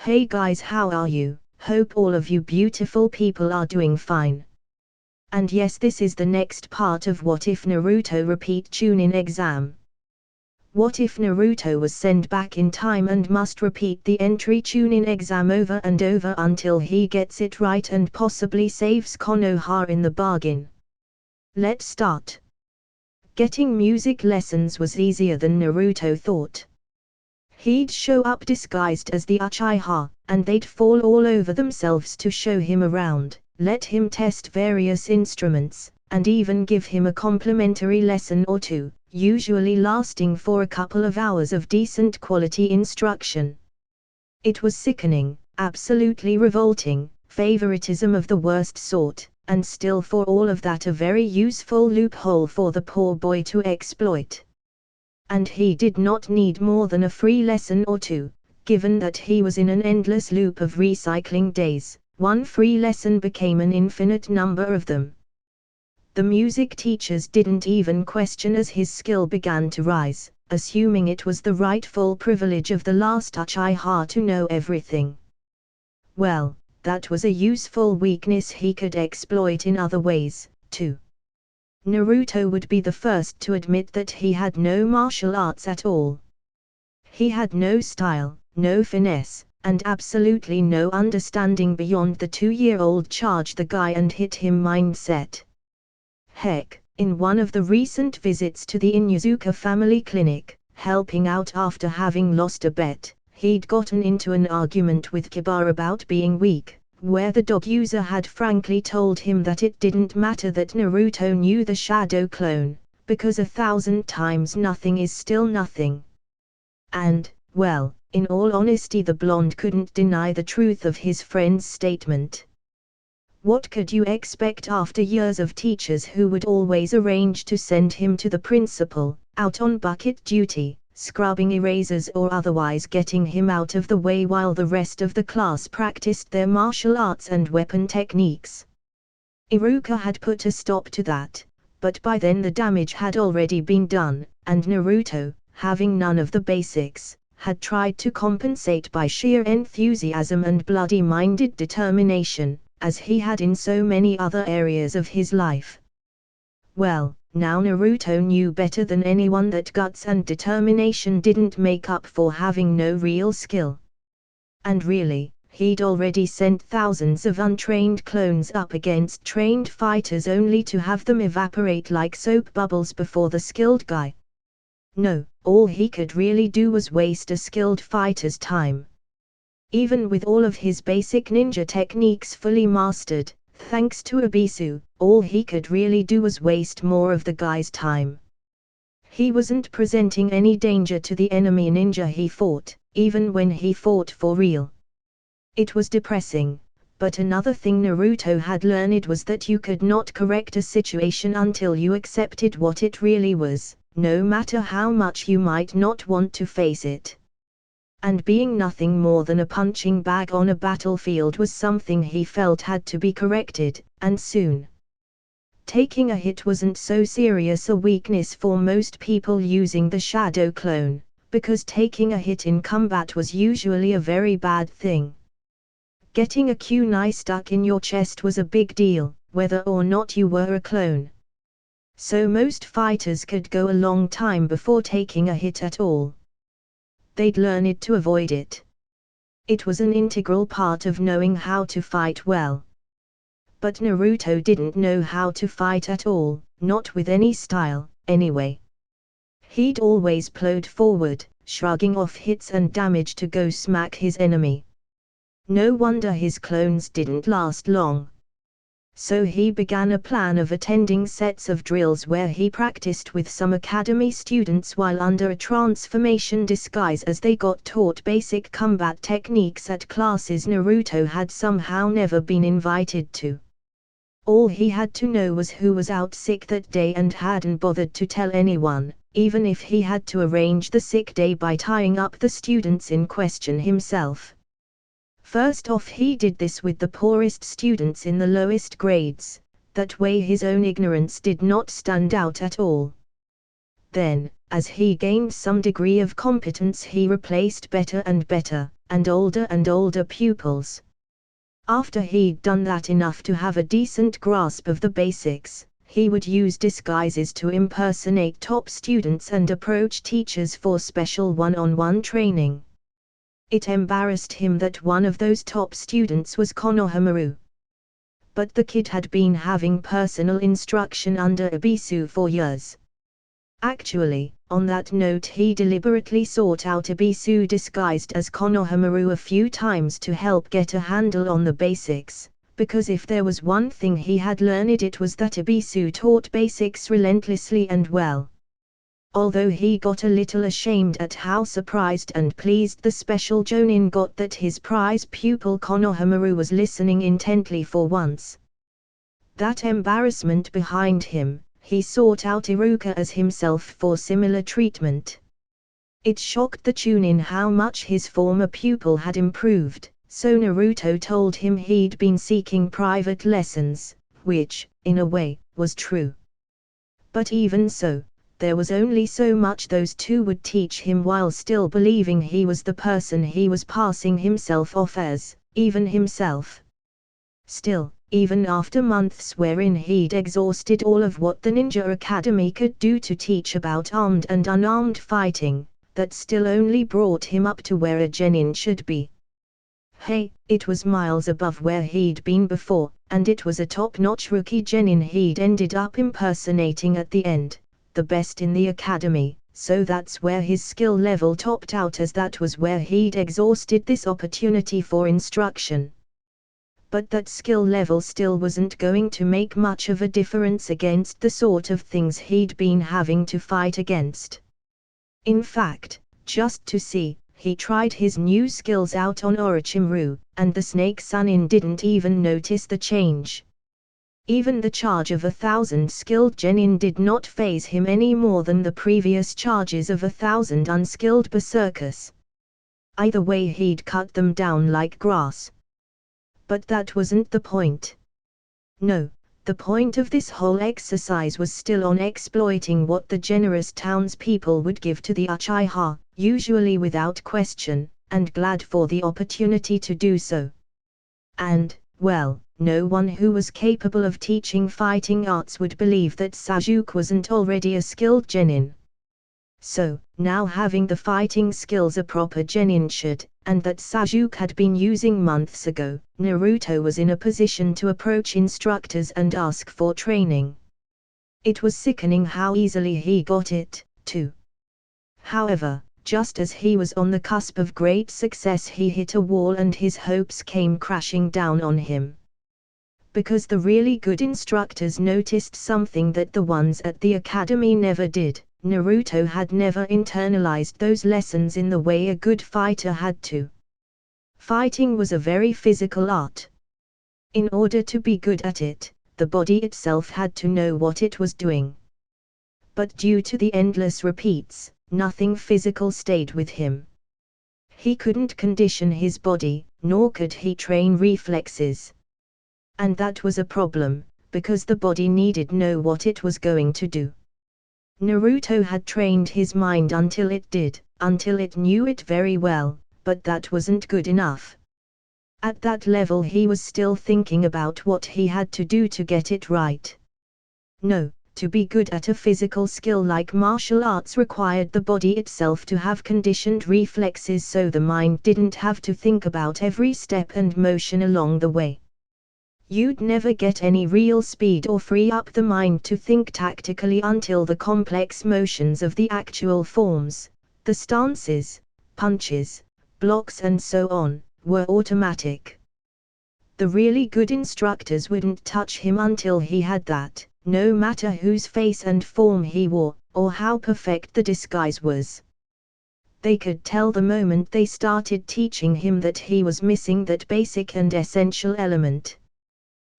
Hey guys, how are you? Hope all of you beautiful people are doing fine. And yes, this is the next part of What If Naruto Repeat Chunin Exam. What if Naruto was sent back in time and must repeat the entry Chunin exam over and over until he gets it right and possibly saves Konoha in the bargain? Let's start. Getting music lessons was easier than Naruto thought. He'd show up disguised as the Uchiha, and they'd fall all over themselves to show him around, let him test various instruments, and even give him a complimentary lesson or two, usually lasting for a couple of hours of decent quality instruction. It was sickening, absolutely revolting, favoritism of the worst sort, and still for all of that a very useful loophole for the poor boy to exploit. And he did not need more than a free lesson or two, given that he was in an endless loop of recycling days. One free lesson became an infinite number of them. The music teachers didn't even question as his skill began to rise, assuming it was the rightful privilege of the last Uchiha to know everything. Well, that was a useful weakness he could exploit in other ways, too. Naruto would be the first to admit that he had no martial arts at all. He had no style, no finesse, and absolutely no understanding beyond the 2-year-old charge the guy and hit him mindset. Heck, in one of the recent visits to the Inuzuka family clinic, helping out after having lost a bet, he'd gotten into an argument with Kiba about being weak, where the dog user had frankly told him that it didn't matter that Naruto knew the shadow clone, because 1,000 times nothing is still nothing. And, well, in all honesty, the blonde couldn't deny the truth of his friend's statement. What could you expect after years of teachers who would always arrange to send him to the principal, out on bucket duty, scrubbing erasers or otherwise getting him out of the way while the rest of the class practiced their martial arts and weapon techniques? Iruka had put a stop to that, but by then the damage had already been done, and Naruto, having none of the basics, had tried to compensate by sheer enthusiasm and bloody-minded determination, as he had in so many other areas of his life. Well, now Naruto knew better than anyone that guts and determination didn't make up for having no real skill. And really, he'd already sent thousands of untrained clones up against trained fighters only to have them evaporate like soap bubbles before the skilled guy. No, all he could really do was waste a skilled fighter's time. Even with all of his basic ninja techniques fully mastered, thanks to Abisu, all he could really do was waste more of the guy's time. He wasn't presenting any danger to the enemy ninja he fought, even when he fought for real. It was depressing, but another thing Naruto had learned was that you could not correct a situation until you accepted what it really was, no matter how much you might not want to face it. And being nothing more than a punching bag on a battlefield was something he felt had to be corrected, and soon. Taking a hit wasn't so serious a weakness for most people using the shadow clone, because taking a hit in combat was usually a very bad thing. Getting a kunai stuck in your chest was a big deal, whether or not you were a clone. So most fighters could go a long time before taking a hit at all. They'd learned to avoid it. It was an integral part of knowing how to fight well. But Naruto didn't know how to fight at all, not with any style, anyway. He'd always plowed forward, shrugging off hits and damage to go smack his enemy. No wonder his clones didn't last long. So he began a plan of attending sets of drills where he practiced with some academy students while under a transformation disguise as they got taught basic combat techniques at classes Naruto had somehow never been invited to. All he had to know was who was out sick that day and hadn't bothered to tell anyone, even if he had to arrange the sick day by tying up the students in question himself. First off, he did this with the poorest students in the lowest grades, that way his own ignorance did not stand out at all. Then, as he gained some degree of competence, he replaced better and better, and older pupils. After he'd done that enough to have a decent grasp of the basics, he would use disguises to impersonate top students and approach teachers for special one-on-one training. It embarrassed him that one of those top students was Konoha. But the kid had been having personal instruction under Ebisu for years. Actually, on that note, he deliberately sought out Ebisu disguised as Konoha a few times to help get a handle on the basics, because if there was one thing he had learned, it was that Ebisu taught basics relentlessly and well. Although he got a little ashamed at how surprised and pleased the special Chunin got that his prize pupil Konoha was listening intently for once. That embarrassment behind him, he sought out Iruka as himself for similar treatment. It shocked the Chunin how much his former pupil had improved, so Naruto told him he'd been seeking private lessons, which, in a way, was true. But even so, there was only so much those two would teach him while still believing he was the person he was passing himself off as, even himself. Still, even after months wherein he'd exhausted all of what the Ninja Academy could do to teach about armed and unarmed fighting, that still only brought him up to where a genin should be. Hey, it was miles above where he'd been before, and it was a top-notch rookie genin he'd ended up impersonating at the end, the best in the academy, so that's where his skill level topped out, as that was where he'd exhausted this opportunity for instruction. But that skill level still wasn't going to make much of a difference against the sort of things he'd been having to fight against. In fact, just to see, he tried his new skills out on Orochimaru, and the Snake Sunin didn't even notice the change. Even the charge of 1,000 skilled genin did not faze him any more than the previous charges of 1,000 unskilled berserkers. Either way, he'd cut them down like grass. But that wasn't the point. No, the point of this whole exercise was still on exploiting what the generous townspeople would give to the Uchiha, usually without question, and glad for the opportunity to do so. And, well, no one who was capable of teaching fighting arts would believe that Sasuke wasn't already a skilled genin. So, now having the fighting skills a proper genin should, and that Sasuke had been using months ago, Naruto was in a position to approach instructors and ask for training. It was sickening how easily he got it, too. However, just as he was on the cusp of great success, he hit a wall and his hopes came crashing down on him. Because the really good instructors noticed something that the ones at the academy never did. Naruto had never internalized those lessons in the way a good fighter had to. Fighting was a very physical art. In order to be good at it, the body itself had to know what it was doing. But due to the endless repeats, nothing physical stayed with him. He couldn't condition his body, nor could he train reflexes. And that was a problem, because the body needed know what it was going to do. Naruto had trained his mind until it knew it very well, but that wasn't good enough. At that level he was still thinking about what he had to do to get it right. No, to be good at a physical skill like martial arts required the body itself to have conditioned reflexes so the mind didn't have to think about every step and motion along the way. You'd never get any real speed or free up the mind to think tactically until the complex motions of the actual forms, the stances, punches, blocks and so on, were automatic. The really good instructors wouldn't touch him until he had that, no matter whose face and form he wore, or how perfect the disguise was. They could tell the moment they started teaching him that he was missing that basic and essential element.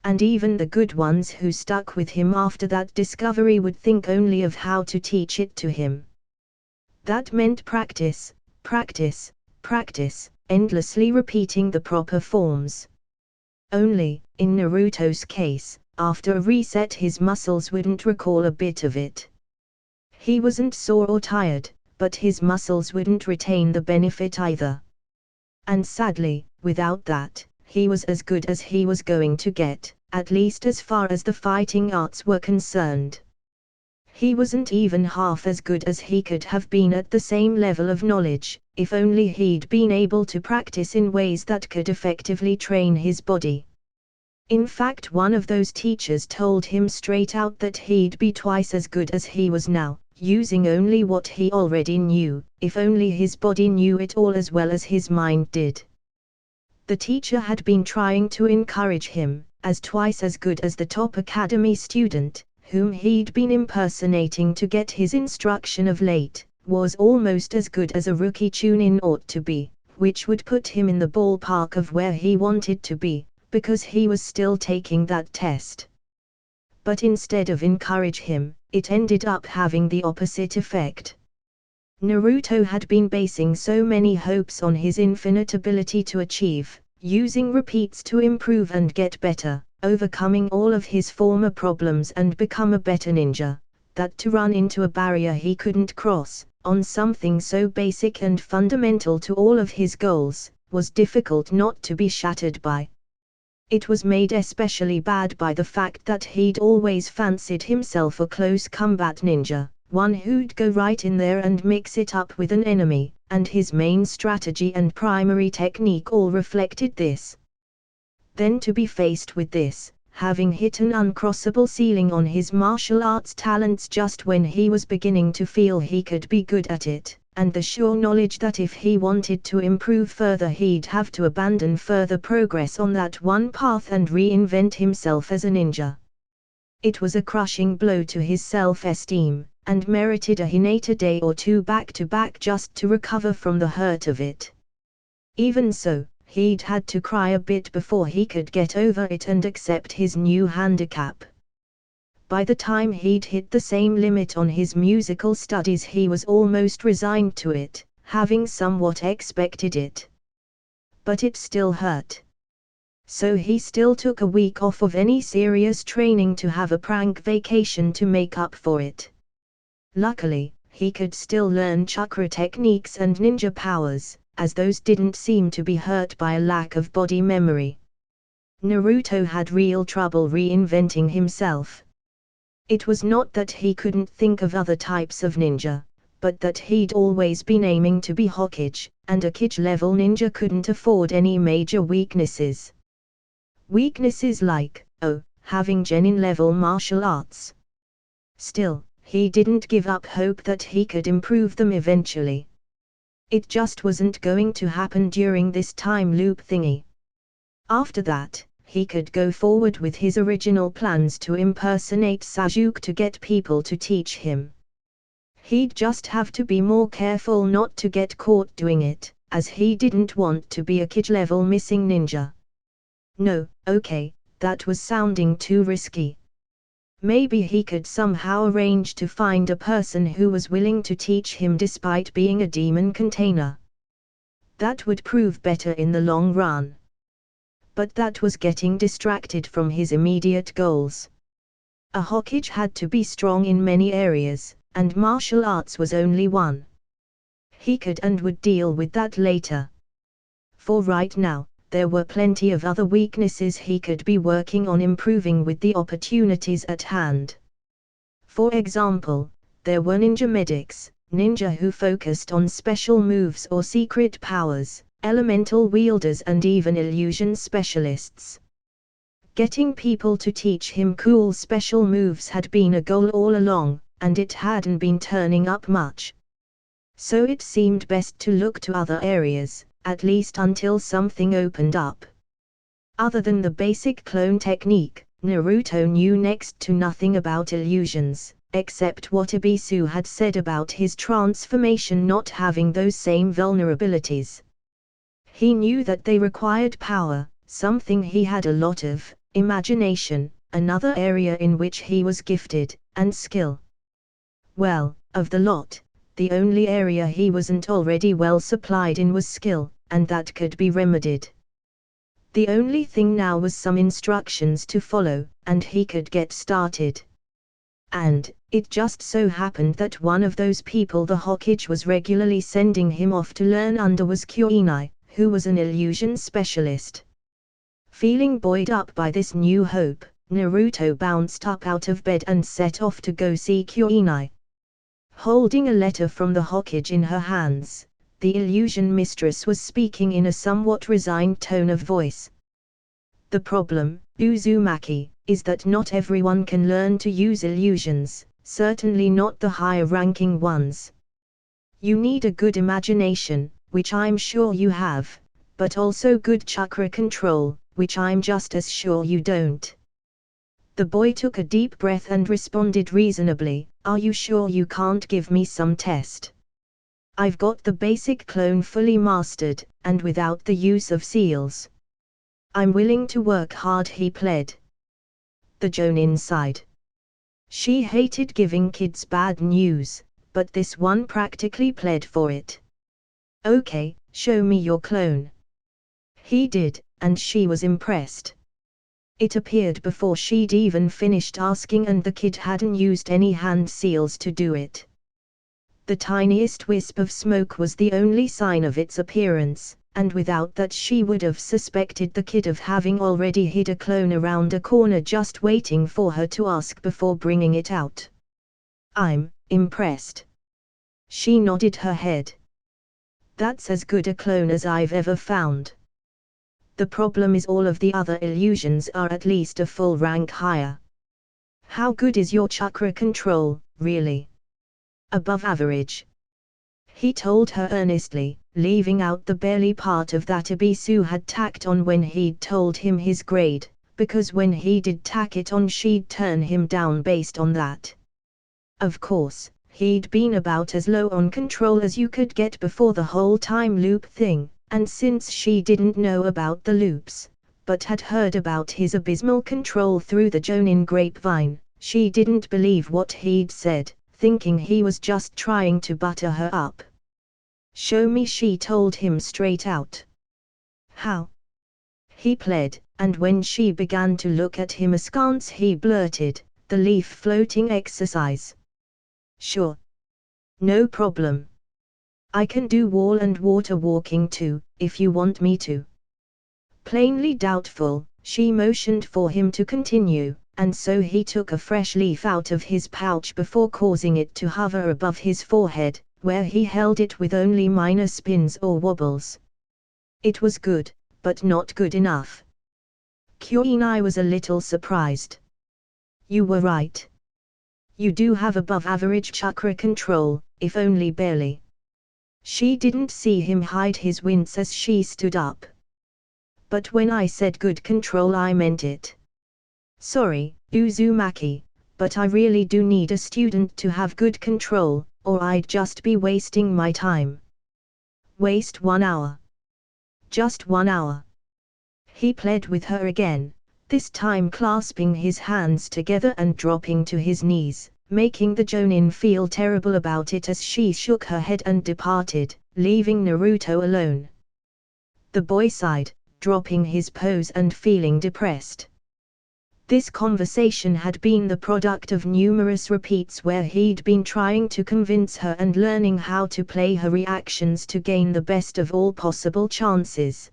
And even the good ones who stuck with him after that discovery would think only of how to teach it to him. That meant practice, practice, practice, endlessly repeating the proper forms. Only, in Naruto's case, after a reset his muscles wouldn't recall a bit of it. He wasn't sore or tired, but his muscles wouldn't retain the benefit either. And sadly, without that, he was as good as he was going to get, at least as far as the fighting arts were concerned. He wasn't even half as good as he could have been at the same level of knowledge, if only he'd been able to practice in ways that could effectively train his body. In fact, one of those teachers told him straight out that he'd be twice as good as he was now, using only what he already knew, if only his body knew it all as well as his mind did. The teacher had been trying to encourage him, as twice as good as the top academy student, whom he'd been impersonating to get his instruction of late, was almost as good as a rookie Chunin ought to be, which would put him in the ballpark of where he wanted to be, because he was still taking that test. But instead of encourage him, it ended up having the opposite effect. Naruto had been basing so many hopes on his infinite ability to achieve, using repeats to improve and get better, overcoming all of his former problems and become a better ninja, that to run into a barrier he couldn't cross, on something so basic and fundamental to all of his goals, was difficult not to be shattered by. It was made especially bad by the fact that he'd always fancied himself a close combat ninja, one who'd go right in there and mix it up with an enemy, and his main strategy and primary technique all reflected this. Then to be faced with this, having hit an uncrossable ceiling on his martial arts talents just when he was beginning to feel he could be good at it, and the sure knowledge that if he wanted to improve further he'd have to abandon further progress on that one path and reinvent himself as a ninja. It was a crushing blow to his self-esteem, and merited a Hinata day or two back-to-back just to recover from the hurt of it. Even so, he'd had to cry a bit before he could get over it and accept his new handicap. By the time he'd hit the same limit on his musical studies he was almost resigned to it, having somewhat expected it. But it still hurt. So he still took a week off of any serious training to have a prank vacation to make up for it. Luckily, he could still learn chakra techniques and ninja powers, as those didn't seem to be hurt by a lack of body memory. Naruto had real trouble reinventing himself. It was not that he couldn't think of other types of ninja, but that he'd always been aiming to be Hokage, and a Kage-level ninja couldn't afford any major weaknesses. Weaknesses like, having Genin-level martial arts. Still, he didn't give up hope that he could improve them eventually. It just wasn't going to happen during this time loop thingy. After that, he could go forward with his original plans to impersonate Sasuke to get people to teach him. He'd just have to be more careful not to get caught doing it, as he didn't want to be a Kage-level missing ninja. No, okay, that was sounding too risky. Maybe he could somehow arrange to find a person who was willing to teach him despite being a demon container. That would prove better in the long run. But that was getting distracted from his immediate goals. A Hokage had to be strong in many areas, and martial arts was only one. He could and would deal with that later. For right now, there were plenty of other weaknesses he could be working on improving with the opportunities at hand. For example, there were ninja medics, ninja who focused on special moves or secret powers, elemental wielders and even illusion specialists. Getting people to teach him cool special moves had been a goal all along, and it hadn't been turning up much. So it seemed best to look to other areas, at least until something opened up. Other than the basic clone technique, Naruto knew next to nothing about illusions, except what Ebisu had said about his transformation not having those same vulnerabilities. He knew that they required power, something he had a lot of, imagination, another area in which he was gifted, and skill. Well, of the lot, the only area he wasn't already well supplied in was skill, and that could be remedied. The only thing now was some instructions to follow, and he could get started. And, it just so happened that one of those people the Hokage was regularly sending him off to learn under was Kyuinai, who was an illusion specialist. Feeling buoyed up by this new hope, Naruto bounced up out of bed and set off to go see Chunin. Holding a letter from the Hokage in her hands, the illusion mistress was speaking in a somewhat resigned tone of voice. The problem, Uzumaki, is that not everyone can learn to use illusions, certainly not the higher-ranking ones. You need a good imagination, which I'm sure you have, but also good chakra control, which I'm just as sure you don't. The boy took a deep breath and responded reasonably, "Are you sure you can't give me some test? I've got the basic clone fully mastered, and without the use of seals. I'm willing to work hard," he pled. The Jonin sighed. She hated giving kids bad news, but this one practically pled for it. "Okay, show me your clone." He did, and she was impressed. It appeared before she'd even finished asking, and the kid hadn't used any hand seals to do it. The tiniest wisp of smoke was the only sign of its appearance, and without that she would have suspected the kid of having already hid a clone around a corner just waiting for her to ask before bringing it out. "I'm impressed." She nodded her head. "That's as good a clone as I've ever found. The problem is all of the other illusions are at least a full rank higher. How good is your chakra control, really?" "Above average," he told her earnestly, leaving out the barely part of that Ebisu had tacked on when he'd told him his grade, because when he did tack it on she'd turn him down based on that. Of course, he'd been about as low on control as you could get before the whole time loop thing, and since she didn't know about the loops, but had heard about his abysmal control through the Jonin grapevine, she didn't believe what he'd said, thinking he was just trying to butter her up. "Show me," she told him straight out. "How?" he pled, and when she began to look at him askance he blurted, "The leaf floating exercise." "Sure. No problem. I can do wall and water walking too, if you want me to." Plainly doubtful, she motioned for him to continue, and so he took a fresh leaf out of his pouch before causing it to hover above his forehead, where he held it with only minor spins or wobbles. It was good, but not good enough. Kuinai was a little surprised. "You were right. You do have above average chakra control, if only barely." She didn't see him hide his wince as she stood up. "But when I said good control I meant it. Sorry, Uzumaki, but I really do need a student to have good control, or I'd just be wasting my time." "Waste 1 hour. Just 1 hour." He pled with her again, this time clasping his hands together and dropping to his knees, making the Jonin feel terrible about it as she shook her head and departed, leaving Naruto alone. The boy sighed, dropping his pose and feeling depressed. This conversation had been the product of numerous repeats where he'd been trying to convince her and learning how to play her reactions to gain the best of all possible chances.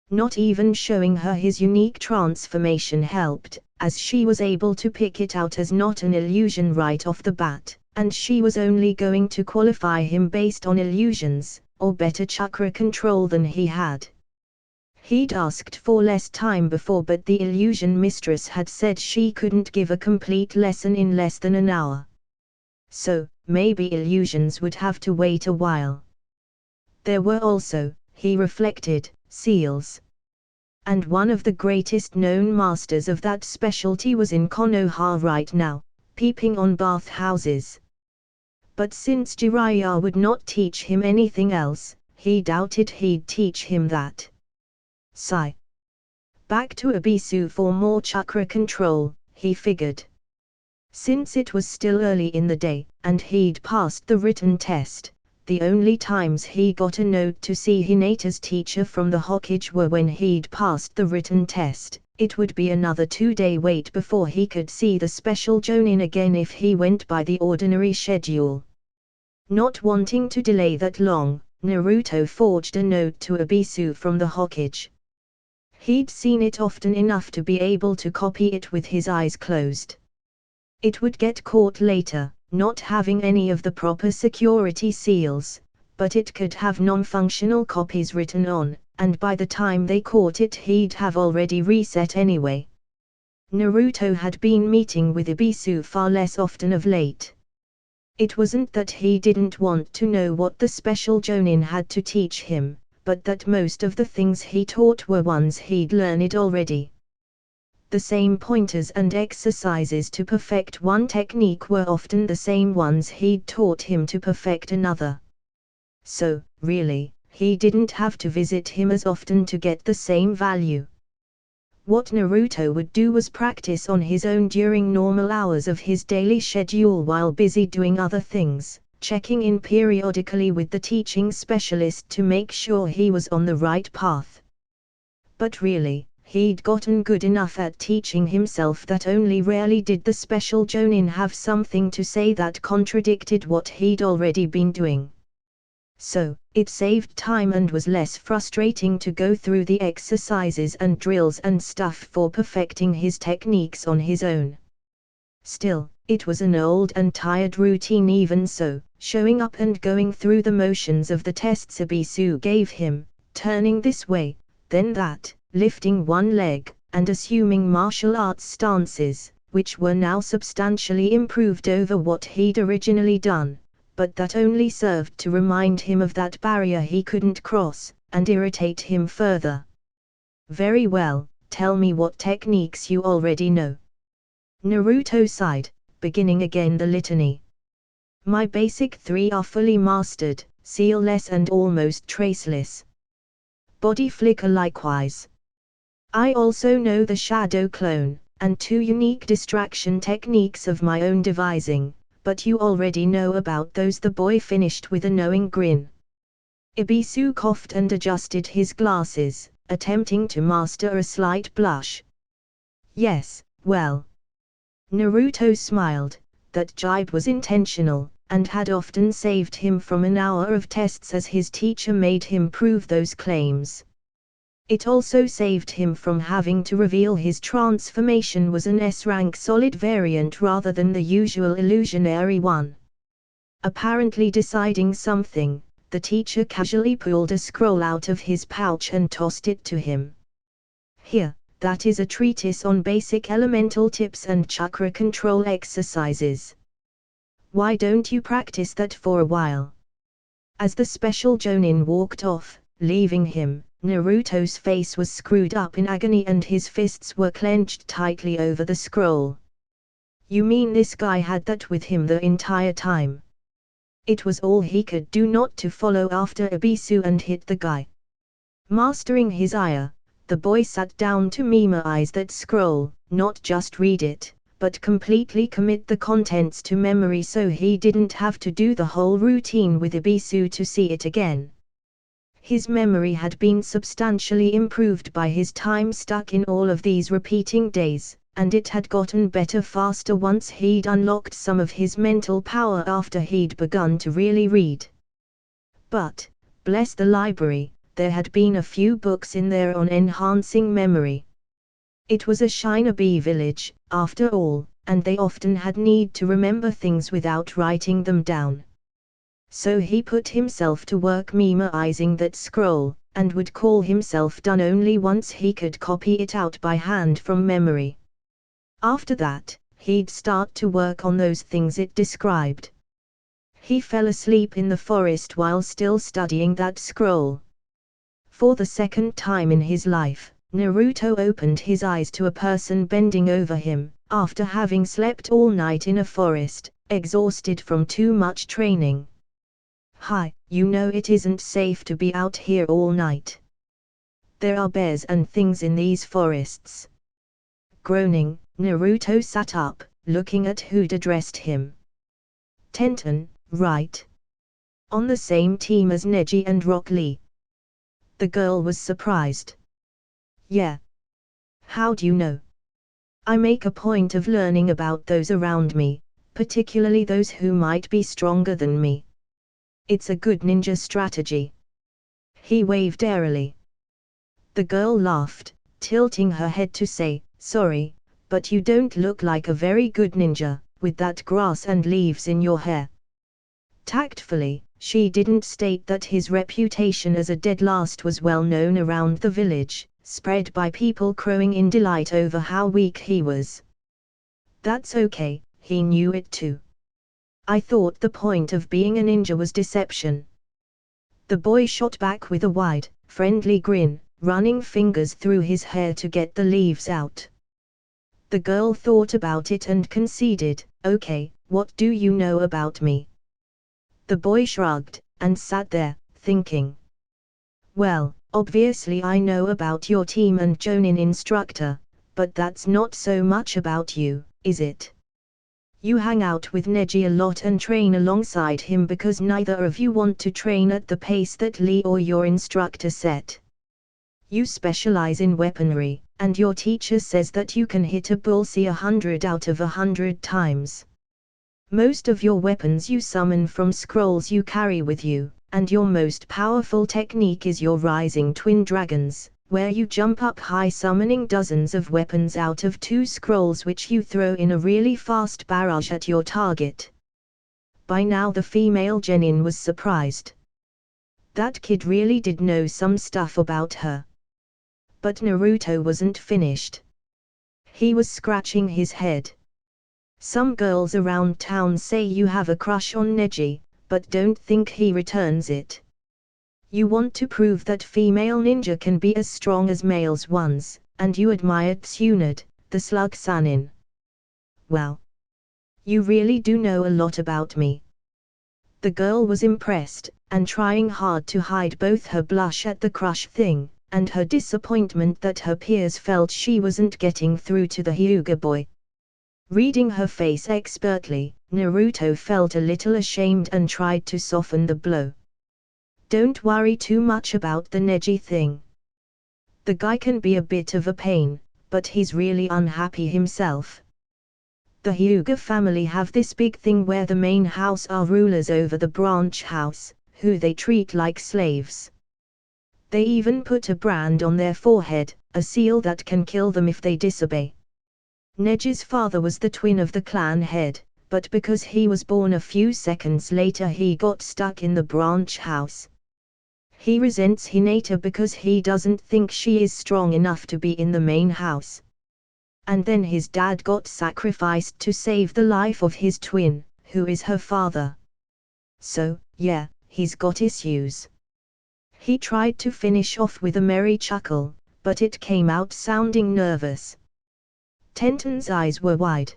Not even showing her his unique transformation helped, as she was able to pick it out as not an illusion right off the bat, and she was only going to qualify him based on illusions, or better chakra control than he had. He'd asked for less time before, but the illusion mistress had said she couldn't give a complete lesson in less than an hour. So, maybe illusions would have to wait a while. There were also, he reflected, seals. And one of the greatest known masters of that specialty was in Konoha right now, peeping on bathhouses. But since Jiraiya would not teach him anything else, he doubted he'd teach him that. Sigh. Back to Ebisu for more chakra control, he figured. Since it was still early in the day, and he'd passed the written test, the only times he got a note to see Hinata's teacher from the Hokage were when he'd passed the written test. It would be another 2-day wait before he could see the special Jonin again if he went by the ordinary schedule. Not wanting to delay that long, Naruto forged a note to Ebisu from the Hokage. He'd seen it often enough to be able to copy it with his eyes closed. It would get caught later, not having any of the proper security seals, but it could have non-functional copies written on, and by the time they caught it he'd have already reset anyway. Naruto had been meeting with Ebisu far less often of late. It wasn't that he didn't want to know what the special Jonin had to teach him, but that most of the things he taught were ones he'd learned already. The same pointers and exercises to perfect one technique were often the same ones he'd taught him to perfect another. So, really, he didn't have to visit him as often to get the same value. What Naruto would do was practice on his own during normal hours of his daily schedule while busy doing other things, checking in periodically with the teaching specialist to make sure he was on the right path. But really, he'd gotten good enough at teaching himself that only rarely did the special Jonin have something to say that contradicted what he'd already been doing. So, it saved time and was less frustrating to go through the exercises and drills and stuff for perfecting his techniques on his own. Still, it was an old and tired routine even so, showing up and going through the motions of the tests Ebisu gave him, turning this way, then that, lifting one leg, and assuming martial arts stances, which were now substantially improved over what he'd originally done, but that only served to remind him of that barrier he couldn't cross, and irritate him further. Very well, tell me what techniques you already know. Naruto sighed, beginning again the litany. My basic 3 are fully mastered, sealless and almost traceless. Body flicker likewise. I also know the shadow clone, and 2 unique distraction techniques of my own devising, but you already know about those, the boy finished with a knowing grin. Ebisu coughed and adjusted his glasses, attempting to master a slight blush. Yes, well. Naruto smiled. That jibe was intentional, and had often saved him from an hour of tests as his teacher made him prove those claims. It also saved him from having to reveal his transformation was an S-rank solid variant rather than the usual illusionary one. Apparently deciding something, the teacher casually pulled a scroll out of his pouch and tossed it to him. Here, that is a treatise on basic elemental tips and chakra control exercises. Why don't you practice that for a while? As the special Jonin walked off, leaving him, Naruto's face was screwed up in agony and his fists were clenched tightly over the scroll. You mean this guy had that with him the entire time? It was all he could do not to follow after Ebisu and hit the guy. Mastering his ire, the boy sat down to memorize that scroll, not just read it, but completely commit the contents to memory so he didn't have to do the whole routine with Ebisu to see it again. His memory had been substantially improved by his time stuck in all of these repeating days, and it had gotten better faster once he'd unlocked some of his mental power after he'd begun to really read. But, bless the library, there had been a few books in there on enhancing memory. It was a shinobi village, after all, and they often had need to remember things without writing them down. So he put himself to work memorizing that scroll, and would call himself done only once he could copy it out by hand from memory. After that, he'd start to work on those things it described. He fell asleep in the forest while still studying that scroll. For the second time in his life, Naruto opened his eyes to a person bending over him, after having slept all night in a forest, exhausted from too much training. Hi, you know it isn't safe to be out here all night. There are bears and things in these forests. Groaning, Naruto sat up, looking at who'd addressed him. Tenten, right? On the same team as Neji and Rock Lee. The girl was surprised. Yeah. How'd you know? I make a point of learning about those around me, particularly those who might be stronger than me. It's a good ninja strategy. He waved airily. The girl laughed, tilting her head to say, sorry, but you don't look like a very good ninja, with that grass and leaves in your hair. Tactfully, she didn't state that his reputation as a dead last was well known around the village, spread by people crowing in delight over how weak he was. That's okay, he knew it too. I thought the point of being a ninja was deception. The boy shot back with a wide, friendly grin, running fingers through his hair to get the leaves out. The girl thought about it and conceded, okay, what do you know about me? The boy shrugged, and sat there, thinking. Well, obviously I know about your team and Chunin instructor, but that's not so much about you, is it? You hang out with Neji a lot and train alongside him because neither of you want to train at the pace that Lee or your instructor set. You specialize in weaponry, and your teacher says that you can hit a bullseye 100 out of 100 times. Most of your weapons you summon from scrolls you carry with you, and your most powerful technique is your rising twin dragons, where you jump up high summoning dozens of weapons out of 2 scrolls which you throw in a really fast barrage at your target. By now the female genin was surprised. That kid really did know some stuff about her. But Naruto wasn't finished. He was scratching his head. Some girls around town say you have a crush on Neji, but don't think he returns it. You want to prove that female ninja can be as strong as males ones, and you admire Tsunade, the slug Sanin. Well. You really do know a lot about me. The girl was impressed, and trying hard to hide both her blush at the crush thing, and her disappointment that her peers felt she wasn't getting through to the Hyuga boy. Reading her face expertly, Naruto felt a little ashamed and tried to soften the blow. Don't worry too much about the Neji thing. The guy can be a bit of a pain, but he's really unhappy himself. The Hyuga family have this big thing where the main house are rulers over the branch house, who they treat like slaves. They even put a brand on their forehead, a seal that can kill them if they disobey. Neji's father was the twin of the clan head, but because he was born a few seconds later he got stuck in the branch house. He resents Hinata because he doesn't think she is strong enough to be in the main house. And then his dad got sacrificed to save the life of his twin, who is her father. So, yeah, he's got issues. He tried to finish off with a merry chuckle, but it came out sounding nervous. Tenten's eyes were wide.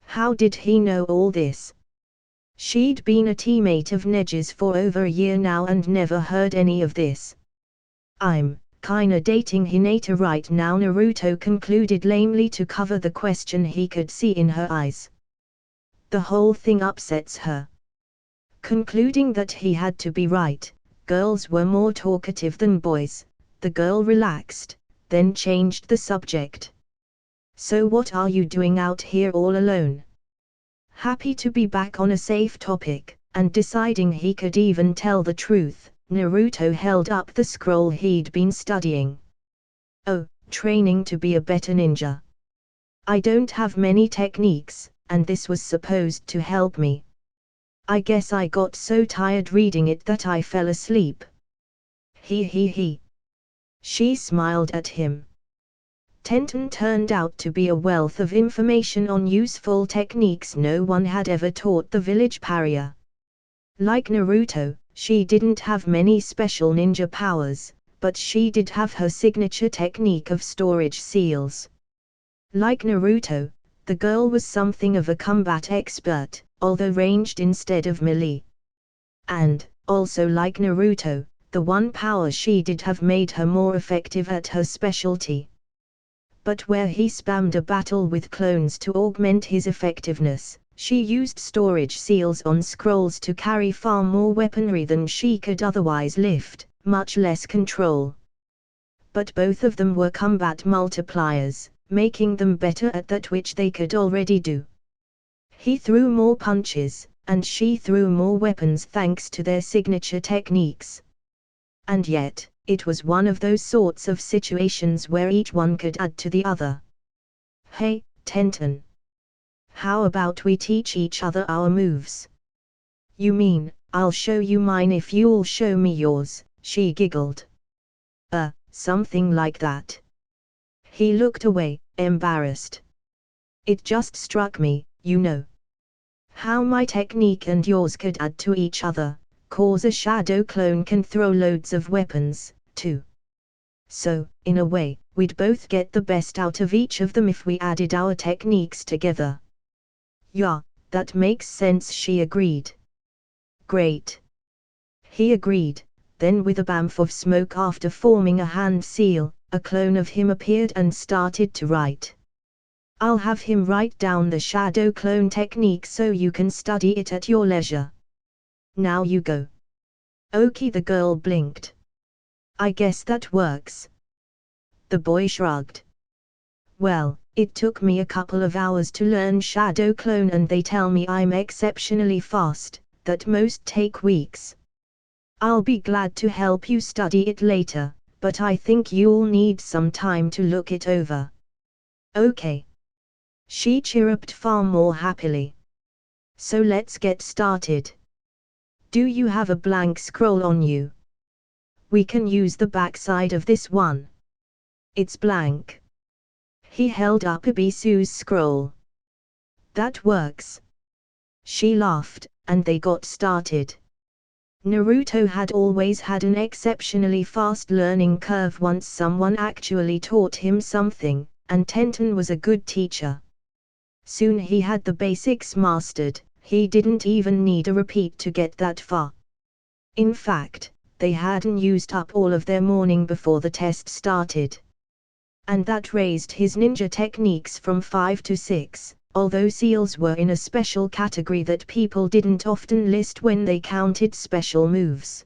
How did he know all this? She'd been a teammate of Neji's for over a year now and never heard any of this. I'm kinda dating Hinata right now, Naruto concluded lamely to cover the question he could see in her eyes. The whole thing upsets her. Concluding that he had to be right, girls were more talkative than boys, the girl relaxed, then changed the subject. So what are you doing out here all alone? Happy to be back on a safe topic, and deciding he could even tell the truth, Naruto held up the scroll he'd been studying. Oh, training to be a better ninja. I don't have many techniques, and this was supposed to help me. I guess I got so tired reading it that I fell asleep. He. She smiled at him. Tenten turned out to be a wealth of information on useful techniques no one had ever taught the village pariah. Like Naruto, she didn't have many special ninja powers, but she did have her signature technique of storage seals. Like Naruto, the girl was something of a combat expert, although ranged instead of melee. And, also like Naruto, the one power she did have made her more effective at her specialty. But where he spammed a battle with clones to augment his effectiveness, she used storage seals on scrolls to carry far more weaponry than she could otherwise lift, much less control. But both of them were combat multipliers, making them better at that which they could already do. He threw more punches, and she threw more weapons thanks to their signature techniques. And yet, it was one of those sorts of situations where each one could add to the other. Hey, Tenten. How about we teach each other our moves? You mean, I'll show you mine if you'll show me yours, she giggled. Something like that. He looked away, embarrassed. It just struck me, you know. How my technique and yours could add to each other, cause a shadow clone can throw loads of weapons, too. So, in a way, we'd both get the best out of each of them if we added our techniques together. Yeah, that makes sense, she agreed. Great. He agreed, then with a bamf of smoke after forming a hand seal, a clone of him appeared and started to write. I'll have him write down the shadow clone technique so you can study it at your leisure. Now you go. Oki, the girl blinked. I guess that works. The boy shrugged. Well, it took me a couple of hours to learn shadow clone and they tell me I'm exceptionally fast, that most take weeks. I'll be glad to help you study it later, but I think you'll need some time to look it over. Okay. She chirruped far more happily. So let's get started. Do you have a blank scroll on you? We can use the backside of this one. It's blank. He held up Ibisu's scroll. That works. She laughed, and they got started. Naruto had always had an exceptionally fast learning curve once someone actually taught him something, and Tenten was a good teacher. Soon he had the basics mastered, he didn't even need a repeat to get that far. In fact, they hadn't used up all of their morning before the test started. And that raised his ninja techniques from 5 to 6, although seals were in a special category that people didn't often list when they counted special moves.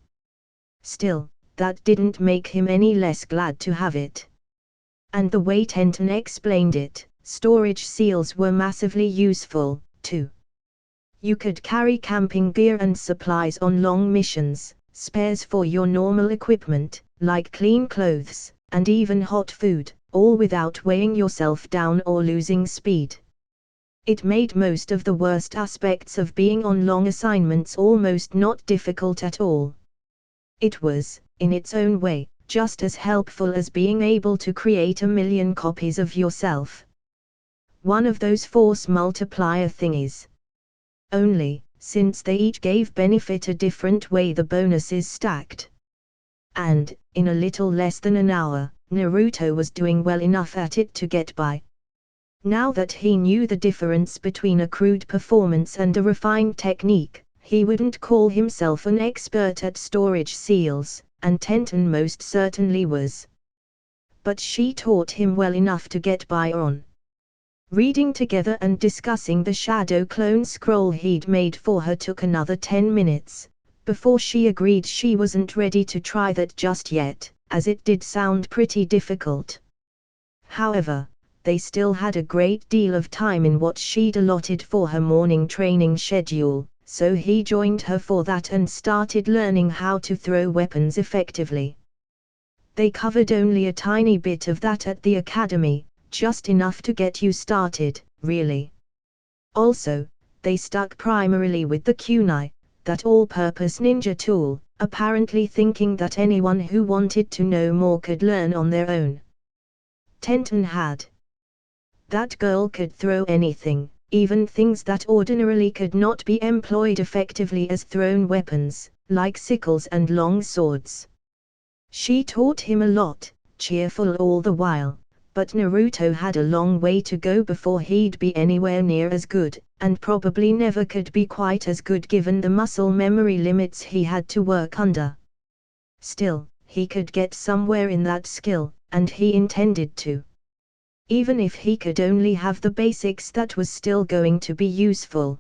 Still, that didn't make him any less glad to have it. And the way Tenten explained it, storage seals were massively useful, too. You could carry camping gear and supplies on long missions, spares for your normal equipment, like clean clothes, and even hot food, all without weighing yourself down or losing speed. It made most of the worst aspects of being on long assignments almost not difficult at all. It was, in its own way, just as helpful as being able to create a million copies of yourself. One of those force multiplier thingies. Only, since they each gave benefit a different way, the bonuses stacked. And, in a little less than an hour, Naruto was doing well enough at it to get by. Now that he knew the difference between a crude performance and a refined technique, he wouldn't call himself an expert at storage seals, and Tenten most certainly was. But she taught him well enough to get by on. Reading together and discussing the shadow clone scroll he'd made for her took another 10 minutes, before she agreed she wasn't ready to try that just yet, as it did sound pretty difficult. However, they still had a great deal of time in what she'd allotted for her morning training schedule, so he joined her for that and started learning how to throw weapons effectively. They covered only a tiny bit of that at the academy, just enough to get you started, really. Also, they stuck primarily with the kunai, that all-purpose ninja tool, apparently thinking that anyone who wanted to know more could learn on their own. Tenten had. That girl could throw anything, even things that ordinarily could not be employed effectively as thrown weapons, like sickles and long swords. She taught him a lot, cheerful all the while, but Naruto had a long way to go before he'd be anywhere near as good, and probably never could be quite as good given the muscle memory limits he had to work under. Still, he could get somewhere in that skill, and he intended to. Even if he could only have the basics, that was still going to be useful.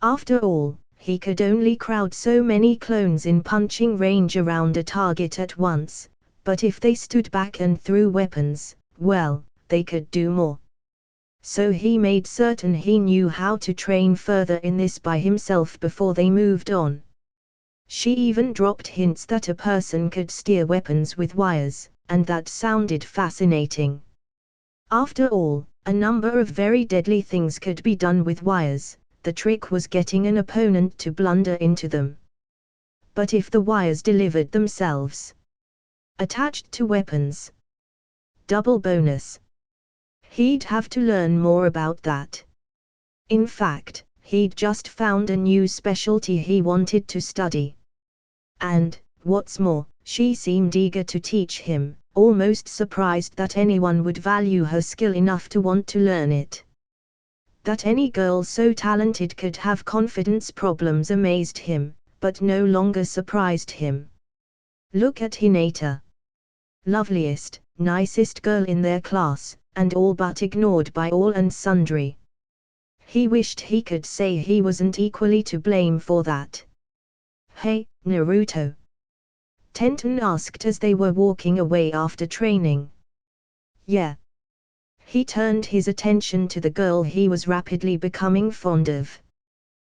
After all, he could only crowd so many clones in punching range around a target at once, but if they stood back and threw weapons, well, they could do more. So he made certain he knew how to train further in this by himself before they moved on. She even dropped hints that a person could steer weapons with wires, and that sounded fascinating. After all, a number of very deadly things could be done with wires, the trick was getting an opponent to blunder into them. But if the wires delivered themselves, attached to weapons, double bonus. He'd have to learn more about that. In fact, he'd just found a new specialty he wanted to study. And, what's more, she seemed eager to teach him, almost surprised that anyone would value her skill enough to want to learn it. That any girl so talented could have confidence problems amazed him, but no longer surprised him. Look at Hinata. Loveliest, nicest girl in their class, and all but ignored by all and sundry. He wished he could say he wasn't equally to blame for that. "Hey, Naruto?" Tenten asked as they were walking away after training. "Yeah." He turned his attention to the girl he was rapidly becoming fond of.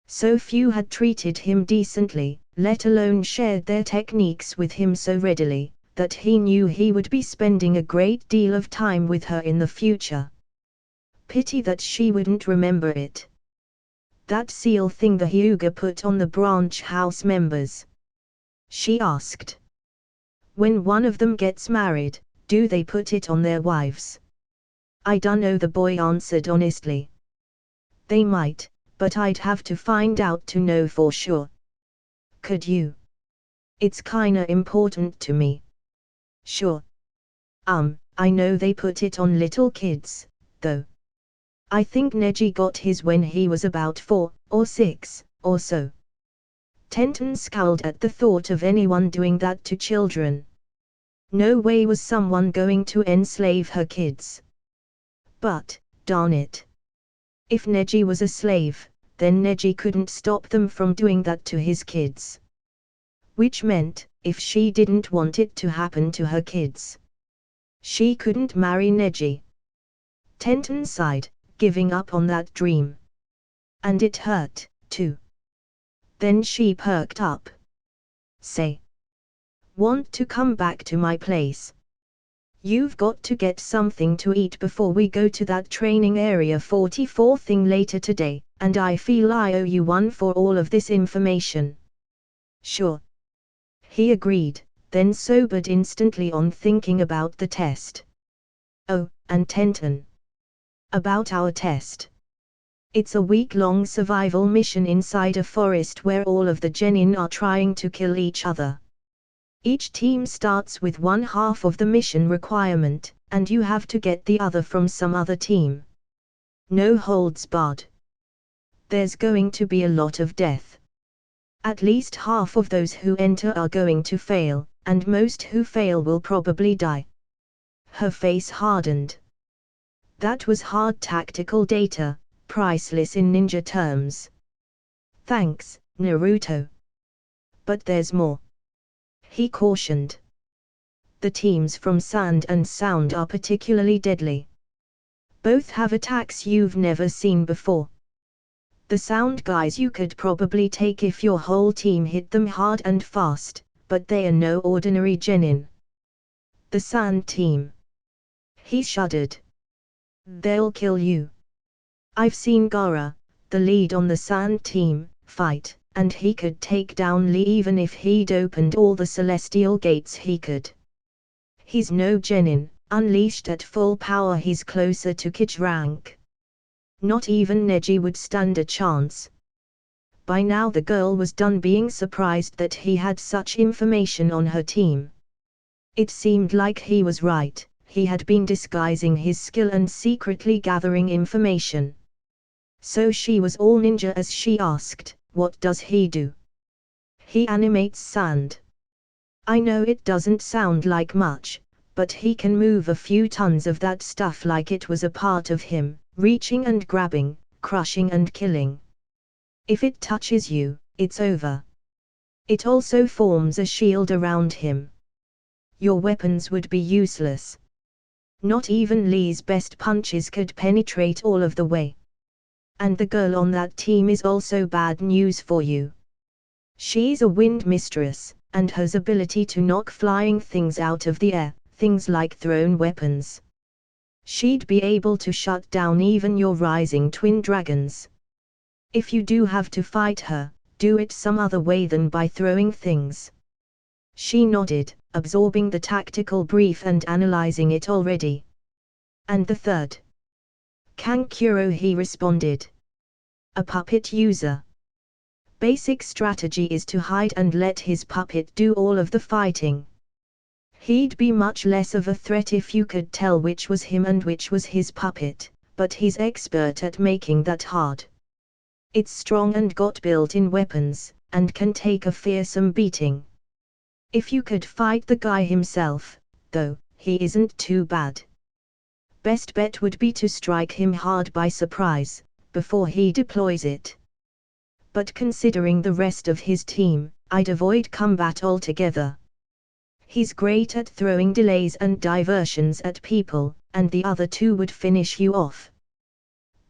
So few had treated him decently, let alone shared their techniques with him so readily, that he knew he would be spending a great deal of time with her in the future. Pity that she wouldn't remember it. "That seal thing the Hyuga put on the branch house members?" she asked. "When one of them gets married, do they put it on their wives?" "I dunno," the boy answered honestly. "They might, but I'd have to find out to know for sure." "Could you? It's kinda important to me." "Sure. I know they put it on little kids, though. I think Neji got his when he was about 4 or 6, or so." Tenten scowled at the thought of anyone doing that to children. No way was someone going to enslave her kids. But, darn it. If Neji was a slave, then Neji couldn't stop them from doing that to his kids. Which meant, if she didn't want it to happen to her kids, she couldn't marry Neji. Tenten sighed, giving up on that dream. And it hurt, too. Then she perked up. "Say, want to come back to my place? You've got to get something to eat before we go to that training area 44 thing later today, and I feel I owe you one for all of this information." "Sure." He agreed, then sobered instantly on thinking about the test. "Oh, and Tenten. About our test. It's a week-long survival mission inside a forest where all of the genin are trying to kill each other. Each team starts with one half of the mission requirement, and you have to get the other from some other team. No holds barred. There's going to be a lot of death. At least half of those who enter are going to fail, and most who fail will probably die." Her face hardened. That was hard tactical data, priceless in ninja terms. "Thanks, Naruto. But there's more," he cautioned. "The teams from Sand and Sound are particularly deadly. Both have attacks you've never seen before. The Sound guys you could probably take if your whole team hit them hard and fast, but they are no ordinary genin. The Sand team." He shuddered. "They'll kill you. I've seen Gaara, the lead on the Sand team, fight, and he could take down Lee even if he'd opened all the celestial gates he could. He's no genin, unleashed at full power he's closer to Kage rank. Not even Neji would stand a chance." By now the girl was done being surprised that he had such information on her team. It seemed like he was right, he had been disguising his skill and secretly gathering information. So she was all ninja as she asked, "What does he do?" "He animates sand." "I know it doesn't sound like much, but he can move a few tons of that stuff like it was a part of him, reaching and grabbing, crushing and killing. If it touches you, it's over. It also forms a shield around him. Your weapons would be useless." Not even Lee's best punches could penetrate all of the way. And the girl on that team is also bad news for you. She's a wind mistress, and has ability to knock flying things out of the air, things like thrown weapons. She'd be able to shut down even your rising twin dragons. If you do have to fight her, do it some other way than by throwing things. She nodded, absorbing the tactical brief and analyzing it already. And the third? Kankuro, he responded. A puppet user. Basic strategy is to hide and let his puppet do all of the fighting. He'd be much less of a threat if you could tell which was him and which was his puppet, but he's expert at making that hard. It's strong and got built-in weapons, and can take a fearsome beating. If you could fight the guy himself, though, he isn't too bad. Best bet would be to strike him hard by surprise, before he deploys it. But considering the rest of his team, I'd avoid combat altogether. He's great at throwing delays and diversions at people, and the other two would finish you off.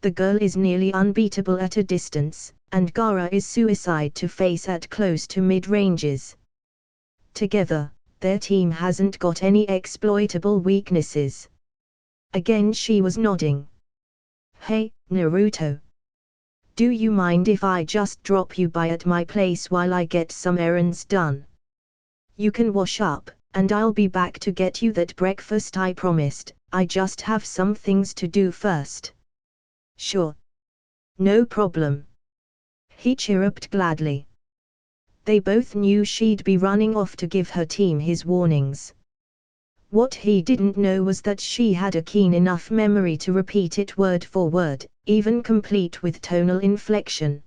The girl is nearly unbeatable at a distance, and Gaara is suicide to face at close to mid-ranges. Together, their team hasn't got any exploitable weaknesses. Again she was nodding. Hey, Naruto. Do you mind if I just drop you by at my place while I get some errands done? You can wash up, and I'll be back to get you that breakfast I promised. I just have some things to do first. Sure. No problem. He chirruped gladly. They both knew she'd be running off to give her team his warnings. What he didn't know was that she had a keen enough memory to repeat it word for word, even complete with tonal inflection.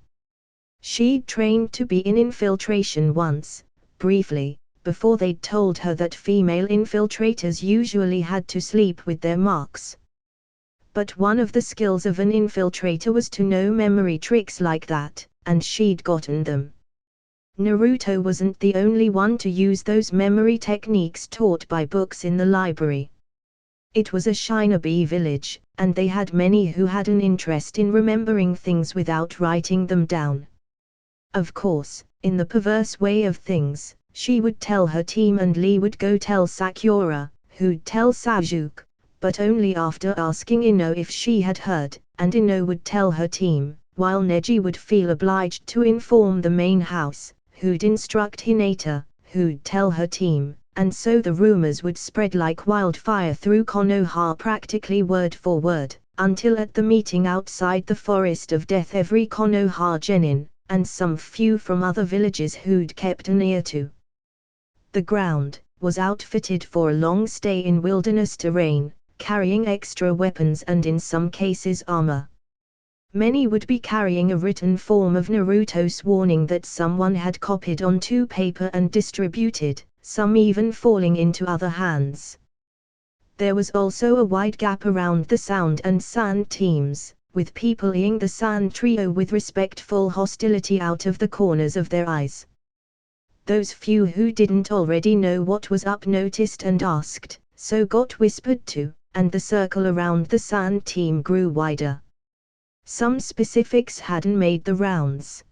She'd trained to be in infiltration once, briefly, before they'd told her that female infiltrators usually had to sleep with their marks. But one of the skills of an infiltrator was to know memory tricks like that, and she'd gotten them. Naruto wasn't the only one to use those memory techniques taught by books in the library. It was a shinobi village, and they had many who had an interest in remembering things without writing them down. Of course, in the perverse way of things, she would tell her team and Lee would go tell Sakura, who'd tell Sasuke, but only after asking Ino if she had heard, and Ino would tell her team, while Neji would feel obliged to inform the main house, who'd instruct Hinata, who'd tell her team, and so the rumors would spread like wildfire through Konoha practically word for word, until at the meeting outside the Forest of Death every Konoha genin, and some few from other villages who'd kept an ear to the ground, was outfitted for a long stay in wilderness terrain, carrying extra weapons and in some cases armor. Many would be carrying a written form of Naruto's warning that someone had copied onto paper and distributed, some even falling into other hands. There was also a wide gap around the Sound and Sand teams, with people eyeing the Sand trio with respectful hostility out of the corners of their eyes. Those few who didn't already know what was up noticed and asked, so got whispered to, and the circle around the Sand team grew wider. Some specifics hadn't made the rounds.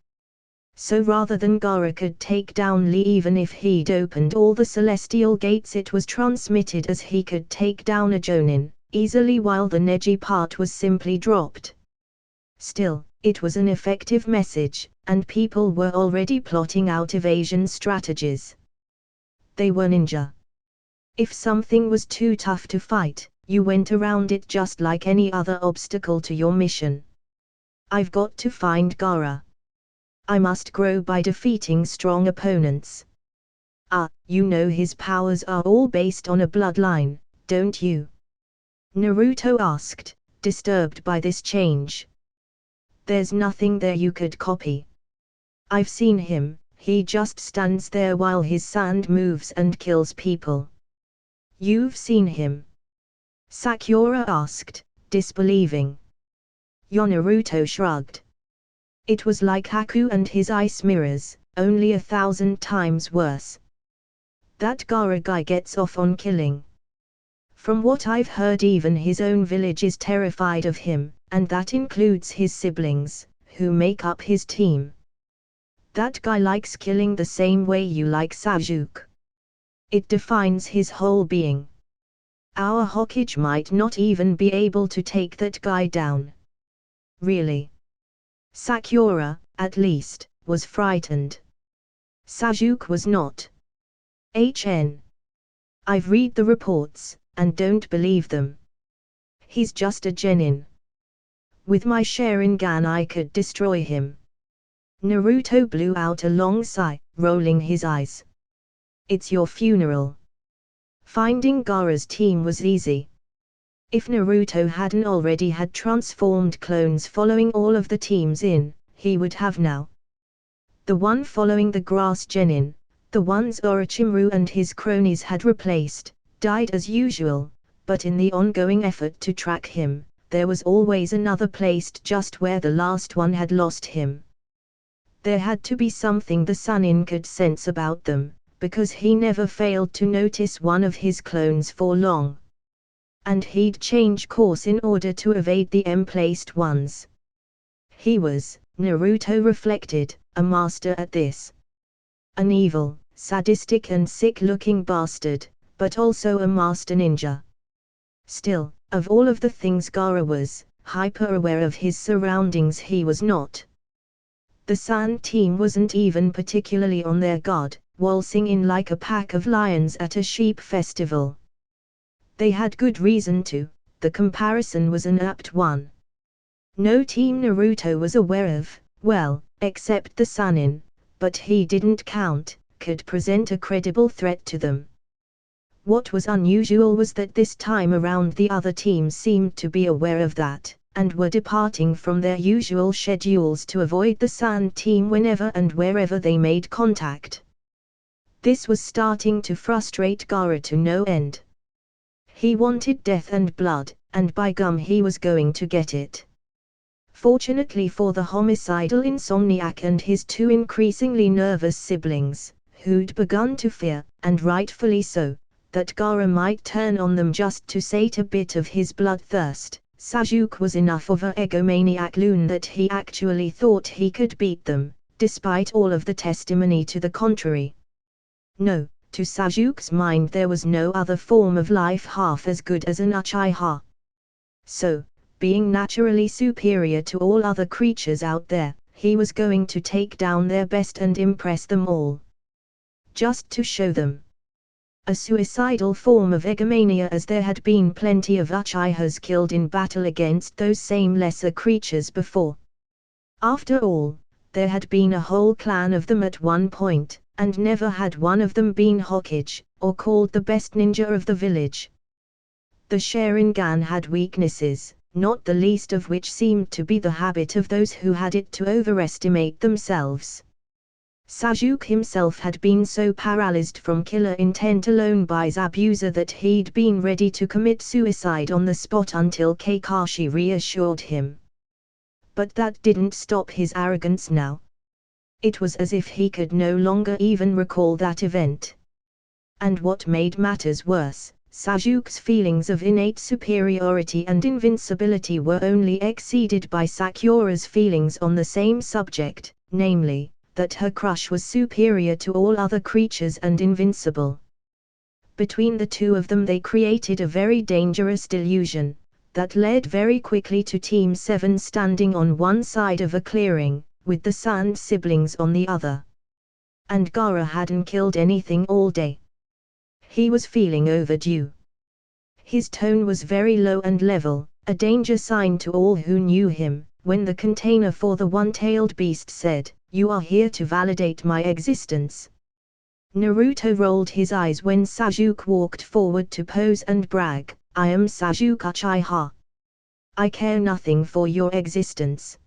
So rather than Gaara could take down Lee even if he'd opened all the celestial gates, it was transmitted as he could take down a Jonin, easily, while the Neji part was simply dropped. Still, it was an effective message, and people were already plotting out evasion strategies. They were ninja. If something was too tough to fight, you went around it just like any other obstacle to your mission. I've got to find Gaara. I must grow by defeating strong opponents. You know his powers are all based on a bloodline, don't you? Naruto asked, disturbed by this change. There's nothing there you could copy. I've seen him, he just stands there while his sand moves and kills people. You've seen him? Sakura asked, disbelieving. Naruto shrugged. It was like Haku and his ice mirrors, only 1,000 times worse. That Gaara guy gets off on killing. From what I've heard, even his own village is terrified of him, and that includes his siblings, who make up his team. That guy likes killing the same way you like Sasuke. It defines his whole being. Our Hokage might not even be able to take that guy down. Really? Sakura, at least, was frightened. Sasuke was not. I've read the reports, and don't believe them. He's just a genin. With my Sharingan I could destroy him. Naruto blew out a long sigh, rolling his eyes. It's your funeral. Finding Gaara's team was easy. If Naruto hadn't already had transformed clones following all of the teams in, he would have now. The one following the grass genin, the ones Orochimaru and his cronies had replaced, died as usual, but in the ongoing effort to track him, there was always another placed just where the last one had lost him. There had to be something the Chunin could sense about them, because he never failed to notice one of his clones for long. And he'd change course in order to evade the M-placed ones. He was, Naruto reflected, a master at this. An evil, sadistic and sick-looking bastard, but also a master ninja. Still, of all of the things Gaara was, hyper-aware of his surroundings he was not. The Sun team wasn't even particularly on their guard, waltzing in like a pack of lions at a sheep festival. They had good reason to, the comparison was an apt one. No team Naruto was aware of, well, except the Chunin, but he didn't count, could present a credible threat to them. What was unusual was that this time around the other teams seemed to be aware of that, and were departing from their usual schedules to avoid the Sun team whenever and wherever they made contact. This was starting to frustrate Gaara to no end. He wanted death and blood, and by gum he was going to get it. Fortunately for the homicidal insomniac and his two increasingly nervous siblings, who'd begun to fear, and rightfully so, that Gaara might turn on them just to sate a bit of his bloodthirst, Sasuke was enough of a egomaniac loon that he actually thought he could beat them, despite all of the testimony to the contrary. No, to Sasuke's mind there was no other form of life half as good as an Uchiha. So, being naturally superior to all other creatures out there, he was going to take down their best and impress them all. Just to show them. A suicidal form of egomania, as there had been plenty of Uchihas killed in battle against those same lesser creatures before. After all, there had been a whole clan of them at one point, and never had one of them been Hokage, or called the best ninja of the village. The Sharingan had weaknesses, not the least of which seemed to be the habit of those who had it to overestimate themselves. Sasuke himself had been so paralyzed from killer intent alone by his abuser that he'd been ready to commit suicide on the spot until Kakashi reassured him. But that didn't stop his arrogance now. It was as if he could no longer even recall that event. And what made matters worse, Sasuke's feelings of innate superiority and invincibility were only exceeded by Sakura's feelings on the same subject, namely, that her crush was superior to all other creatures and invincible. Between the two of them they created a very dangerous delusion, that led very quickly to Team 7 standing on one side of a clearing, with the Sun siblings on the other. And Gaara hadn't killed anything all day. He was feeling overdue. His tone was very low and level, a danger sign to all who knew him, when the container for the one-tailed beast said, "You are here to validate my existence." Naruto rolled his eyes when Sasuke walked forward to pose and brag, "I am Sasuke Uchiha. I care nothing for your existence."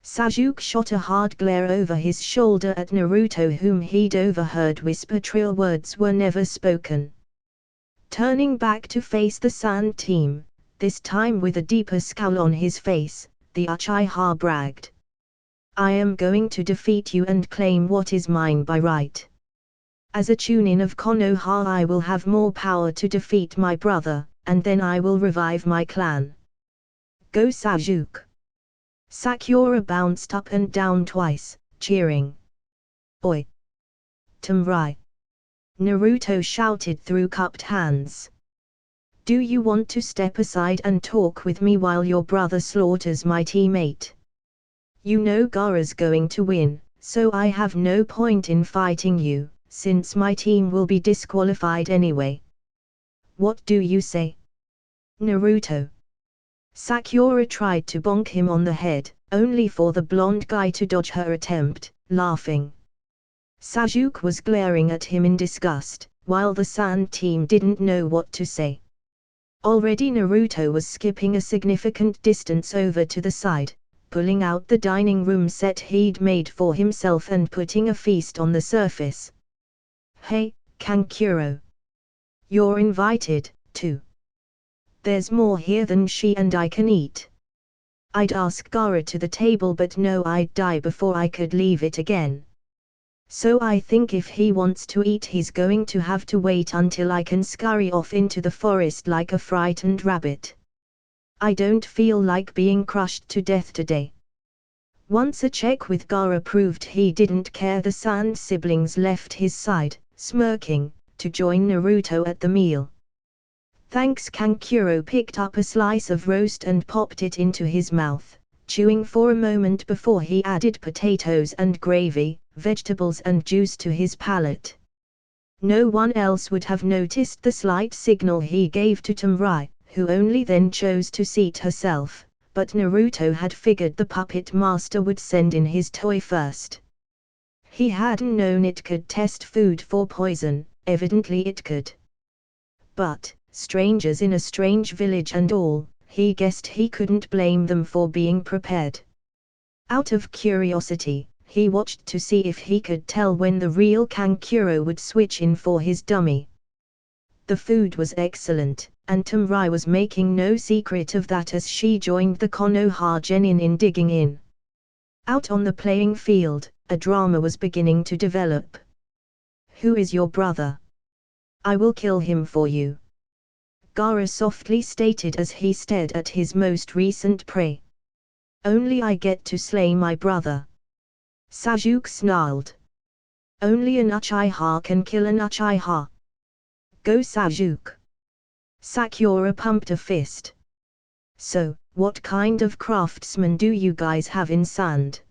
Sasuke shot a hard glare over his shoulder at Naruto, whom he'd overheard whisper trill words were never spoken. Turning back to face the Sun team, this time with a deeper scowl on his face, the Uchiha bragged, "I am going to defeat you and claim what is mine by right. As a Chunin of Konoha I will have more power to defeat my brother, and then I will revive my clan. Go Sasuke! Sakura bounced up and down twice, cheering. Oi! Samurai! Naruto shouted through cupped hands. Do you want to step aside and talk with me while your brother slaughters my teammate? You know Gaara's going to win, so I have no point in fighting you, since my team will be disqualified anyway. What do you say, Naruto? Sakura tried to bonk him on the head, only for the blonde guy to dodge her attempt, laughing. Sasuke was glaring at him in disgust, while the Sand team didn't know what to say. Already Naruto was skipping a significant distance over to the side, pulling out the dining room set he'd made for himself and putting a feast on the surface. Hey, Kankuro! You're invited, too. There's more here than she and I can eat. I'd ask Gaara to the table, but no, I'd die before I could leave it again. So I think if he wants to eat, he's going to have to wait until I can scurry off into the forest like a frightened rabbit. I don't feel like being crushed to death today. Once a check with Gaara proved he didn't care, the Sand siblings left his side, smirking, to join Naruto at the meal. Thanks. Kankuro picked up a slice of roast and popped it into his mouth, chewing for a moment before he added potatoes and gravy, vegetables and juice to his palate. No one else would have noticed the slight signal he gave to Samurai, who only then chose to seat herself, but Naruto had figured the puppet master would send in his toy first. He hadn't known it could test food for poison, evidently it could. But, strangers in a strange village and all, he guessed he couldn't blame them for being prepared. Out of curiosity, he watched to see if he could tell when the real Kankuro would switch in for his dummy. The food was excellent, and Samurai was making no secret of that as she joined the Konoha genin in digging in. Out on the playing field, a drama was beginning to develop. Who is your brother? I will kill him for you, Gaara softly stated as he stared at his most recent prey. Only I get to slay my brother, Sasuke snarled. Only an Uchiha can kill an Uchiha. Go Sasuke! Sakura pumped a fist. So, what kind of craftsmen do you guys have in Sand?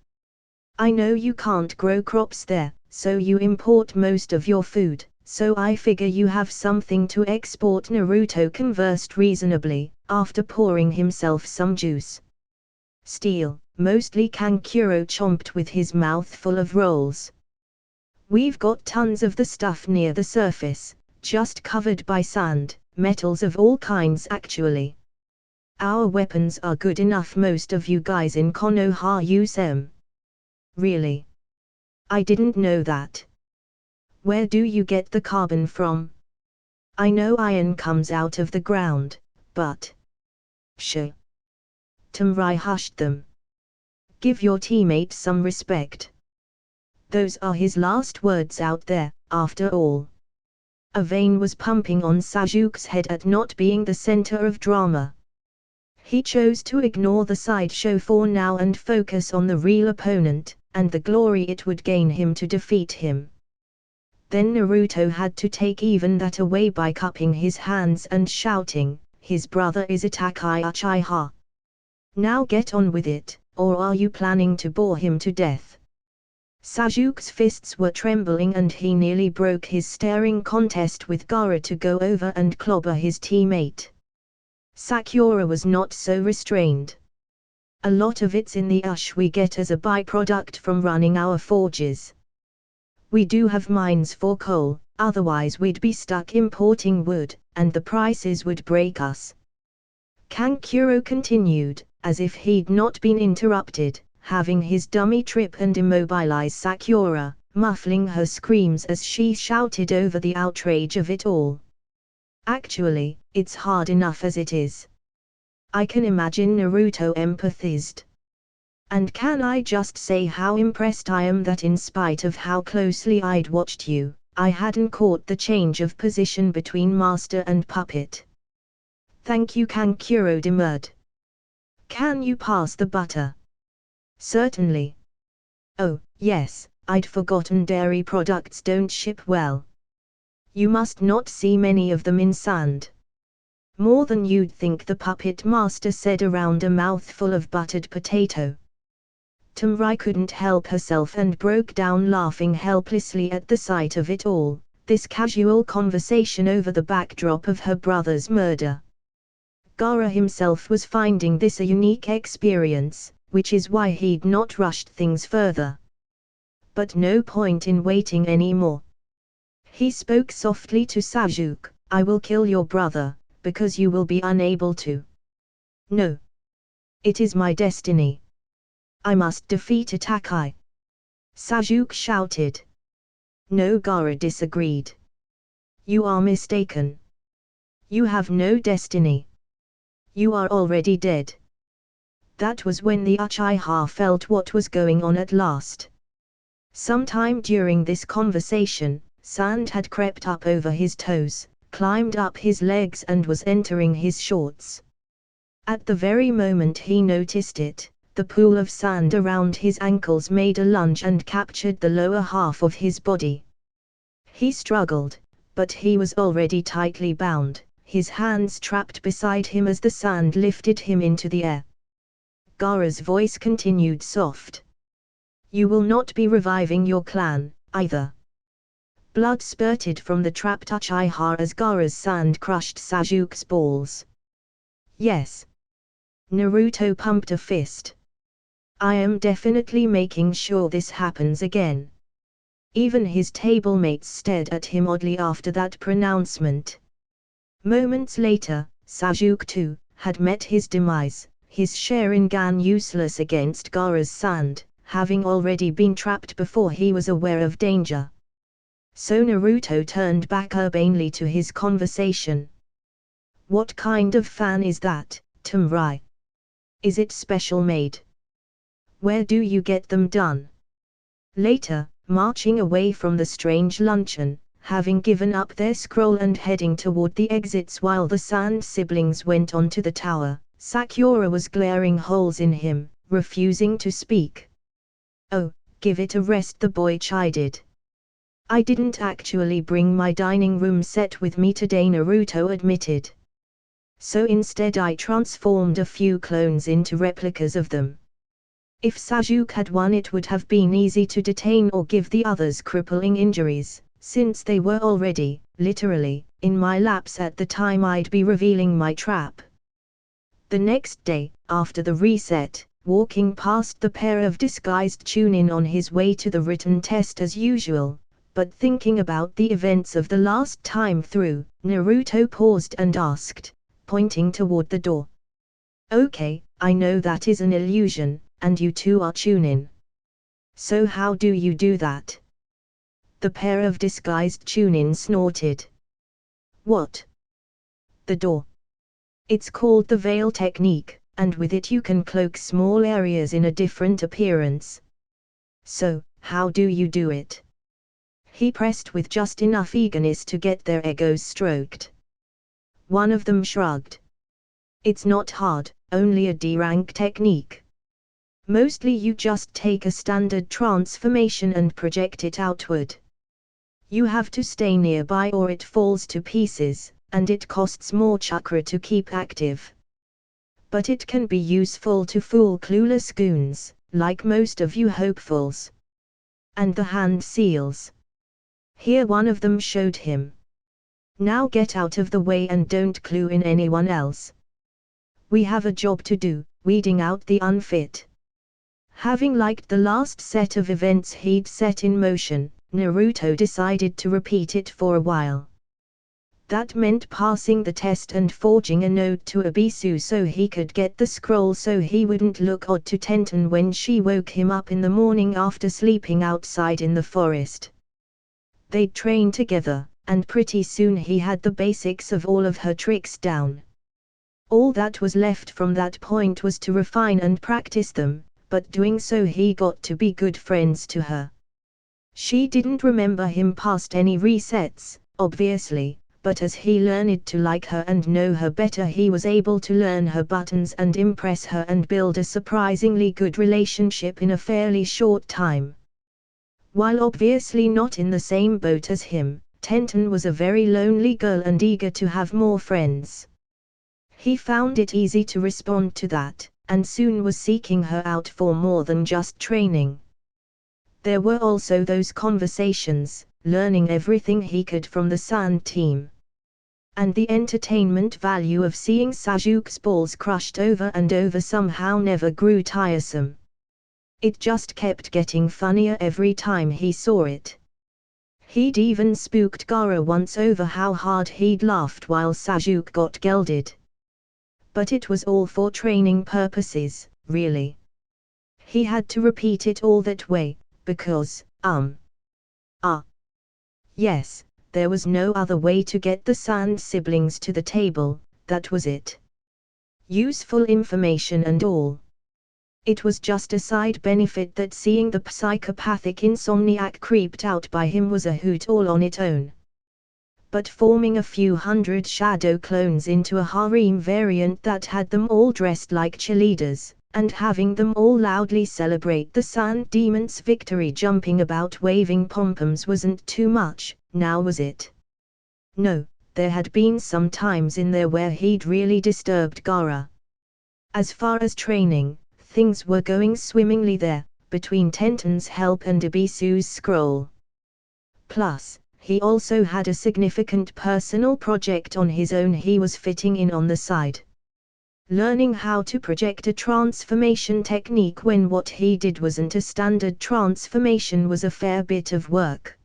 I know you can't grow crops there, so you import most of your food, so I figure you have something to export. Naruto conversed reasonably, after pouring himself some juice. Steel, mostly. Kankuro chomped with his mouth full of rolls. We've got tons of the stuff near the surface, just covered by sand, metals of all kinds actually. Our weapons are good enough. Most of you guys in Konoha use them. Really? I didn't know that. Where do you get the carbon from? I know iron comes out of the ground, but... Pshaw. Samurai hushed them. Give your teammate some respect. Those are his last words out there, after all. A vein was pumping on Sasuke's head at not being the center of drama. He chose to ignore the sideshow for now and focus on the real opponent, and the glory it would gain him to defeat him. Then Naruto had to take even that away by cupping his hands and shouting, his brother is Itachi Uchiha. Now get on with it, or are you planning to bore him to death? Sasuke's fists were trembling and he nearly broke his staring contest with Gaara to go over and clobber his teammate. Sakura was not so restrained. A lot of it's in the ash we get as a byproduct from running our forges. We do have mines for coal, otherwise we'd be stuck importing wood, and the prices would break us. Kankuro continued, as if he'd not been interrupted, having his dummy trip and immobilize Sakura, muffling her screams as she shouted over the outrage of it all. Actually, it's hard enough as it is. I can imagine. Naruto empathized. And can I just say how impressed I am that in spite of how closely I'd watched you, I hadn't caught the change of position between master and puppet. Thank you, Kankuro demurred. Can you pass the butter? Certainly. Oh, yes, I'd forgotten dairy products don't ship well. You must not see many of them in sand. More than you'd think, the puppet master said around a mouthful of buttered potato. Tumrai couldn't help herself and broke down laughing helplessly at the sight of it all, this casual conversation over the backdrop of her brother's murder. Gaara himself was finding this a unique experience, which is why he'd not rushed things further. But no point in waiting anymore. He spoke softly to Sajuk. I will kill your brother, because you will be unable to. No. It is my destiny. I must defeat Itakai. Sajuk shouted. No, Gaara disagreed. You are mistaken. You have no destiny. You are already dead. That was when the Uchiha felt what was going on at last. Sometime during this conversation, sand had crept up over his toes, climbed up his legs and was entering his shorts. At the very moment he noticed it, the pool of sand around his ankles made a lunge and captured the lower half of his body. He struggled, but he was already tightly bound, his hands trapped beside him as the sand lifted him into the air. Gaara's voice continued soft. You will not be reviving your clan, either. Blood spurted from the trapped Uchiha as Gaara's sand crushed Sajuk's balls. Yes. Naruto pumped a fist. I am definitely making sure this happens again. Even his tablemates stared at him oddly after that pronouncement. Moments later, Sajuk too had met his demise, his Sharingan useless against Gaara's sand, having already been trapped before he was aware of danger. So Naruto turned back urbanely to his conversation. What kind of fan is that, Tumrai? Is it special made? Where do you get them done? Later, marching away from the strange luncheon, having given up their scroll and heading toward the exits while the Sand siblings went on to the tower, Sakura was glaring holes in him, refusing to speak. Oh, give it a rest, the boy chided. I didn't actually bring my dining room set with me today, Naruto admitted. So instead I transformed a few clones into replicas of them. If Sajuk had one, it would have been easy to detain or give the others crippling injuries, since they were already, literally, in my laps at the time I'd be revealing my trap. The next day, after the reset, walking past the pair of disguised Chunin on his way to the written test as usual, but thinking about the events of the last time through, Naruto paused and asked, pointing toward the door. Okay, I know that is an illusion, and you two are Chunin. So how do you do that? The pair of disguised Chunin snorted. What? The door. It's called the veil technique, and with it you can cloak small areas in a different appearance. So, how do you do it? He pressed with just enough eagerness to get their egos stroked. One of them shrugged. It's not hard, only a D-rank technique. Mostly you just take a standard transformation and project it outward. You have to stay nearby or it falls to pieces, and it costs more chakra to keep active. But it can be useful to fool clueless goons, like most of you hopefuls. And the hand seals. Here one of them showed him. Now get out of the way and don't clue in anyone else. We have a job to do, weeding out the unfit. Having liked the last set of events he'd set in motion, Naruto decided to repeat it for a while. That meant passing the test and forging a note to Abisu so he could get the scroll so he wouldn't look odd to Tenten when she woke him up in the morning after sleeping outside in the forest. They'd train together, and pretty soon he had the basics of all of her tricks down. All that was left from that point was to refine and practice them, but doing so he got to be good friends to her. She didn't remember him past any resets, obviously, but as he learned to like her and know her better, he was able to learn her buttons and impress her and build a surprisingly good relationship in a fairly short time. While obviously not in the same boat as him, Tenten was a very lonely girl and eager to have more friends. He found it easy to respond to that, and soon was seeking her out for more than just training. There were also those conversations, learning everything he could from the sand team. And the entertainment value of seeing Sasuke's balls crushed over and over somehow never grew tiresome. It just kept getting funnier every time he saw it. He'd even spooked Gaara once over how hard he'd laughed while Sasuke got gelded. But it was all for training purposes, really. He had to repeat it all that way, because, yes, there was no other way to get the Sand siblings to the table, that was it. Useful information and all. It was just a side benefit that seeing the psychopathic insomniac creeped out by him was a hoot all on its own. But forming a few hundred shadow clones into a harem variant that had them all dressed like cheerleaders, and having them all loudly celebrate the Sand Demon's victory jumping about waving pom-poms wasn't too much, now was it? No, there had been some times in there where he'd really disturbed Gaara. As far as training, things were going swimmingly there, between Tenten's help and Ibisu's scroll. Plus, he also had a significant personal project on his own he was fitting in on the side. Learning how to project a transformation technique when what he did wasn't a standard transformation was a fair bit of work.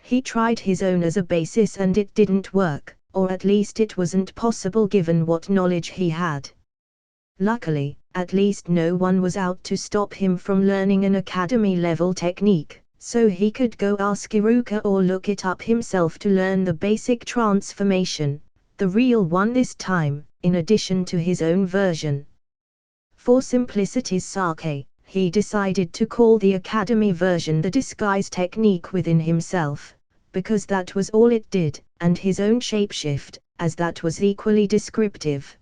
He tried his own as a basis and it didn't work, or at least it wasn't possible given what knowledge he had. Luckily, at least no one was out to stop him from learning an academy-level technique, so he could go ask Iruka or look it up himself to learn the basic transformation, the real one this time, in addition to his own version. For simplicity's sake, he decided to call the academy version the disguise technique within himself, because that was all it did, and his own shapeshift, as that was equally descriptive.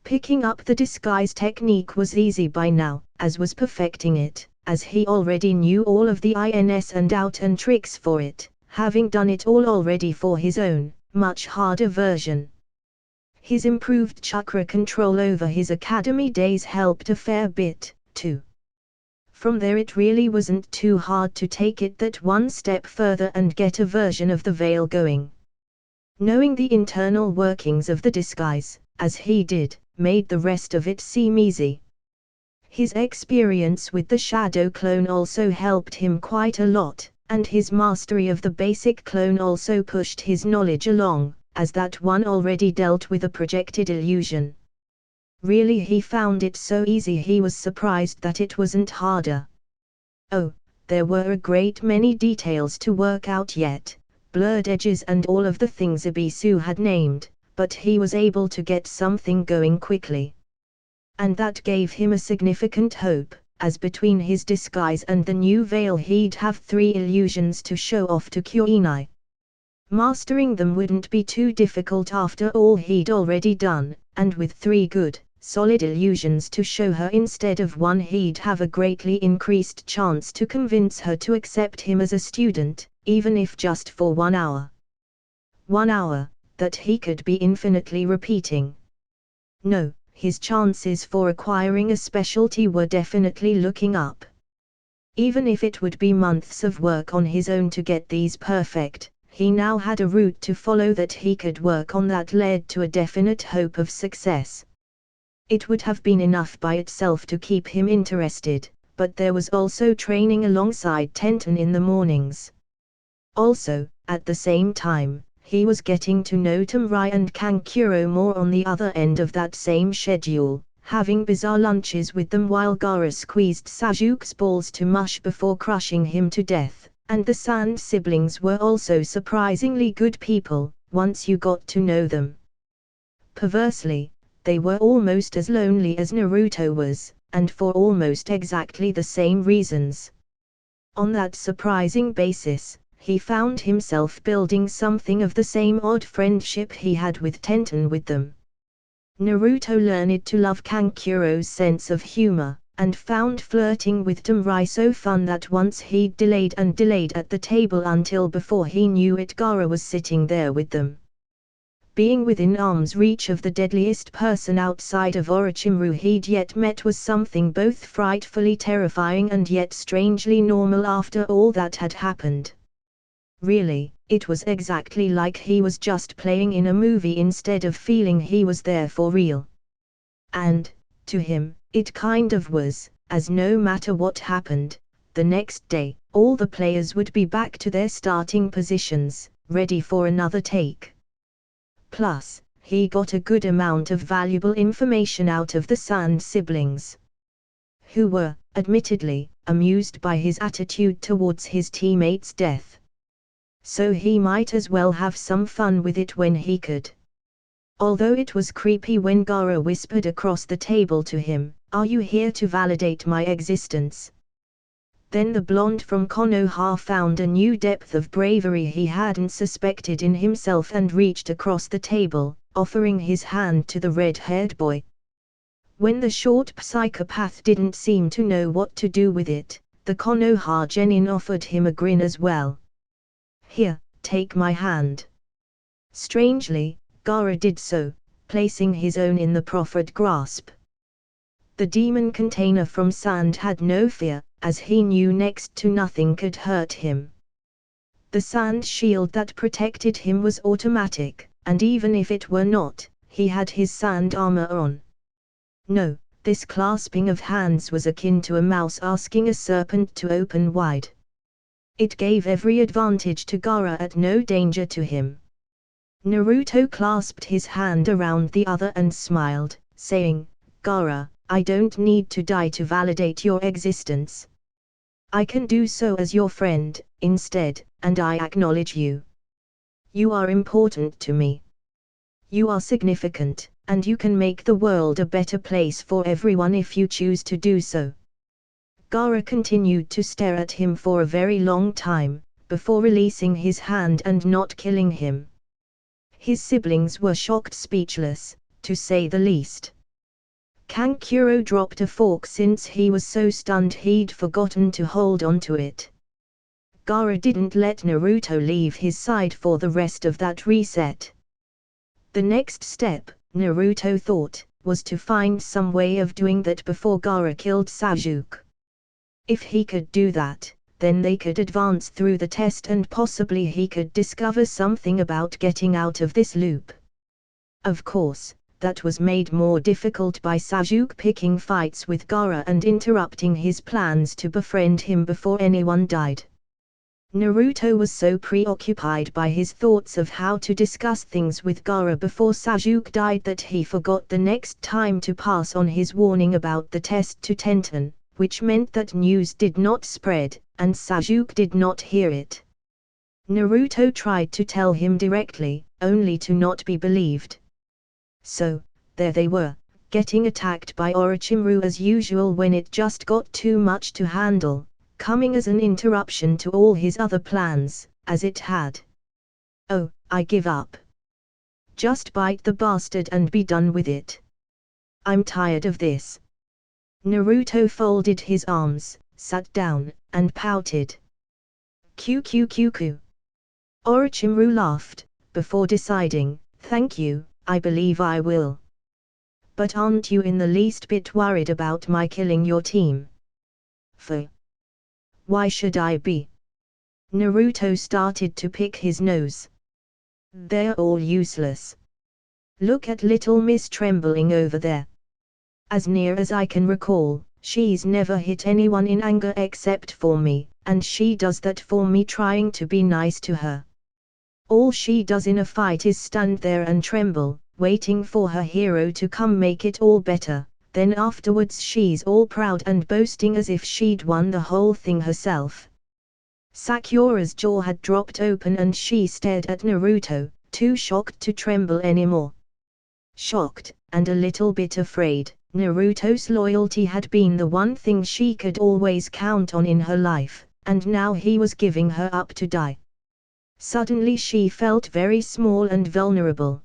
Picking up the disguise technique was easy by now, as was perfecting it, as he already knew all of the ins and outs and tricks for it, having done it all already for his own, much harder version. His improved chakra control over his academy days helped a fair bit, too. From there it really wasn't too hard to take it that one step further and get a version of the veil going. Knowing the internal workings of the disguise, as he did, made the rest of it seem easy. His experience with the shadow clone also helped him quite a lot, and his mastery of the basic clone also pushed his knowledge along, as that one already dealt with a projected illusion. Really, he found it so easy he was surprised that it wasn't harder. Oh, there were a great many details to work out yet, blurred edges and all of the things Ibisu had named, but he was able to get something going quickly. And that gave him a significant hope, as between his disguise and the new veil he'd have 3 illusions to show off to Kuinai. Mastering them wouldn't be too difficult after all he'd already done, and with 3 good, solid illusions to show her instead of 1 he'd have a greatly increased chance to convince her to accept him as a student, even if just for 1 hour. 1 hour, that he could be infinitely repeating. No, his chances for acquiring a specialty were definitely looking up. Even if it would be months of work on his own to get these perfect, he now had a route to follow that he could work on that led to a definite hope of success. It would have been enough by itself to keep him interested, but there was also training alongside Tenten in the mornings. Also, at the same time, he was getting to know Tamrai and Kankuro more on the other end of that same schedule, having bizarre lunches with them while Gaara squeezed Sasuke's balls to mush before crushing him to death, and the Sand siblings were also surprisingly good people, once you got to know them. Perversely, they were almost as lonely as Naruto was, and for almost exactly the same reasons. On that surprising basis, he found himself building something of the same odd friendship he had with Tenten with them. Naruto learned to love Kankuro's sense of humor, and found flirting with Temrai so fun that once he delayed and delayed at the table until before he knew it Gaara was sitting there with them. Being within arm's reach of the deadliest person outside of Orochimaru he'd yet met was something both frightfully terrifying and yet strangely normal after all that had happened. Really, it was exactly like he was just playing in a movie instead of feeling he was there for real. And, to him, it kind of was, as no matter what happened, the next day, all the players would be back to their starting positions, ready for another take. Plus, he got a good amount of valuable information out of the Sand siblings, who were, admittedly, amused by his attitude towards his teammate's death. So he might as well have some fun with it when he could. Although it was creepy when Gaara whispered across the table to him, "Are you here to validate my existence?" Then the blonde from Konoha found a new depth of bravery he hadn't suspected in himself and reached across the table, offering his hand to the red-haired boy. When the short psychopath didn't seem to know what to do with it, the Konoha genin offered him a grin as well. "Here, take my hand." Strangely, Gaara did so, placing his own in the proffered grasp. The demon container from Sand had no fear, as he knew next to nothing could hurt him. The Sand shield that protected him was automatic, and even if it were not, he had his Sand armor on. No, this clasping of hands was akin to a mouse asking a serpent to open wide. It gave every advantage to Gaara at no danger to him. Naruto clasped his hand around the other and smiled, saying, "Gaara, I don't need to die to validate your existence. I can do so as your friend, instead, and I acknowledge you. You are important to me. You are significant, and you can make the world a better place for everyone if you choose to do so." Gaara continued to stare at him for a very long time, before releasing his hand and not killing him. His siblings were shocked speechless, to say the least. Kankuro dropped a fork since he was so stunned he'd forgotten to hold onto it. Gaara didn't let Naruto leave his side for the rest of that reset. The next step, Naruto thought, was to find some way of doing that before Gaara killed Sasuke. If he could do that, then they could advance through the test and possibly he could discover something about getting out of this loop. Of course, that was made more difficult by Sasuke picking fights with Gaara and interrupting his plans to befriend him before anyone died. Naruto was so preoccupied by his thoughts of how to discuss things with Gaara before Sasuke died that he forgot the next time to pass on his warning about the test to Tenten, which meant that news did not spread, and Sasuke did not hear it. Naruto tried to tell him directly, only to not be believed. So, there they were, getting attacked by Orochimaru as usual when it just got too much to handle, coming as an interruption to all his other plans, as it had. "Oh, I give up. Just bite the bastard and be done with it. I'm tired of this." Naruto folded his arms, sat down, and pouted. "QQQQ." Orochimaru laughed, before deciding, "Thank you, I believe I will. But aren't you in the least bit worried about my killing your team?" Why should I be?" Naruto started to pick his nose. "They're all useless. Look at little Miss Trembling over there. As near as I can recall, she's never hit anyone in anger except for me, and she does that for me trying to be nice to her. All she does in a fight is stand there and tremble, waiting for her hero to come make it all better, then afterwards she's all proud and boasting as if she'd won the whole thing herself." Sakura's jaw had dropped open and she stared at Naruto, too shocked to tremble anymore. Shocked, and a little bit afraid. Naruto's loyalty had been the one thing she could always count on in her life, and now he was giving her up to die. Suddenly she felt very small and vulnerable.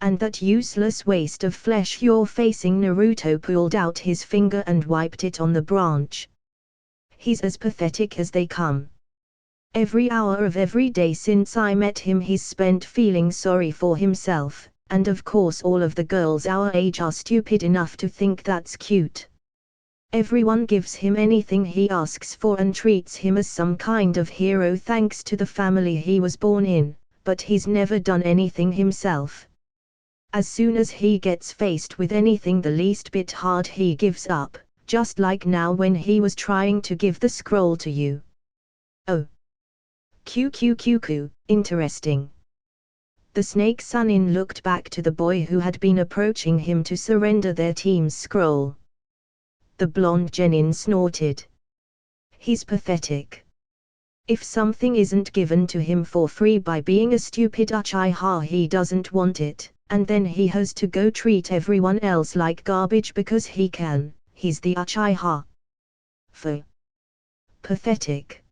And that useless waste of flesh you're facing. Naruto pulled out his finger and wiped it on the branch. He's as pathetic as they come. Every hour of every day since I met him he's spent feeling sorry for himself, and of course all of the girls our age are stupid enough to think that's cute. Everyone gives him anything he asks for and treats him as some kind of hero thanks to the family he was born in, but he's never done anything himself. As soon as he gets faced with anything the least bit hard he gives up, just like now when he was trying to give the scroll to you. Oh. QQQQ, interesting. The snake Chunin looked back to the boy who had been approaching him to surrender their team's scroll. The blonde genin snorted. He's pathetic. If something isn't given to him for free by being a stupid Uchiha he doesn't want it, and then he has to go treat everyone else like garbage because he can. He's the Uchiha. Pathetic.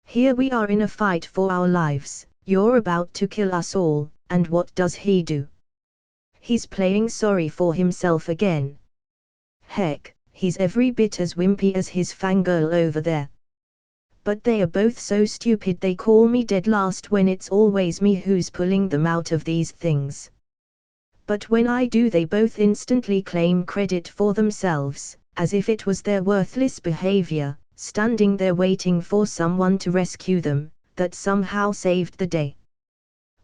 Here we are in a fight for our lives, you're about to kill us all, and what does he do? He's playing sorry for himself again. Heck, he's every bit as wimpy as his fangirl over there. But they are both so stupid they call me dead last when it's always me who's pulling them out of these things. But when I do they both instantly claim credit for themselves, as if it was their worthless behavior, standing there waiting for someone to rescue them, that somehow saved the day.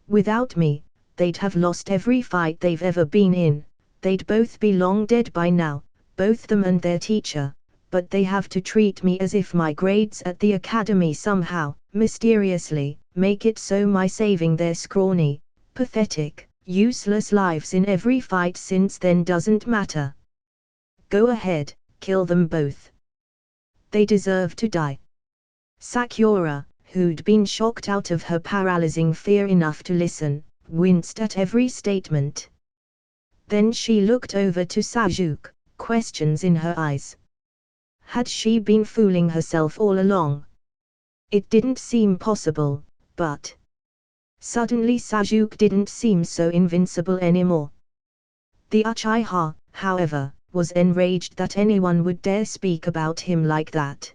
Without me, they'd have lost every fight they've ever been in, they'd both be long dead by now, both them and their teacher, but they have to treat me as if my grades at the academy somehow, mysteriously, make it so my saving their scrawny, pathetic, useless lives in every fight since then doesn't matter. Go ahead, kill them both. They deserve to die. Sakura, who'd been shocked out of her paralyzing fear enough to listen, winced at every statement. Then she looked over to Sasuke, questions in her eyes. Had she been fooling herself all along? It didn't seem possible, but suddenly Sasuke didn't seem so invincible anymore. The Uchiha, however, was enraged that anyone would dare speak about him like that.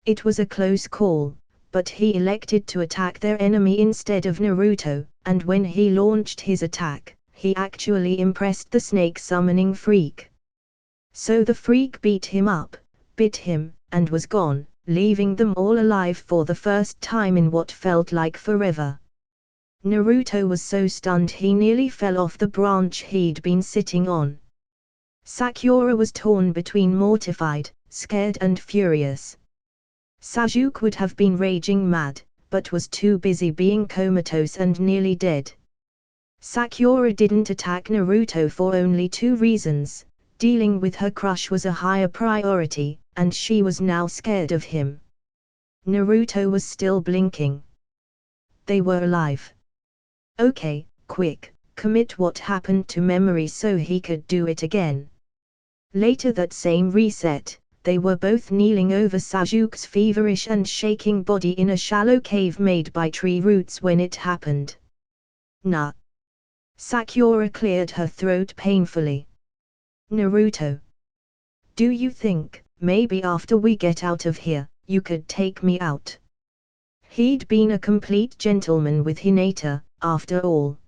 It was a close call, but he elected to attack their enemy instead of Naruto, and when he launched his attack, he actually impressed the snake summoning freak. So the freak beat him up, bit him, and was gone, leaving them all alive for the first time in what felt like forever. Naruto was so stunned he nearly fell off the branch he'd been sitting on. Sakura was torn between mortified, scared and furious. Sasuke would have been raging mad, but was too busy being comatose and nearly dead. Sakura didn't attack Naruto for only two reasons: dealing with her crush was a higher priority, and she was now scared of him. Naruto was still blinking. They were alive. Okay, quick, commit what happened to memory so he could do it again. Later that same reset, they were both kneeling over Sasuke's feverish and shaking body in a shallow cave made by tree roots when it happened. Nah. Sakura cleared her throat painfully. Naruto. Do you think, maybe after we get out of here, you could take me out? He'd been a complete gentleman with Hinata, after all.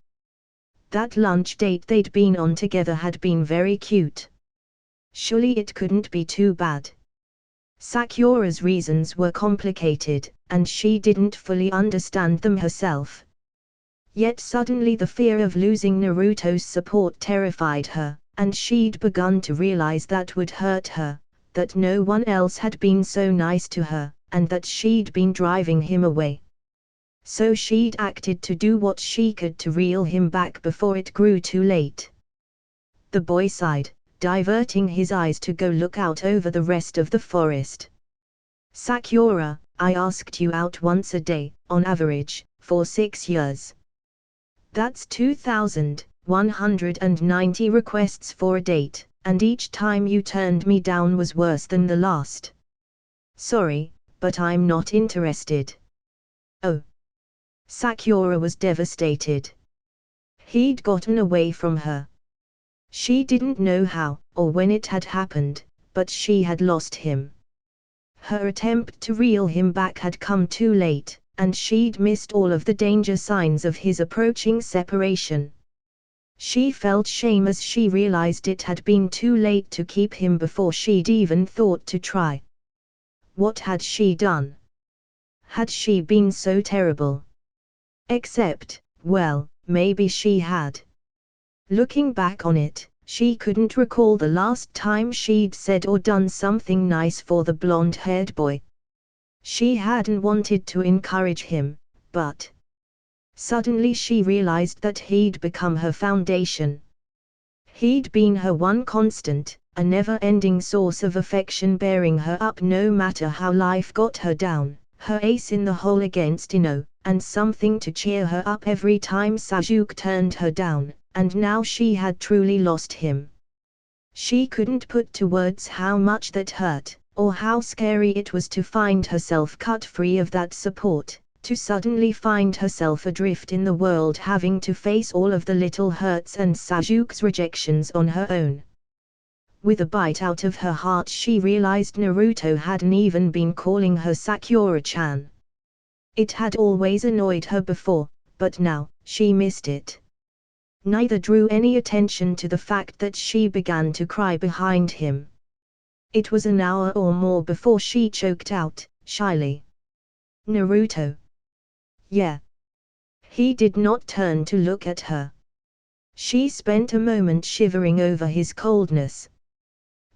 That lunch date they'd been on together had been very cute. Surely it couldn't be too bad. Sakura's reasons were complicated, and she didn't fully understand them herself. Yet suddenly the fear of losing Naruto's support terrified her, and she'd begun to realize that would hurt her, that no one else had been so nice to her, and that she'd been driving him away. So she'd acted to do what she could to reel him back before it grew too late. The boy sighed, diverting his eyes to go look out over the rest of the forest. Sakura, I asked you out once a day, on average, for 6 years. That's 2,190 requests for a date, and each time you turned me down was worse than the last. Sorry, but I'm not interested. Oh. Sakura was devastated. He'd gotten away from her. She didn't know how, or when it had happened, but she had lost him. Her attempt to reel him back had come too late, and she'd missed all of the danger signs of his approaching separation. She felt shame as she realized it had been too late to keep him before she'd even thought to try. What had she done? Had she been so terrible? Except, well, maybe she had. Looking back on it, she couldn't recall the last time she'd said or done something nice for the blonde-haired boy. She hadn't wanted to encourage him, but suddenly she realized that he'd become her foundation. He'd been her one constant, a never-ending source of affection bearing her up no matter how life got her down, her ace in the hole against Ino, and something to cheer her up every time Sasuke turned her down, and now she had truly lost him. She couldn't put to words how much that hurt, or how scary it was to find herself cut free of that support, to suddenly find herself adrift in the world having to face all of the little hurts and Sasuke's rejections on her own. With a bite out of her heart she realized Naruto hadn't even been calling her Sakura-chan. It had always annoyed her before, but now, she missed it. Neither drew any attention to the fact that she began to cry behind him. It was an hour or more before she choked out, shyly, "Naruto." "Yeah." He did not turn to look at her. She spent a moment shivering over his coldness.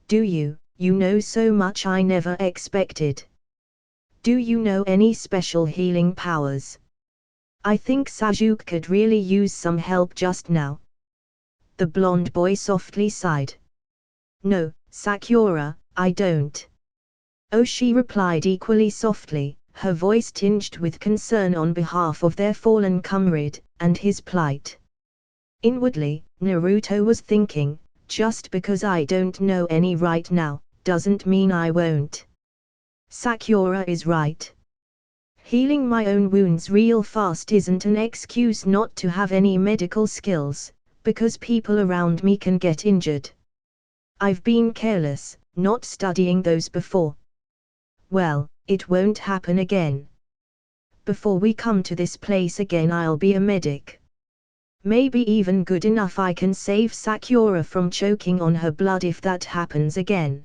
"Do you know so much I never expected? Do you know any special healing powers? I think Sasuke could really use some help just now." The blonde boy softly sighed. "No, Sakura, I don't." "Oh," she replied equally softly, her voice tinged with concern on behalf of their fallen comrade, and his plight. Inwardly, Naruto was thinking, just because I don't know any right now, doesn't mean I won't. Sakura is right. Healing my own wounds real fast isn't an excuse not to have any medical skills, because people around me can get injured. I've been careless, not studying those before. Well, it won't happen again. Before we come to this place again I'll be a medic. Maybe even good enough I can save Sakura from choking on her blood if that happens again."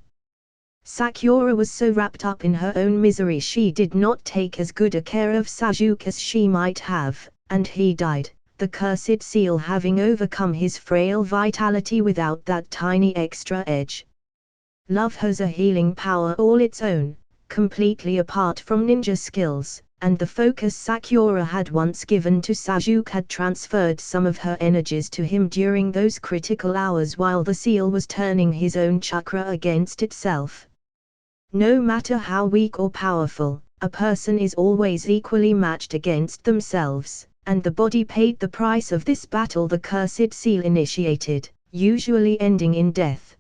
Sakura was so wrapped up in her own misery she did not take as good a care of Sasuke as she might have, and he died, the cursed seal having overcome his frail vitality without that tiny extra edge. Love has a healing power all its own, completely apart from ninja skills, and the focus Sakura had once given to Sasuke had transferred some of her energies to him during those critical hours while the seal was turning his own chakra against itself. No matter how weak or powerful, a person is always equally matched against themselves, and the body paid the price of this battle the cursed seal initiated, usually ending in death.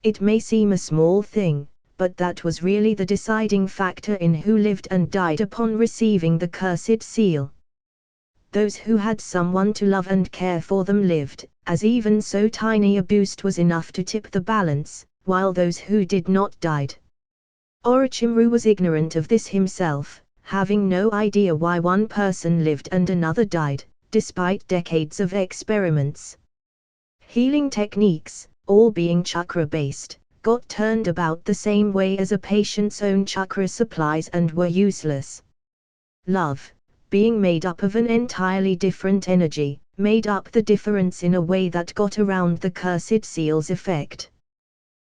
It may seem a small thing, but that was really the deciding factor in who lived and died upon receiving the cursed seal. Those who had someone to love and care for them lived, as even so tiny a boost was enough to tip the balance, while those who did not died. Orochimaru was ignorant of this himself, having no idea why one person lived and another died, despite decades of experiments. Healing techniques, all being chakra-based, got turned about the same way as a patient's own chakra supplies and were useless. Love, being made up of an entirely different energy, made up the difference in a way that got around the cursed seal's effect.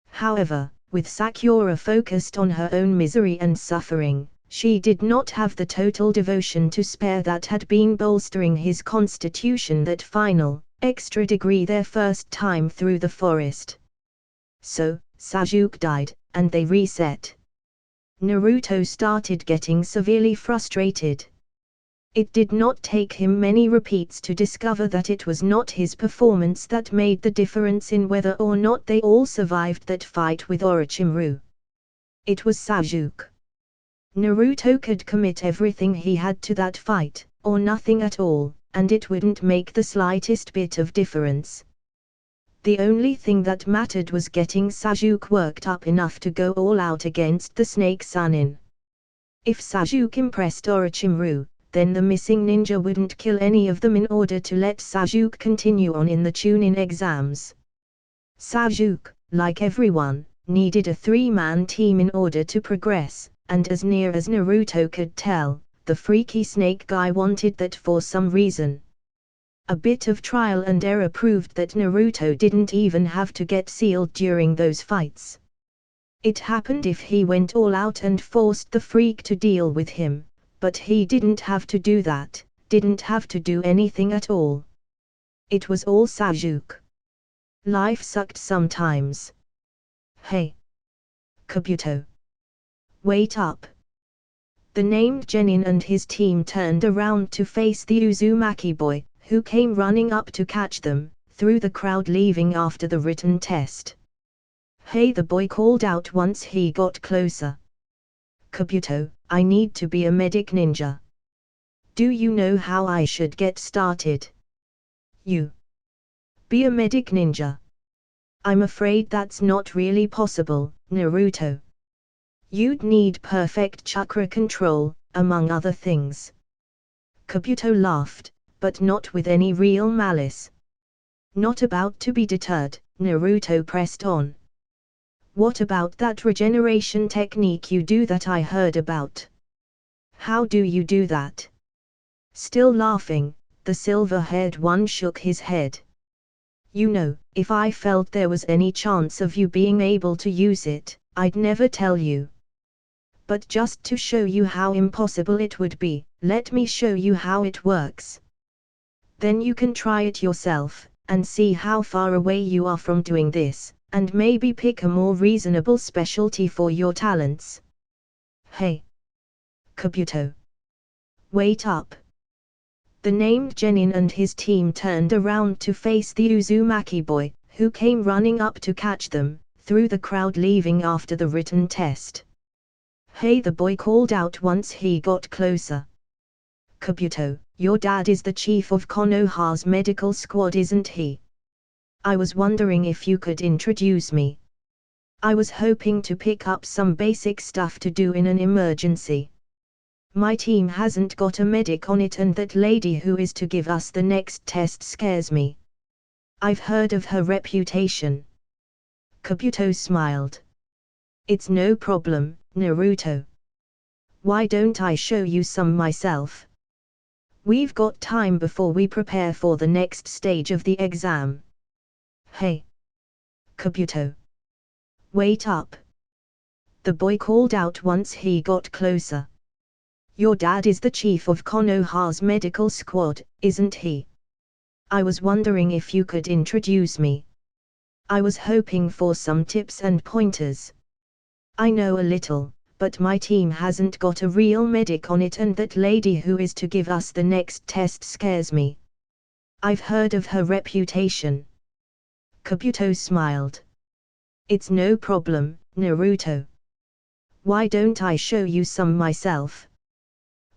However, with Sakura focused on her own misery and suffering, she did not have the total devotion to spare that had been bolstering his constitution that final, extra degree their first time through the forest. So, Sasuke died, and they reset. Naruto started getting severely frustrated. It did not take him many repeats to discover that it was not his performance that made the difference in whether or not they all survived that fight with Orochimaru. It was Sasuke. Naruto could commit everything he had to that fight, or nothing at all, and it wouldn't make the slightest bit of difference. The only thing that mattered was getting Sasuke worked up enough to go all out against the Snake Sanin. If Sasuke impressed Orochimaru, then the missing ninja wouldn't kill any of them in order to let Sasuke continue on in the Chunin exams. Sasuke, like everyone, needed a three-man team in order to progress, and as near as Naruto could tell, the freaky snake guy wanted that for some reason. A bit of trial and error proved that Naruto didn't even have to get sealed during those fights. It happened if he went all out and forced the freak to deal with him, but he didn't have to do that, didn't have to do anything at all. It was all Sasuke. Life sucked sometimes. Hey, Kabuto. Wait up. The named Genin and his team turned around to face the Uzumaki boy, who came running up to catch them, through the crowd leaving after the written test. Hey, the boy called out once he got closer. Kabuto, I need to be a medic ninja. Do you know how I should get started? You. Be a medic ninja. I'm afraid that's not really possible, Naruto. You'd need perfect chakra control, among other things. Kabuto laughed, but not with any real malice. Not about to be deterred, Naruto pressed on. What about that regeneration technique you do that I heard about? How do you do that? Still laughing, the silver-haired one shook his head. You know, if I felt there was any chance of you being able to use it, I'd never tell you. But just to show you how impossible it would be, let me show you how it works. Then you can try it yourself, and see how far away you are from doing this, and maybe pick a more reasonable specialty for your talents. Hey, Kabuto. Wait up. The named Genin and his team turned around to face the Uzumaki boy, who came running up to catch them, through the crowd leaving after the written test. Hey, the boy called out once he got closer. Kabuto, your dad is the chief of Konoha's medical squad, isn't he? I was wondering if you could introduce me. I was hoping to pick up some basic stuff to do in an emergency. My team hasn't got a medic on it, and that lady who is to give us the next test scares me. I've heard of her reputation. Kabuto smiled. It's no problem, Naruto. Why don't I show you some myself? We've got time before we prepare for the next stage of the exam. Hey, Kabuto. Wait up. The boy called out once he got closer. Your dad is the chief of Konoha's medical squad, isn't he? I was wondering if you could introduce me. I was hoping for some tips and pointers. I know a little, but my team hasn't got a real medic on it, and that lady who is to give us the next test scares me. I've heard of her reputation. Kabuto smiled. It's no problem, Naruto. Why don't I show you some myself?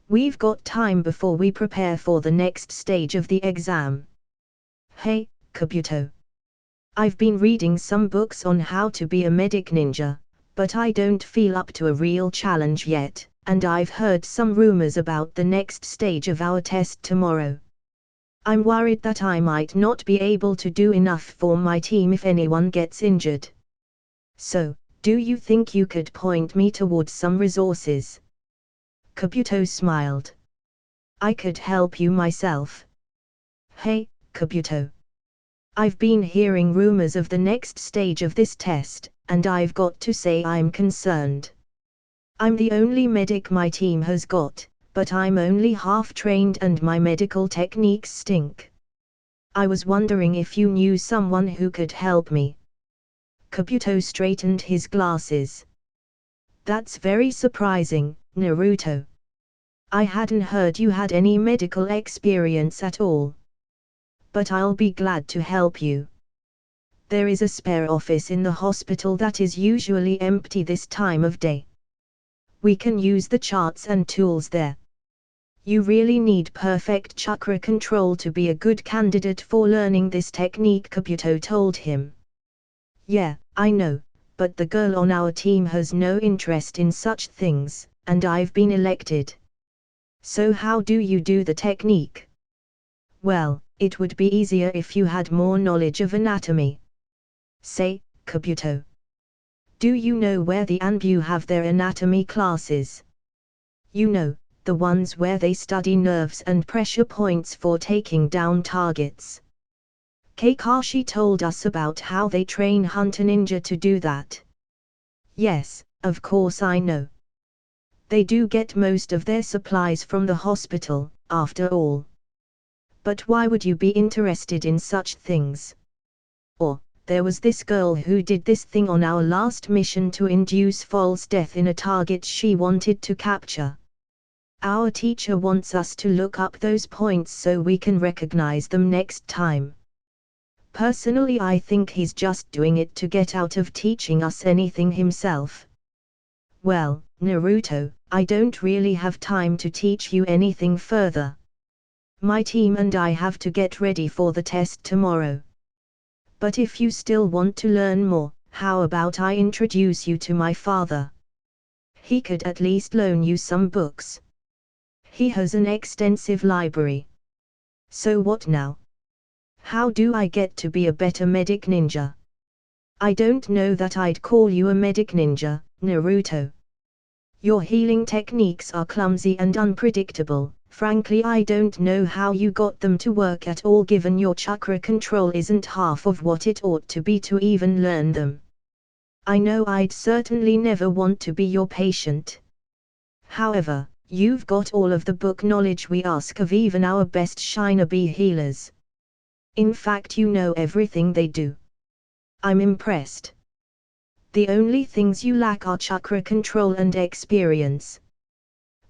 We've got time before we prepare for the next stage of the exam. Hey, Kabuto. I've been reading some books on how to be a medic ninja, but I don't feel up to a real challenge yet, and I've heard some rumors about the next stage of our test tomorrow. I'm worried that I might not be able to do enough for my team if anyone gets injured. So, do you think you could point me towards some resources? Kabuto smiled. I could help you myself. Hey, Kabuto. I've been hearing rumors of the next stage of this test, and I've got to say I'm concerned. I'm the only medic my team has got, but I'm only half trained and my medical techniques stink. I was wondering if you knew someone who could help me. Kabuto straightened his glasses. That's very surprising, Naruto. I hadn't heard you had any medical experience at all. But I'll be glad to help you. There is a spare office in the hospital that is usually empty this time of day. We can use the charts and tools there. You really need perfect chakra control to be a good candidate for learning this technique, Kabuto told him. Yeah, I know, but the girl on our team has no interest in such things, and I've been elected. So how do you do the technique? Well, it would be easier if you had more knowledge of anatomy. Say, Kabuto. Do you know where the Anbu have their anatomy classes? You know, the ones where they study nerves and pressure points for taking down targets. Kakashi told us about how they train Hunter Ninja to do that. Yes, of course I know. They do get most of their supplies from the hospital, after all. But why would you be interested in such things? Or, there was this girl who did this thing on our last mission to induce false death in a target she wanted to capture. Our teacher wants us to look up those points so we can recognize them next time. Personally, I think he's just doing it to get out of teaching us anything himself. Well, Naruto, I don't really have time to teach you anything further. My team and I have to get ready for the test tomorrow. But if you still want to learn more, how about I introduce you to my father? He could at least loan you some books. He has an extensive library. So what now? How do I get to be a better medic ninja? I don't know that I'd call you a medic ninja, Naruto. Your healing techniques are clumsy and unpredictable. Frankly, I don't know how you got them to work at all, given your chakra control isn't half of what it ought to be to even learn them. I know I'd certainly never want to be your patient. However, you've got all of the book knowledge we ask of even our best shinobi healers. In fact, you know everything they do. I'm impressed. The only things you lack are chakra control and experience.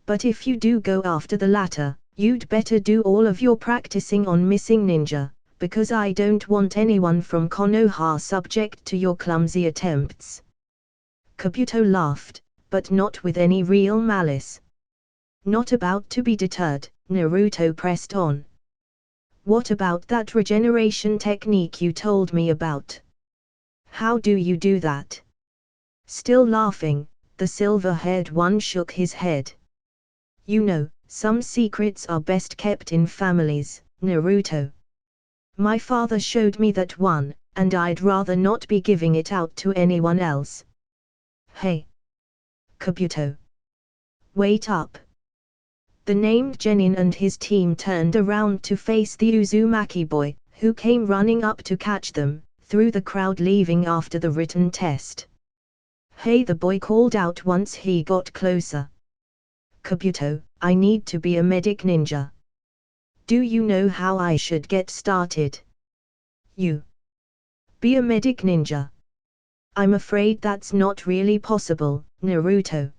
But if you do go after the latter, you'd better do all of your practicing on Missing Ninja, because I don't want anyone from Konoha subject to your clumsy attempts. Kabuto laughed, but not with any real malice. Not about to be deterred, Naruto pressed on. What about that regeneration technique you told me about? How do you do that? Still laughing, the silver-haired one shook his head. You know, some secrets are best kept in families, Naruto. My father showed me that one, and I'd rather not be giving it out to anyone else. Hey! Kabuto! Wait up! The named Genin and his team turned around to face the Uzumaki boy, who came running up to catch them, through the crowd leaving after the written test. Hey, the boy called out once he got closer. Kabuto, I need to be a medic ninja. Do you know how I should get started? You. Be a medic ninja. I'm afraid that's not really possible, Naruto.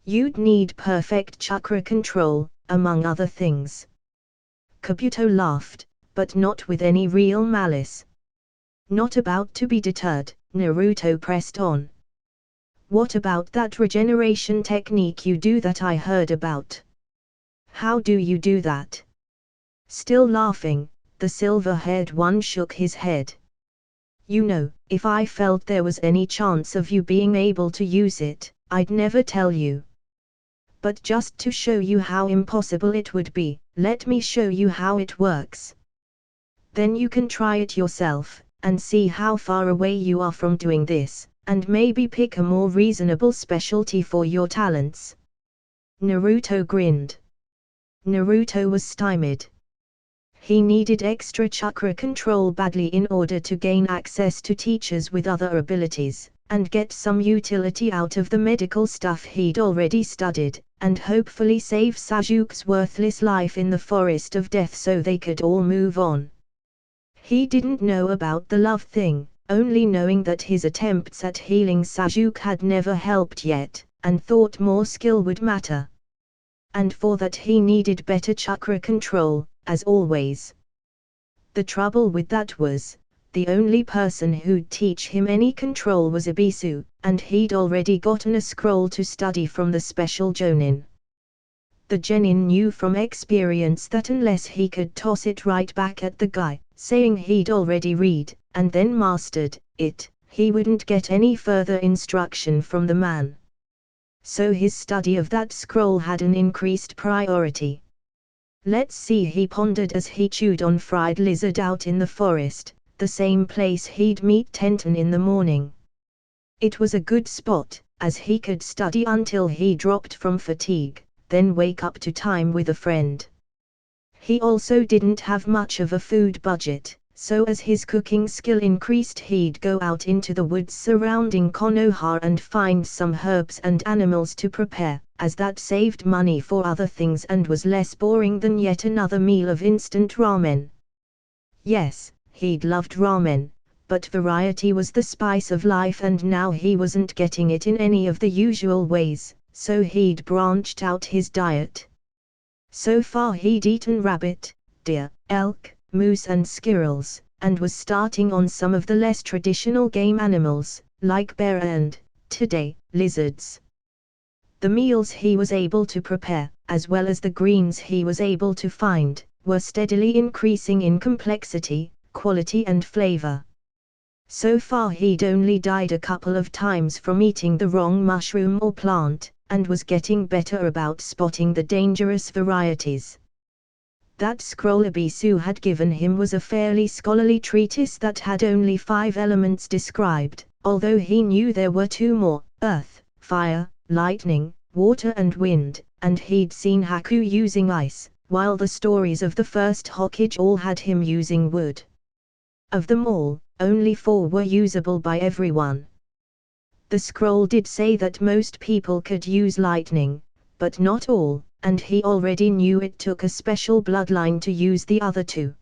You'd need perfect chakra control, among other things. Kabuto laughed, but not with any real malice. Not about to be deterred, Naruto pressed on. What about that regeneration technique you do that I heard about? How do you do that? Still laughing, the silver-haired one shook his head. You know, if I felt there was any chance of you being able to use it, I'd never tell you. But just to show you how impossible it would be, let me show you how it works. Then you can try it yourself, and see how far away you are from doing this, and maybe pick a more reasonable specialty for your talents. Naruto grinned. Naruto was stymied. He needed extra chakra control badly in order to gain access to teachers with other abilities, and get some utility out of the medical stuff he'd already studied, and hopefully save Sasuke's worthless life in the Forest of Death so they could all move on. He didn't know about the love thing, only knowing that his attempts at healing Sasuke had never helped yet, and thought more skill would matter. And for that he needed better chakra control, as always. The trouble with that was, the only person who'd teach him any control was Ebisu, and he'd already gotten a scroll to study from the special Jonin. The genin knew from experience that unless he could toss it right back at the guy, saying he'd already read, and then mastered it, he wouldn't get any further instruction from the man. So his study of that scroll had an increased priority. Let's see, he pondered as he chewed on fried lizard out in the forest, the same place he'd meet Tenton in the morning. It was a good spot, as he could study until he dropped from fatigue, then wake up to time with a friend. He also didn't have much of a food budget, so as his cooking skill increased he'd go out into the woods surrounding Konoha and find some herbs and animals to prepare, as that saved money for other things and was less boring than yet another meal of instant ramen. Yes, he'd loved ramen, but variety was the spice of life and now he wasn't getting it in any of the usual ways, so he'd branched out his diet. So far he'd eaten rabbit, deer, elk, moose and squirrels, and was starting on some of the less traditional game animals, like bear and, today, lizards. The meals he was able to prepare, as well as the greens he was able to find, were steadily increasing in complexity, quality and flavor. So far he'd only died a couple of times from eating the wrong mushroom or plant, and was getting better about spotting the dangerous varieties. That scroll Abisu had given him was a fairly scholarly treatise that had only 5 elements described, although he knew there were 2 more, earth, fire, lightning, water and wind, and he'd seen Haku using ice, while the stories of the first Hokage all had him using wood. Of them all, only 4 were usable by everyone. The scroll did say that most people could use lightning, but not all, and he already knew it took a special bloodline to use the other 2.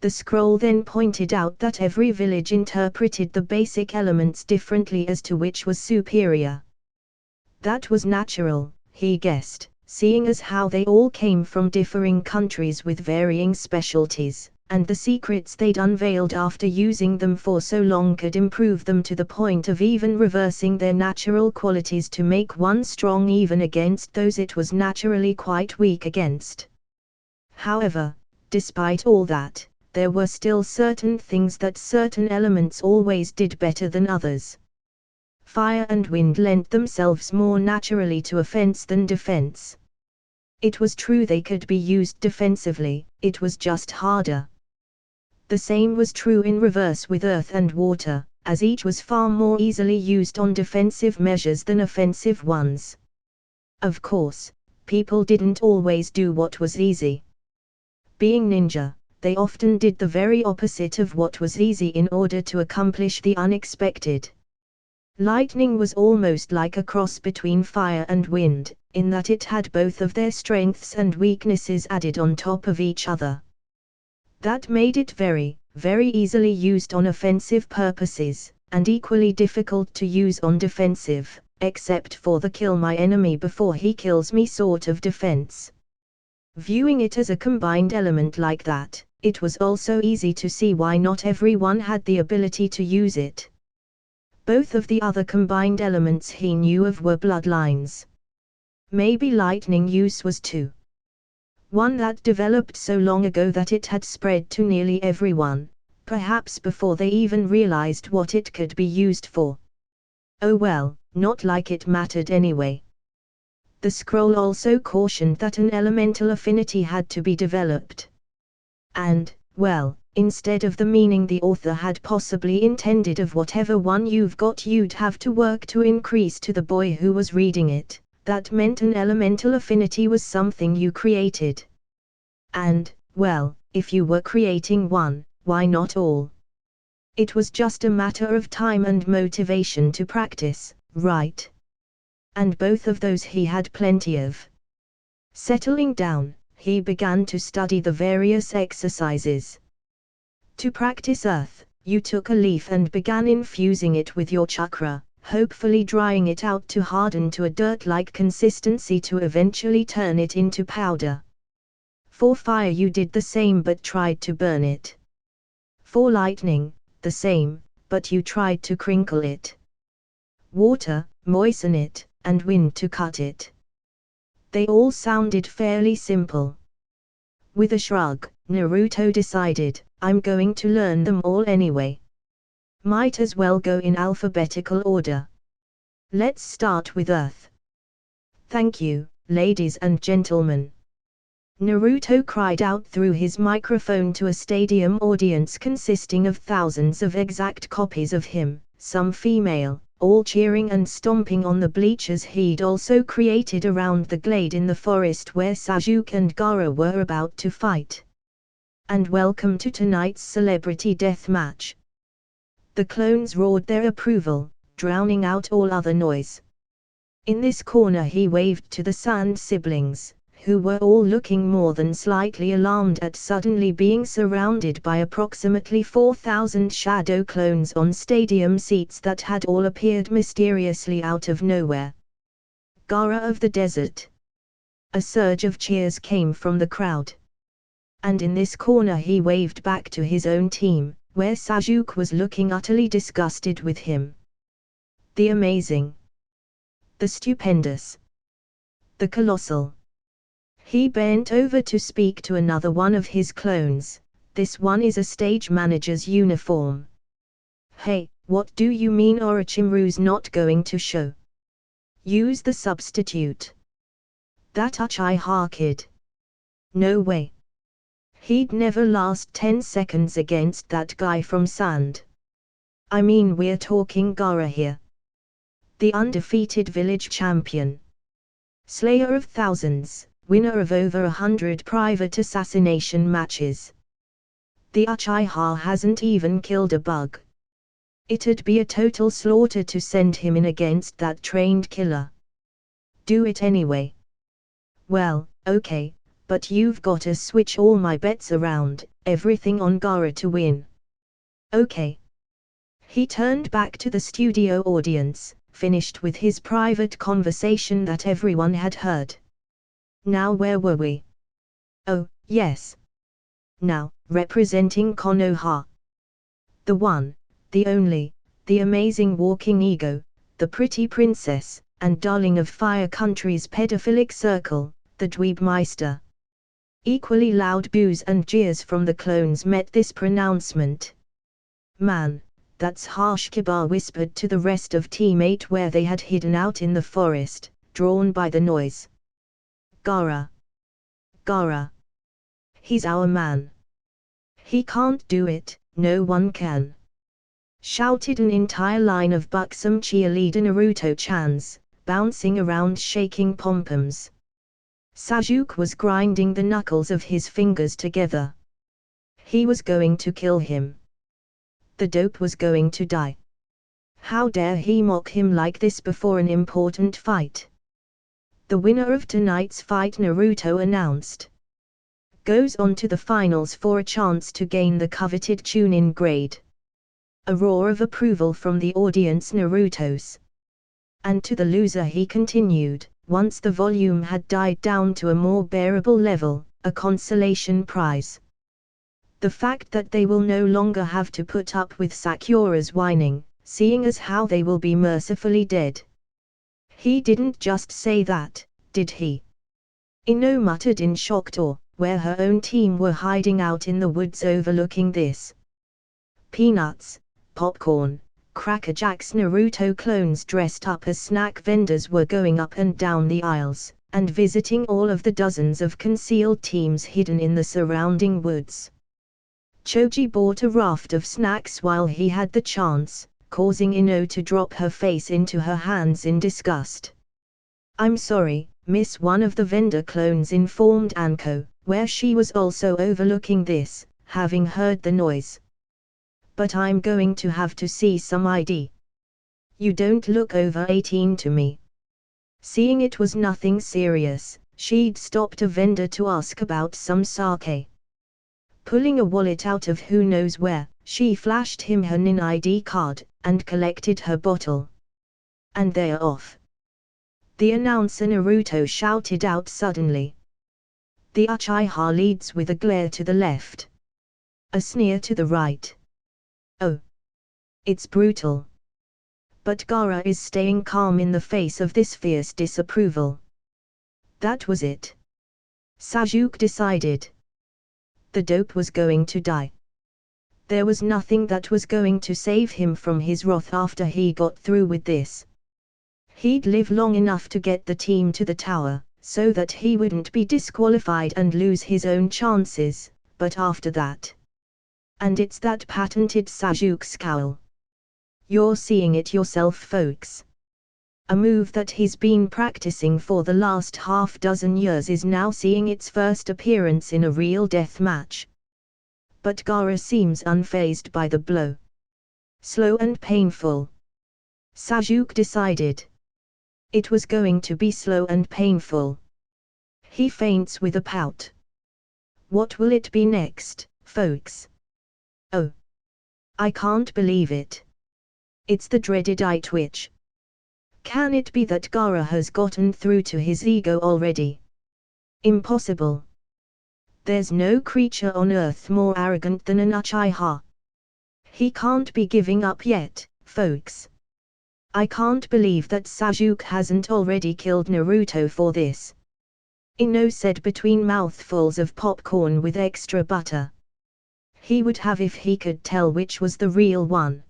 The scroll then pointed out that every village interpreted the basic elements differently as to which was superior. That was natural, he guessed, seeing as how they all came from differing countries with varying specialties, and the secrets they'd unveiled after using them for so long could improve them to the point of even reversing their natural qualities to make one strong even against those it was naturally quite weak against. However, despite all that, there were still certain things that certain elements always did better than others. Fire and wind lent themselves more naturally to offense than defense. It was true they could be used defensively, it was just harder. The same was true in reverse with earth and water, as each was far more easily used on defensive measures than offensive ones. Of course, people didn't always do what was easy. Being ninja, they often did the very opposite of what was easy in order to accomplish the unexpected. Lightning was almost like a cross between fire and wind, in that it had both of their strengths and weaknesses added on top of each other. That made it very, very easily used on offensive purposes, and equally difficult to use on defensive, except for the kill my enemy before he kills me sort of defense. Viewing it as a combined element like that, it was also easy to see why not everyone had the ability to use it. Both of the other combined elements he knew of were bloodlines. Maybe lightning use was too. One that developed so long ago that it had spread to nearly everyone, perhaps before they even realized what it could be used for. Oh well, not like it mattered anyway. The scroll also cautioned that an elemental affinity had to be developed. And, well, instead of the meaning the author had possibly intended of whatever one you've got you'd have to work to increase to the boy who was reading it, that meant an elemental affinity was something you created. And, well, if you were creating one, why not all? It was just a matter of time and motivation to practice, right? And both of those he had plenty of. Settling down, he began to study the various exercises. To practice earth, you took a leaf and began infusing it with your chakra, hopefully drying it out to harden to a dirt-like consistency to eventually turn it into powder. For fire you did the same but tried to burn it. For lightning, the same, but you tried to crinkle it. Water, moisten it, and wind to cut it. They all sounded fairly simple. With a shrug, Naruto decided, I'm going to learn them all anyway. Might as well go in alphabetical order. Let's start with Earth. Thank you, ladies and gentlemen. Naruto cried out through his microphone to a stadium audience consisting of thousands of exact copies of him, some female, all cheering and stomping on the bleachers he'd also created around the glade in the forest where Sasuke and Gaara were about to fight. And welcome to tonight's celebrity death match. The clones roared their approval, drowning out all other noise. In this corner he waved to the Sand siblings, who were all looking more than slightly alarmed at suddenly being surrounded by approximately 4,000 shadow clones on stadium seats that had all appeared mysteriously out of nowhere. Gaara of the desert. A surge of cheers came from the crowd. And in this corner he waved back to his own team, where Sasuke was looking utterly disgusted with him. The amazing. The stupendous. The colossal. He bent over to speak to another one of his clones. This one is a stage manager's uniform. Hey, what do you mean Orochimaru's not going to show? Use the substitute. That Uchiha kid. No way. He'd never last 10 seconds against that guy from Sand. I mean we're talking Gaara here. The undefeated village champion. Slayer of thousands, winner of over 100 private assassination matches. The Uchiha hasn't even killed a bug. It'd be a total slaughter to send him in against that trained killer. Do it anyway. Well, okay, but you've gotta switch all my bets around, everything on Gaara to win. Okay. He turned back to the studio audience, finished with his private conversation that everyone had heard. Now where were we? Oh, yes. Now, representing Konoha. The one, the only, the amazing walking ego, the pretty princess, and darling of Fire Country's pedophilic circle, the Dweebmeister. Equally loud boos and jeers from the clones met this pronouncement. Man, that's harsh, Kiba whispered to the rest of Team 8 where they had hidden out in the forest, drawn by the noise. Gaara. Gaara. He's our man. He can't do it, no one can. Shouted an entire line of buxom cheerleader Naruto-chans, bouncing around shaking pom-poms. Sasuke was grinding the knuckles of his fingers together. He was going to kill him. The dope was going to die. How dare he mock him like this before an important fight? The winner of tonight's fight, Naruto announced, goes on to the finals for a chance to gain the coveted Chunin grade. A roar of approval from the audience. Naruto's. And to the loser he continued, once the volume had died down to a more bearable level, a consolation prize. The fact that they will no longer have to put up with Sakura's whining, seeing as how they will be mercifully dead. He didn't just say that, did he? Ino muttered in shock to where her own team were hiding out in the woods overlooking this. Peanuts, popcorn, Cracker Jacks. Naruto clones dressed up as snack vendors were going up and down the aisles, and visiting all of the dozens of concealed teams hidden in the surrounding woods. Choji bought a raft of snacks while he had the chance, causing Ino to drop her face into her hands in disgust. I'm sorry, miss, one of the vendor clones informed Anko, where she was also overlooking this, having heard the noise. But I'm going to have to see some ID. You don't look over 18 to me. Seeing it was nothing serious, she'd stopped a vendor to ask about some sake. Pulling a wallet out of who knows where, she flashed him her NIN ID card, and collected her bottle. And they're off. The announcer Naruto shouted out suddenly. The Uchiha leads with a glare to the left. A sneer to the right. Oh. It's brutal. But Gaara is staying calm in the face of this fierce disapproval. That was it. Sasuke decided. The dope was going to die. There was nothing that was going to save him from his wrath after he got through with this. He'd live long enough to get the team to the tower, so that he wouldn't be disqualified and lose his own chances, but after that. And it's that patented Sasuke scowl. You're seeing it yourself, folks. A move that he's been practicing for the last half-dozen years is now seeing its first appearance in a real death match. But Gaara seems unfazed by the blow. Slow and painful. Sasuke decided. It was going to be slow and painful. He feints with a pout. What will it be next, folks? Oh. I can't believe it. It's the dreaded eye twitch. Can it be that Gaara has gotten through to his ego already? Impossible. There's no creature on earth more arrogant than an Uchiha. He can't be giving up yet, folks. I can't believe that Sasuke hasn't already killed Naruto for this. Ino said between mouthfuls of popcorn with extra butter. He would have if he could tell which was the real one.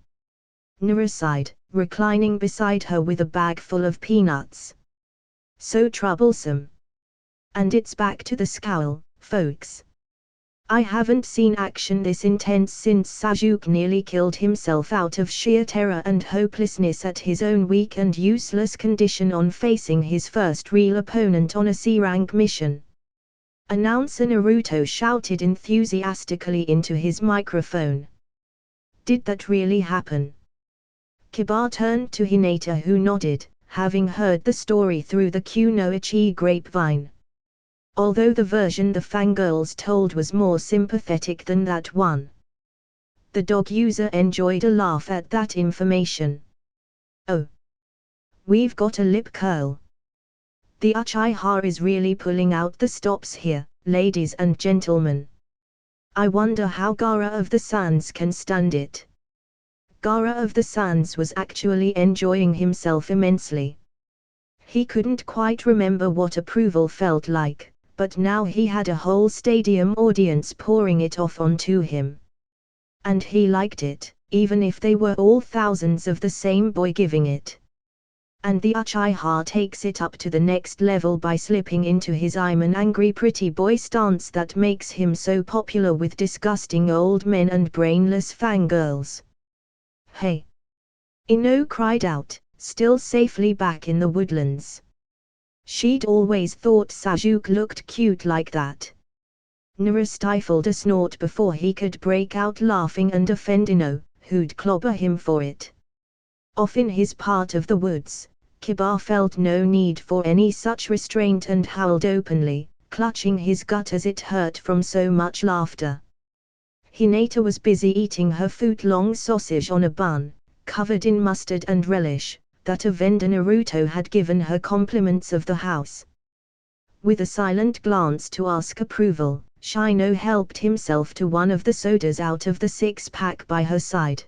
Nara sighed, reclining beside her with a bag full of peanuts. So troublesome. And it's back to the scowl, folks. I haven't seen action this intense since Sasuke nearly killed himself out of sheer terror and hopelessness at his own weak and useless condition on facing his first real opponent on a C-rank mission. Announcer Naruto shouted enthusiastically into his microphone. Did that really happen? Kiba turned to Hinata, who nodded, having heard the story through the Kunoichi grapevine. Although the version the fangirls told was more sympathetic than that one. The dog user enjoyed a laugh at that information. Oh. We've got a lip curl. The Uchiha is really pulling out the stops here, ladies and gentlemen. I wonder how Gaara of the Sands can stand it. Gaara of the Sands was actually enjoying himself immensely. He couldn't quite remember what approval felt like, but now he had a whole stadium audience pouring it off onto him. And he liked it, even if they were all thousands of the same boy giving it. And the Uchiha takes it up to the next level by slipping into his I'm an angry pretty boy stance that makes him so popular with disgusting old men and brainless fangirls. Hey! Ino cried out, still safely back in the woodlands. She'd always thought Sasuke looked cute like that. Nara stifled a snort before he could break out laughing and offend Ino, who'd clobber him for it. Off in his part of the woods, Kiba felt no need for any such restraint and howled openly, clutching his gut as it hurt from so much laughter. Hinata was busy eating her foot-long sausage on a bun, covered in mustard and relish, that a vendor Naruto had given her compliments of the house. With a silent glance to ask approval, Shino helped himself to one of the sodas out of the six-pack by her side.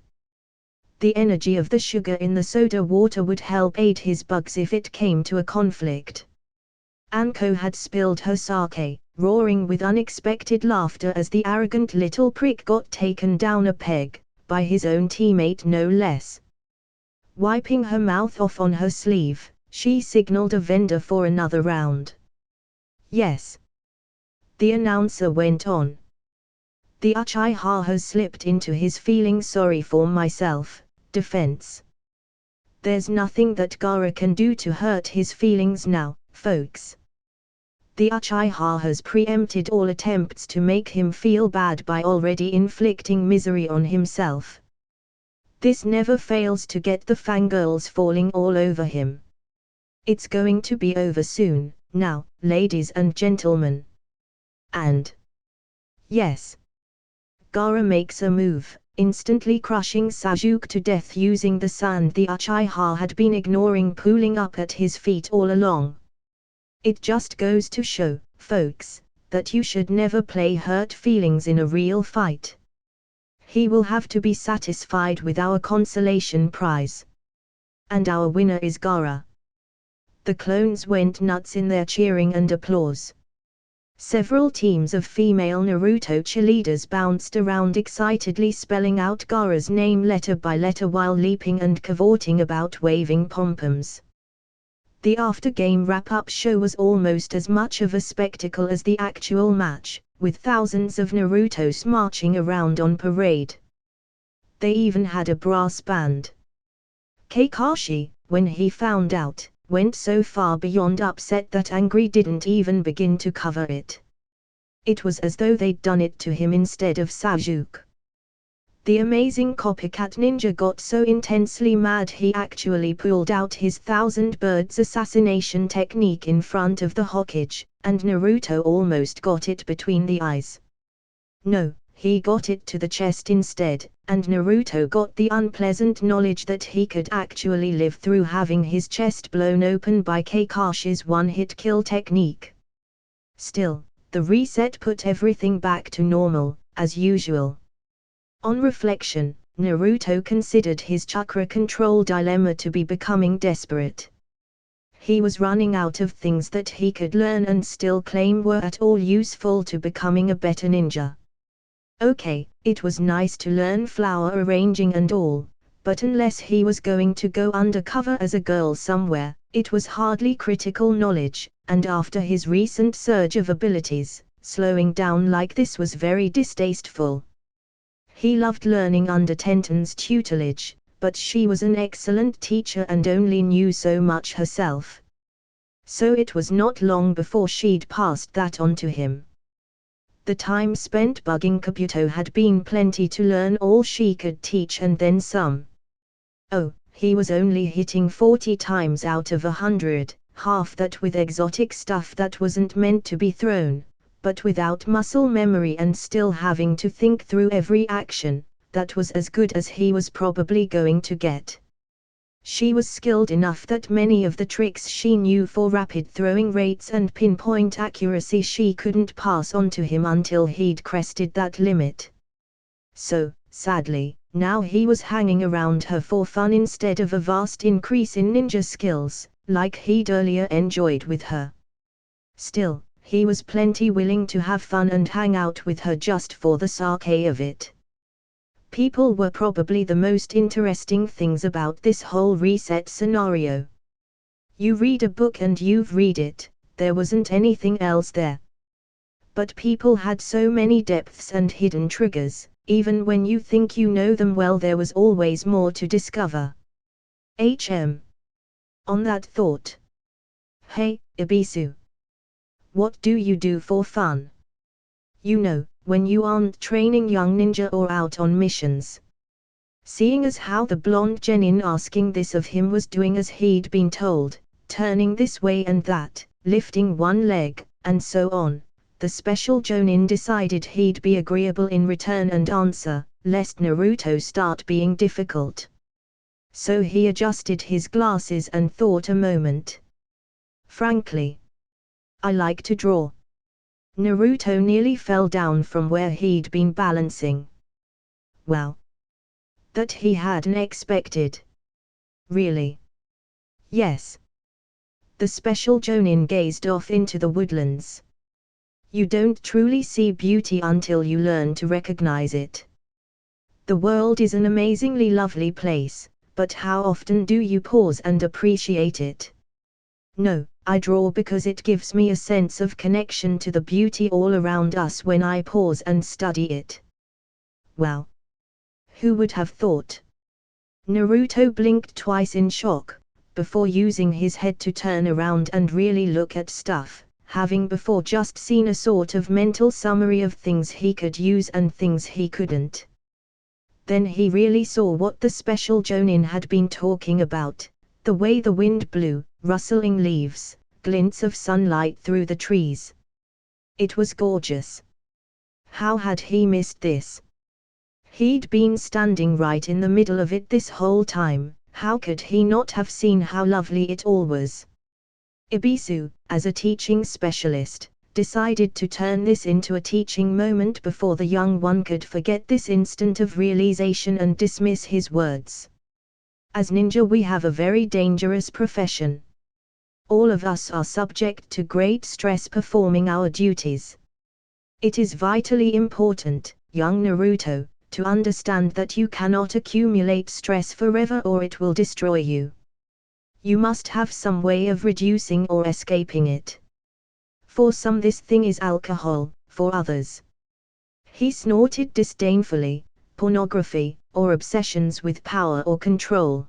The energy of the sugar in the soda water would help aid his bugs if it came to a conflict. Anko had spilled her sake, roaring with unexpected laughter as the arrogant little prick got taken down a peg, by his own teammate no less. Wiping her mouth off on her sleeve, she signaled a vendor for another round. Yes. The announcer went on. The Uchiha has slipped into his feeling sorry for myself defense. There's nothing that Gaara can do to hurt his feelings now, folks. The Uchiha has preempted all attempts to make him feel bad by already inflicting misery on himself. This never fails to get the fangirls falling all over him. It's going to be over soon, now, ladies and gentlemen. And yes. Gaara makes a move, instantly crushing Sasuke to death using the sand the Uchiha had been ignoring pooling up at his feet all along. It just goes to show, folks, that you should never play hurt feelings in a real fight. He will have to be satisfied with our consolation prize. And our winner is Gaara. The clones went nuts in their cheering and applause. Several teams of female Naruto cheerleaders bounced around excitedly spelling out Gaara's name letter by letter while leaping and cavorting about waving pom-poms. The after-game wrap-up show was almost as much of a spectacle as the actual match, with thousands of Narutos marching around on parade. They even had a brass band. Kakashi, when he found out, went so far beyond upset that angry didn't even begin to cover it. It was as though they'd done it to him instead of Sasuke. The amazing copycat ninja got so intensely mad he actually pulled out his thousand birds assassination technique in front of the Hokage, and Naruto almost got it between the eyes. No, he got it to the chest instead, and Naruto got the unpleasant knowledge that he could actually live through having his chest blown open by Kakashi's one-hit kill technique. Still, the reset put everything back to normal, as usual. On reflection, Naruto considered his chakra control dilemma to be becoming desperate. He was running out of things that he could learn and still claim were at all useful to becoming a better ninja. Okay, it was nice to learn flower arranging and all, but unless he was going to go undercover as a girl somewhere, it was hardly critical knowledge, and after his recent surge of abilities, slowing down like this was very distasteful. He loved learning under Tenten's tutelage, but she was an excellent teacher and only knew so much herself. So it was not long before she'd passed that on to him. The time spent bugging Kabuto had been plenty to learn all she could teach and then some. Oh, he was only hitting 40 times out of 100, half that with exotic stuff that wasn't meant to be thrown, but without muscle memory and still having to think through every action. That was as good as he was probably going to get. She was skilled enough that many of the tricks she knew for rapid throwing rates and pinpoint accuracy she couldn't pass on to him until he'd crested that limit. So, sadly, now he was hanging around her for fun instead of a vast increase in ninja skills, like he'd earlier enjoyed with her. Still, he was plenty willing to have fun and hang out with her just for the sake of it. People were probably the most interesting things about this whole reset scenario. You read a book and you've read it, there wasn't anything else there. But people had so many depths and hidden triggers, even when you think you know them well there was always more to discover. On that thought. Hey, Ibisu. What do you do for fun? You know, when you aren't training young ninja or out on missions. Seeing as how the blonde genin asking this of him was doing as he'd been told, turning this way and that, lifting one leg, and so on, the special Jonin decided he'd be agreeable in return and answer, lest Naruto start being difficult. So he adjusted his glasses and thought a moment. Frankly, I like to draw. Naruto nearly fell down from where he'd been balancing. Well, that he hadn't expected. Really? Yes. The special Jonin gazed off into the woodlands. You don't truly see beauty until you learn to recognize it. The world is an amazingly lovely place, but how often do you pause and appreciate it? No, I draw because it gives me a sense of connection to the beauty all around us when I pause and study it. Well, who would have thought? Naruto blinked twice in shock, before using his head to turn around and really look at stuff, having before just seen a sort of mental summary of things he could use and things he couldn't. Then he really saw what the special Jonin had been talking about, the way the wind blew, rustling leaves, glints of sunlight through the trees. It was gorgeous. How had he missed this? He'd been standing right in the middle of it this whole time, how could he not have seen how lovely it all was? Ibisu, as a teaching specialist, decided to turn this into a teaching moment before the young one could forget this instant of realization and dismiss his words. As ninja we have a very dangerous profession. All of us are subject to great stress performing our duties. It is vitally important, young Naruto, to understand that you cannot accumulate stress forever or it will destroy you. You must have some way of reducing or escaping it. For some this thing is alcohol, for others. He snorted disdainfully, pornography, or obsessions with power or control.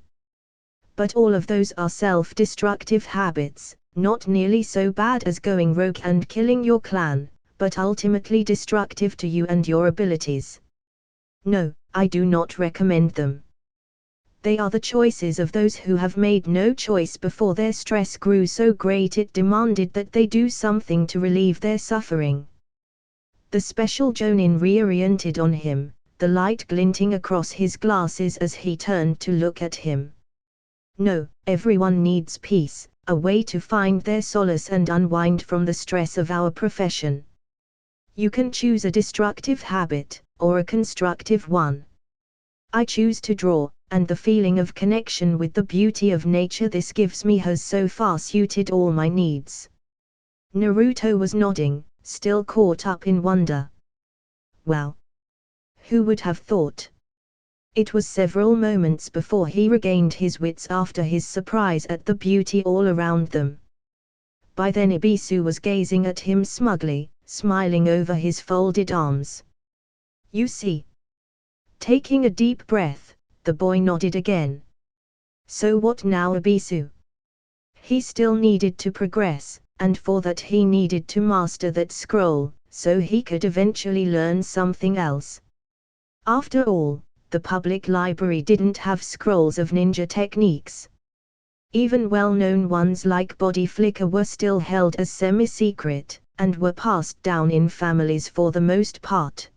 But all of those are self-destructive habits, not nearly so bad as going rogue and killing your clan, but ultimately destructive to you and your abilities. No, I do not recommend them. They are the choices of those who have made no choice before their stress grew so great it demanded that they do something to relieve their suffering. The special Chunin reoriented on him, the light glinting across his glasses as he turned to look at him. No, everyone needs peace, a way to find their solace and unwind from the stress of our profession. You can choose a destructive habit, or a constructive one. I choose to draw, and the feeling of connection with the beauty of nature this gives me has so far suited all my needs. Naruto was nodding, still caught up in wonder. Wow! Who would have thought? It was several moments before he regained his wits after his surprise at the beauty all around them. By then Ibisu was gazing at him smugly, smiling over his folded arms. You see. Taking a deep breath, the boy nodded again. So what now, Ibisu? He still needed to progress, and for that he needed to master that scroll, so he could eventually learn something else. After all, the public library didn't have scrolls of ninja techniques. Even well-known ones like body flicker were still held as semi-secret, and were passed down in families for the most part.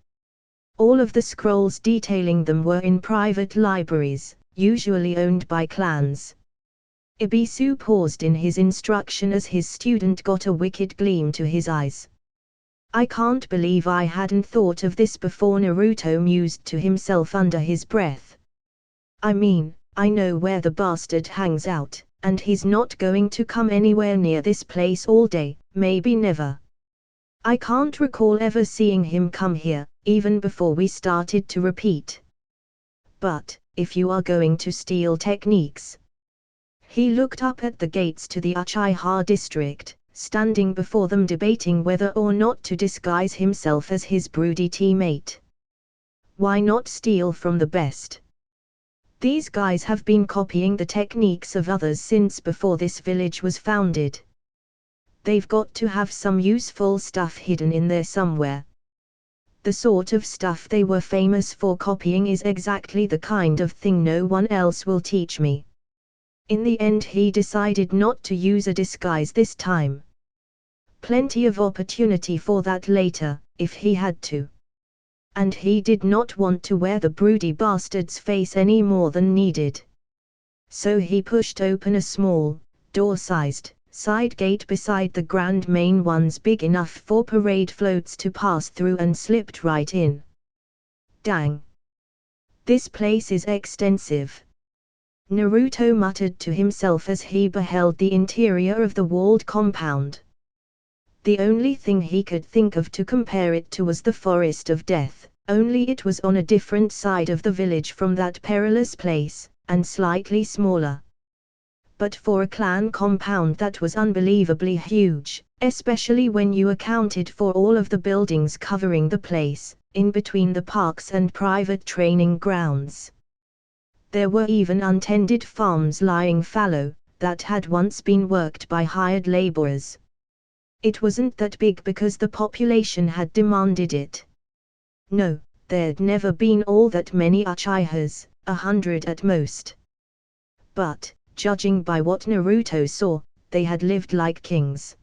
All of the scrolls detailing them were in private libraries, usually owned by clans. Ibisu paused in his instruction as his student got a wicked gleam to his eyes. I can't believe I hadn't thought of this before, Naruto mused to himself under his breath. I mean, I know where the bastard hangs out, and he's not going to come anywhere near this place all day, maybe never. I can't recall ever seeing him come here, even before we started to repeat. But, if you are going to steal techniques. He looked up at the gates to the Uchiha district, standing before them debating whether or not to disguise himself as his broody teammate. Why not steal from the best? These guys have been copying the techniques of others since before this village was founded. They've got to have some useful stuff hidden in there somewhere. The sort of stuff they were famous for copying is exactly the kind of thing no one else will teach me. In the end he decided not to use a disguise this time. Plenty of opportunity for that later, if he had to. And he did not want to wear the broody bastard's face any more than needed. So he pushed open a small, door-sized, side gate beside the grand main ones big enough for parade floats to pass through and slipped right in. Dang! This place is extensive. Naruto muttered to himself as he beheld the interior of the walled compound. The only thing he could think of to compare it to was the Forest of Death, only it was on a different side of the village from that perilous place, and slightly smaller. But for a clan compound that was unbelievably huge, especially when you accounted for all of the buildings covering the place, in between the parks and private training grounds. There were even untended farms lying fallow, that had once been worked by hired laborers. It wasn't that big because the population had demanded it. No, there'd never been all that many Uchihas, 100 at most. But, judging by what Naruto saw, they had lived like kings.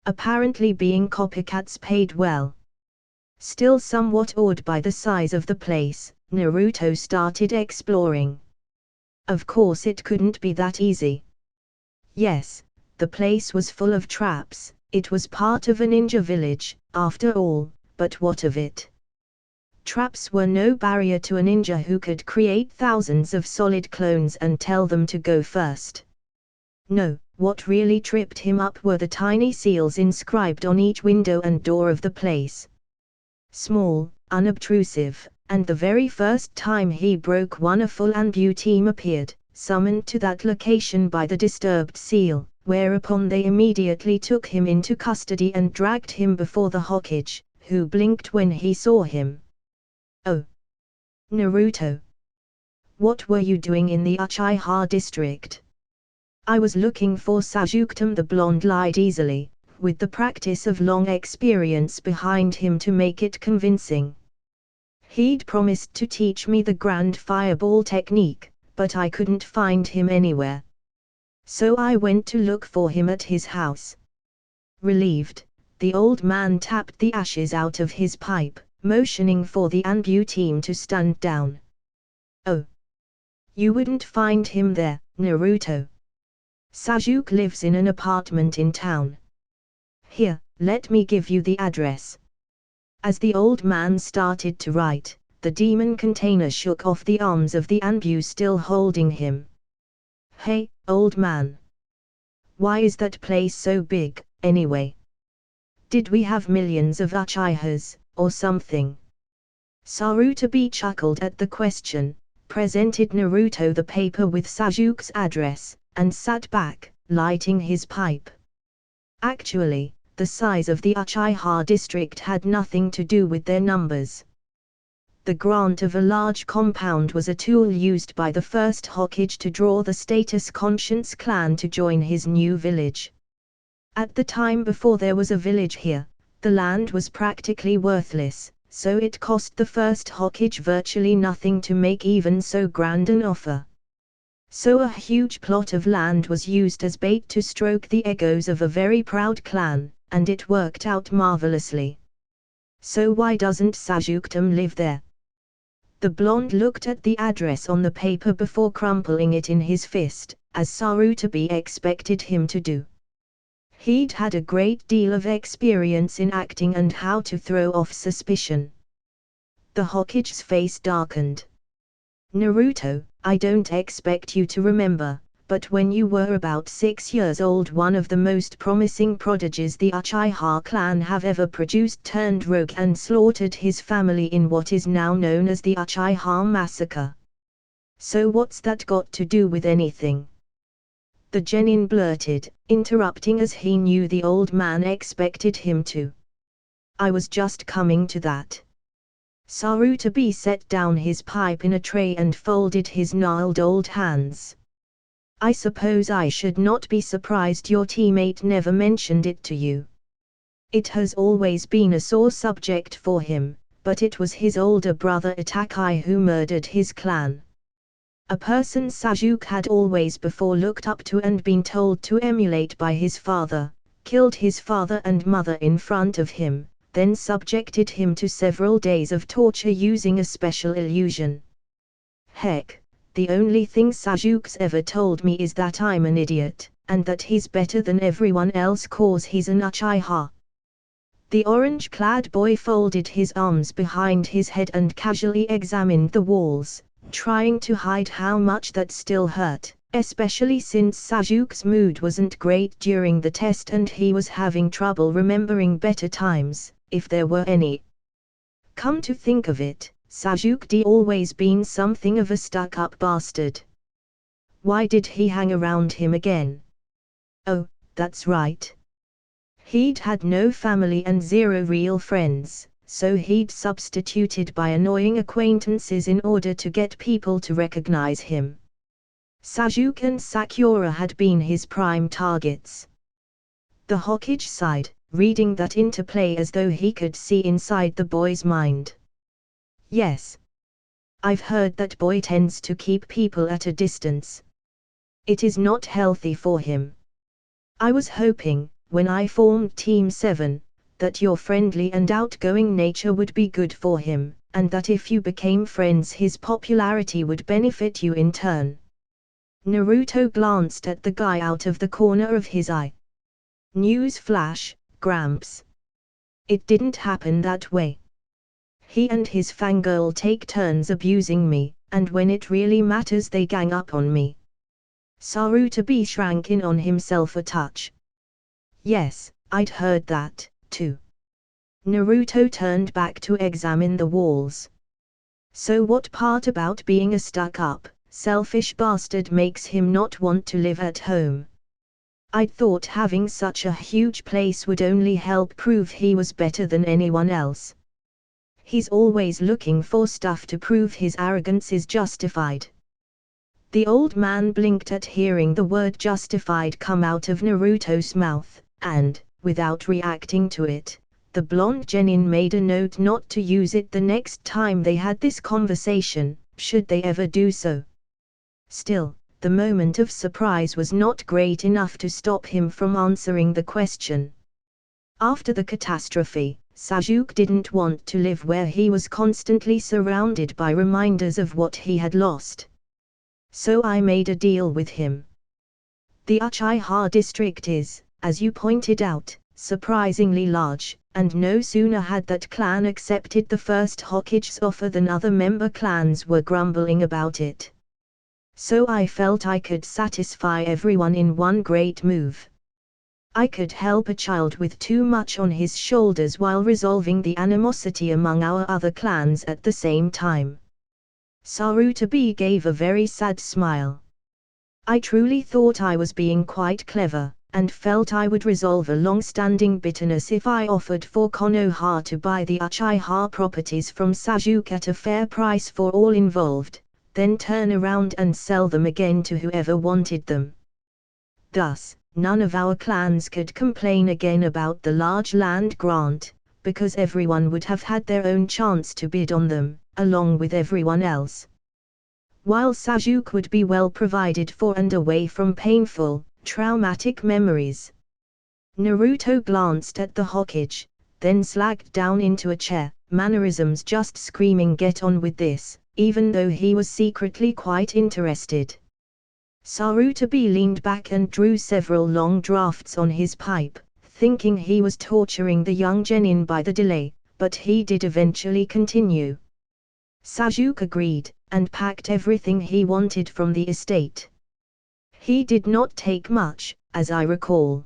Apparently being copycats paid well. Still somewhat awed by the size of the place, Naruto started exploring. Of course it couldn't be that easy. Yes, the place was full of traps, it was part of a ninja village, after all, but what of it? Traps were no barrier to a ninja who could create thousands of solid clones and tell them to go first. No, What really tripped him up were the tiny seals inscribed on each window and door of the place. Small, unobtrusive, and the very first time he broke one a full Anbu team appeared, summoned to that location by the disturbed seal, whereupon they immediately took him into custody and dragged him before the Hokage, who blinked when he saw him. "Oh, Naruto. What were you doing in the Uchiha district?" "I was looking for Sasuke." The blonde lied easily, with the practice of long experience behind him to make it convincing. "He'd promised to teach me the grand fireball technique, but I couldn't find him anywhere. So I went to look for him at his house." Relieved, the old man tapped the ashes out of his pipe, motioning for the Anbu team to stand down. "Oh. You wouldn't find him there, Naruto. Sasuke lives in an apartment in town. Here, let me give you the address." As the old man started to write, the demon container shook off the arms of the Anbu still holding him. "Hey, old man. Why is that place so big, anyway? Did we have millions of Uchihas, or something?" Sarutobi chuckled at the question, presented Naruto the paper with Sasuke's address, and sat back, lighting his pipe. Actually, the size of the Uchiha district had nothing to do with their numbers. The grant of a large compound was a tool used by the first Hokage to draw the status-conscious clan to join his new village. At the time before there was a village here, the land was practically worthless, so it cost the first Hokage virtually nothing to make even so grand an offer. So a huge plot of land was used as bait to stroke the egos of a very proud clan, and it worked out marvelously. "So why doesn't Sasuke live there?" The blonde looked at the address on the paper before crumpling it in his fist, as Sarutobi expected him to do. He'd had a great deal of experience in acting and how to throw off suspicion. The Hokage's face darkened. "Naruto, I don't expect you to remember, but when you were about 6 years old, one of the most promising prodigies the Uchiha clan have ever produced turned rogue and slaughtered his family in what is now known as the Uchiha Massacre. So what's that got to do with anything?" The genin blurted, interrupting as he knew the old man expected him to. "I was just coming to that." Sarutobi set down his pipe in a tray and folded his gnarled old hands. "I suppose I should not be surprised your teammate never mentioned it to you. It has always been a sore subject for him, but it was his older brother Itachi who murdered his clan. A person Sasuke had always before looked up to and been told to emulate by his father, killed his father and mother in front of him, then subjected him to several days of torture using a special illusion. Heck, the only thing Sasuke's ever told me is that I'm an idiot, and that he's better than everyone else 'cause he's an Uchiha." The orange-clad boy folded his arms behind his head and casually examined the walls, trying to hide how much that still hurt, especially since Sasuke's mood wasn't great during the test and he was having trouble remembering better times, if there were any. Come to think of it, Sasuke'd always been something of a stuck-up bastard. Why did he hang around him again? Oh, that's right. He'd had no family and 0 real friends, so he'd substituted by annoying acquaintances in order to get people to recognize him. Sasuke and Sakura had been his prime targets. The Hokage sighed, reading that interplay as though he could see inside the boy's mind. "Yes. I've heard that boy tends to keep people at a distance. It is not healthy for him. I was hoping, when I formed Team 7, that your friendly and outgoing nature would be good for him, and that if you became friends his popularity would benefit you in turn." Naruto glanced at the guy out of the corner of his eye. "News flash, Gramps. It didn't happen that way. He and his fangirl take turns abusing me, and when it really matters they gang up on me. Sarutobi shrank in on himself a touch. Yes, I'd heard that, too. Naruto turned back to examine the walls. So what part about being a stuck-up, selfish bastard makes him not want to live at home? I'd thought having such a huge place would only help prove he was better than anyone else. He's always looking for stuff to prove his arrogance is justified. The old man blinked at hearing the word justified come out of Naruto's mouth, and, without reacting to it, the blonde genin made a note not to use it the next time they had this conversation, should they ever do so. Still, the moment of surprise was not great enough to stop him from answering the question. After the catastrophe, Sasuke didn't want to live where he was constantly surrounded by reminders of what he had lost. So I made a deal with him. The Uchiha district is, as you pointed out, surprisingly large, and no sooner had that clan accepted the first Hokage's offer than other member clans were grumbling about it. So I felt I could satisfy everyone in one great move. I could help a child with too much on his shoulders while resolving the animosity among our other clans at the same time. Sarutobi gave a very sad smile. I truly thought I was being quite clever, and felt I would resolve a long-standing bitterness if I offered for Konoha to buy the Uchiha properties from Sasuke at a fair price for all involved, then turn around and sell them again to whoever wanted them. Thus, none of our clans could complain again about the large land grant, because everyone would have had their own chance to bid on them, along with everyone else. While Sasuke would be well provided for and away from painful, traumatic memories. Naruto glanced at the Hokage, then slacked down into a chair, mannerisms just screaming get on with this, even though he was secretly quite interested. Sarutobi leaned back and drew several long drafts on his pipe, thinking he was torturing the young genin by the delay, but he did eventually continue. Sasuke agreed, and packed everything he wanted from the estate. He did not take much, as I recall.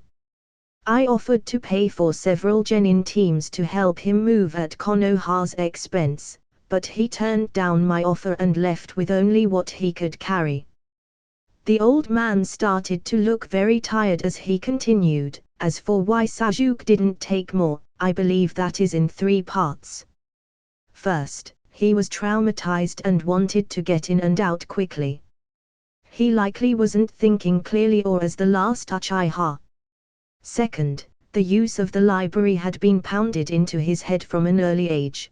I offered to pay for several genin teams to help him move at Konoha's expense, but he turned down my offer and left with only what he could carry. The old man started to look very tired as he continued. As for why Sasuke didn't take more, I believe that is in 3 parts. First, he was traumatized and wanted to get in and out quickly. He likely wasn't thinking clearly or as the last Uchiha. Second, the use of the library had been pounded into his head from an early age.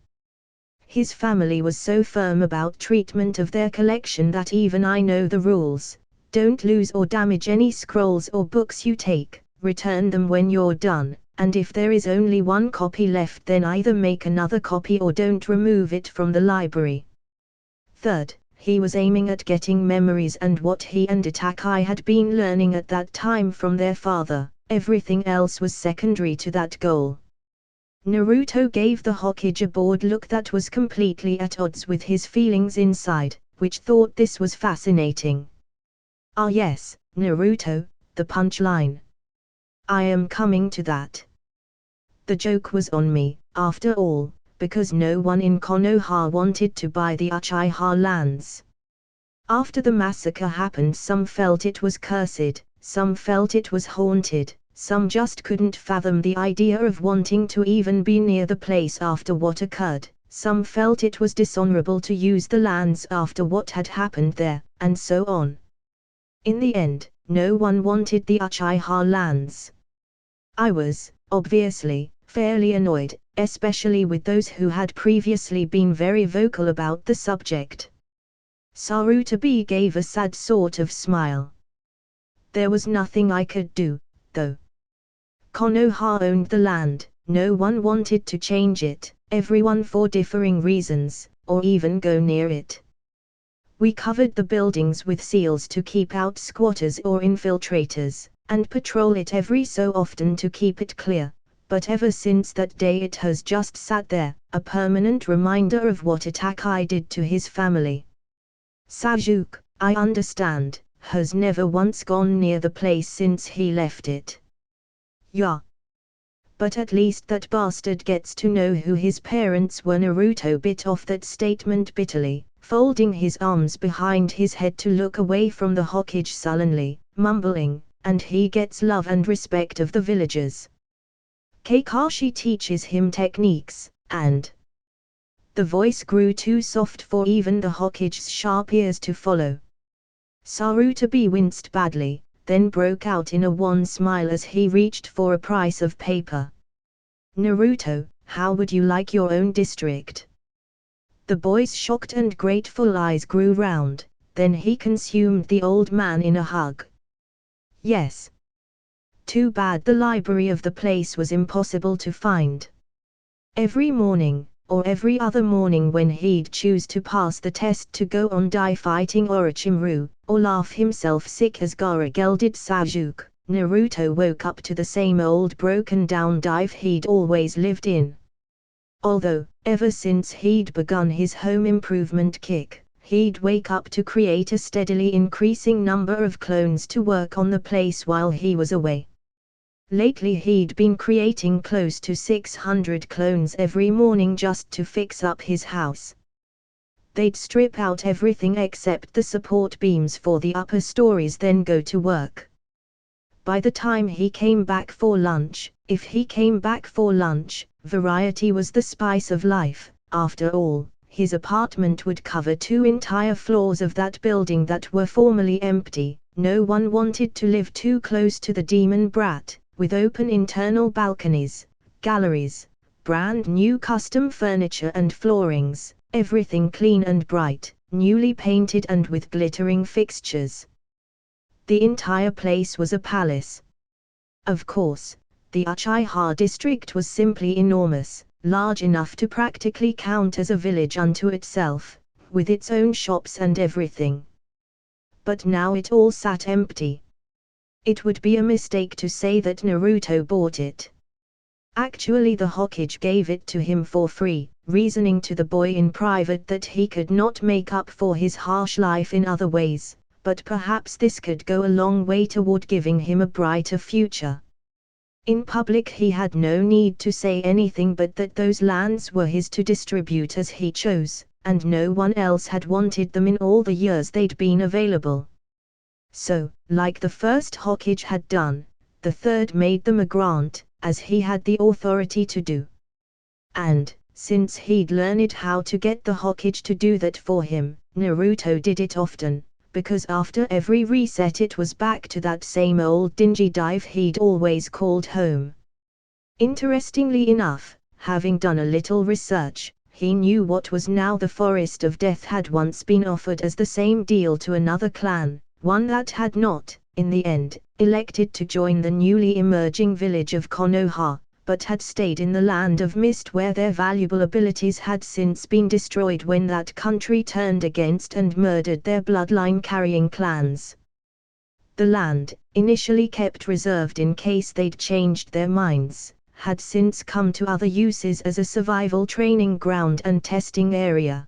His family was so firm about treatment of their collection that even I know the rules: don't lose or damage any scrolls or books you take, return them when you're done, and if there is only one copy left then either make another copy or don't remove it from the library. Third, he was aiming at getting memories and what he and Itachi had been learning at that time from their father. Everything else was secondary to that goal. Naruto gave the Hokage a bored look that was completely at odds with his feelings inside, which thought this was fascinating. Ah yes, Naruto, the punchline. I am coming to that. The joke was on me, after all, because no one in Konoha wanted to buy the Uchiha lands. After the massacre happened, some felt it was cursed, some felt it was haunted, some just couldn't fathom the idea of wanting to even be near the place after what occurred, some felt it was dishonorable to use the lands after what had happened there, and so on. In the end, no one wanted the Uchiha lands. I was, obviously, fairly annoyed, especially with those who had previously been very vocal about the subject. Sarutobi gave a sad sort of smile. There was nothing I could do, though. Konoha owned the land, no one wanted to change it, everyone for differing reasons, or even go near it. We covered the buildings with seals to keep out squatters or infiltrators, and patrol it every so often to keep it clear, but ever since that day it has just sat there, a permanent reminder of what Itachi did to his family. Sasuke, I understand, has never once gone near the place since he left it. Yeah. But at least that bastard gets to know who his parents were. Naruto bit off that statement bitterly, folding his arms behind his head to look away from the Hokage sullenly, mumbling, and he gets love and respect of the villagers. Kakashi teaches him techniques, and the voice grew too soft for even the Hokage's sharp ears to follow. Sarutobi winced badly, then broke out in a wan smile as he reached for a piece of paper. Naruto, how would you like your own district? The boy's shocked and grateful eyes grew round, then he consumed the old man in a hug. Yes. Too bad the library of the place was impossible to find. Every morning, or every other morning when he'd choose to pass the test to go on fighting Orochimaru, or laugh himself sick as Gaara gelded Sasuke, Naruto woke up to the same old broken down dive he'd always lived in. Although, ever since he'd begun his home improvement kick, he'd wake up to create a steadily increasing number of clones to work on the place while he was away. Lately he'd been creating close to 600 clones every morning just to fix up his house. They'd strip out everything except the support beams for the upper stories, then go to work. By the time he came back for lunch, if he came back for lunch, variety was the spice of life. After all, his apartment would cover 2 entire floors of that building that were formerly empty. No one wanted to live too close to the demon brat, with open internal balconies, galleries, brand new custom furniture and floorings, everything clean and bright, newly painted and with glittering fixtures. The entire place was a palace. Of course, the Uchiha district was simply enormous, large enough to practically count as a village unto itself, with its own shops and everything. But now it all sat empty. It would be a mistake to say that Naruto bought it. Actually, the Hokage gave it to him for free, reasoning to the boy in private that he could not make up for his harsh life in other ways, but perhaps this could go a long way toward giving him a brighter future. In public he had no need to say anything but that those lands were his to distribute as he chose, and no one else had wanted them in all the years they'd been available. So, like the first Hokage had done, the third made them a grant, as he had the authority to do. And, since he'd learned how to get the Hokage to do that for him, Naruto did it often, because after every reset it was back to that same old dingy dive he'd always called home. Interestingly enough, having done a little research, he knew what was now the Forest of Death had once been offered as the same deal to another clan, one that had not, in the end, elected to join the newly emerging village of Konoha, but had stayed in the Land of Mist where their valuable abilities had since been destroyed when that country turned against and murdered their bloodline-carrying clans. The land, initially kept reserved in case they'd changed their minds, had since come to other uses as a survival training ground and testing area.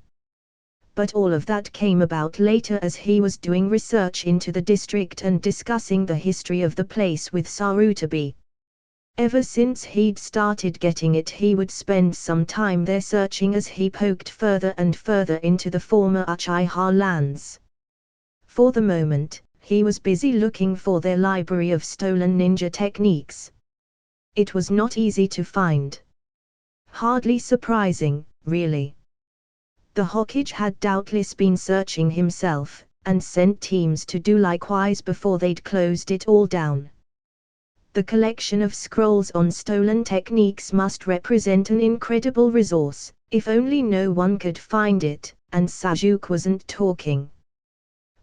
But all of that came about later as he was doing research into the district and discussing the history of the place with Sarutobi. Ever since he'd started getting it, he would spend some time there searching as he poked further and further into the former Uchiha lands. For the moment, he was busy looking for their library of stolen ninja techniques. It was not easy to find. Hardly surprising, really. The Hokage had doubtless been searching himself, and sent teams to do likewise before they'd closed it all down. The collection of scrolls on stolen techniques must represent an incredible resource, if only no one could find it, and Sasuke wasn't talking.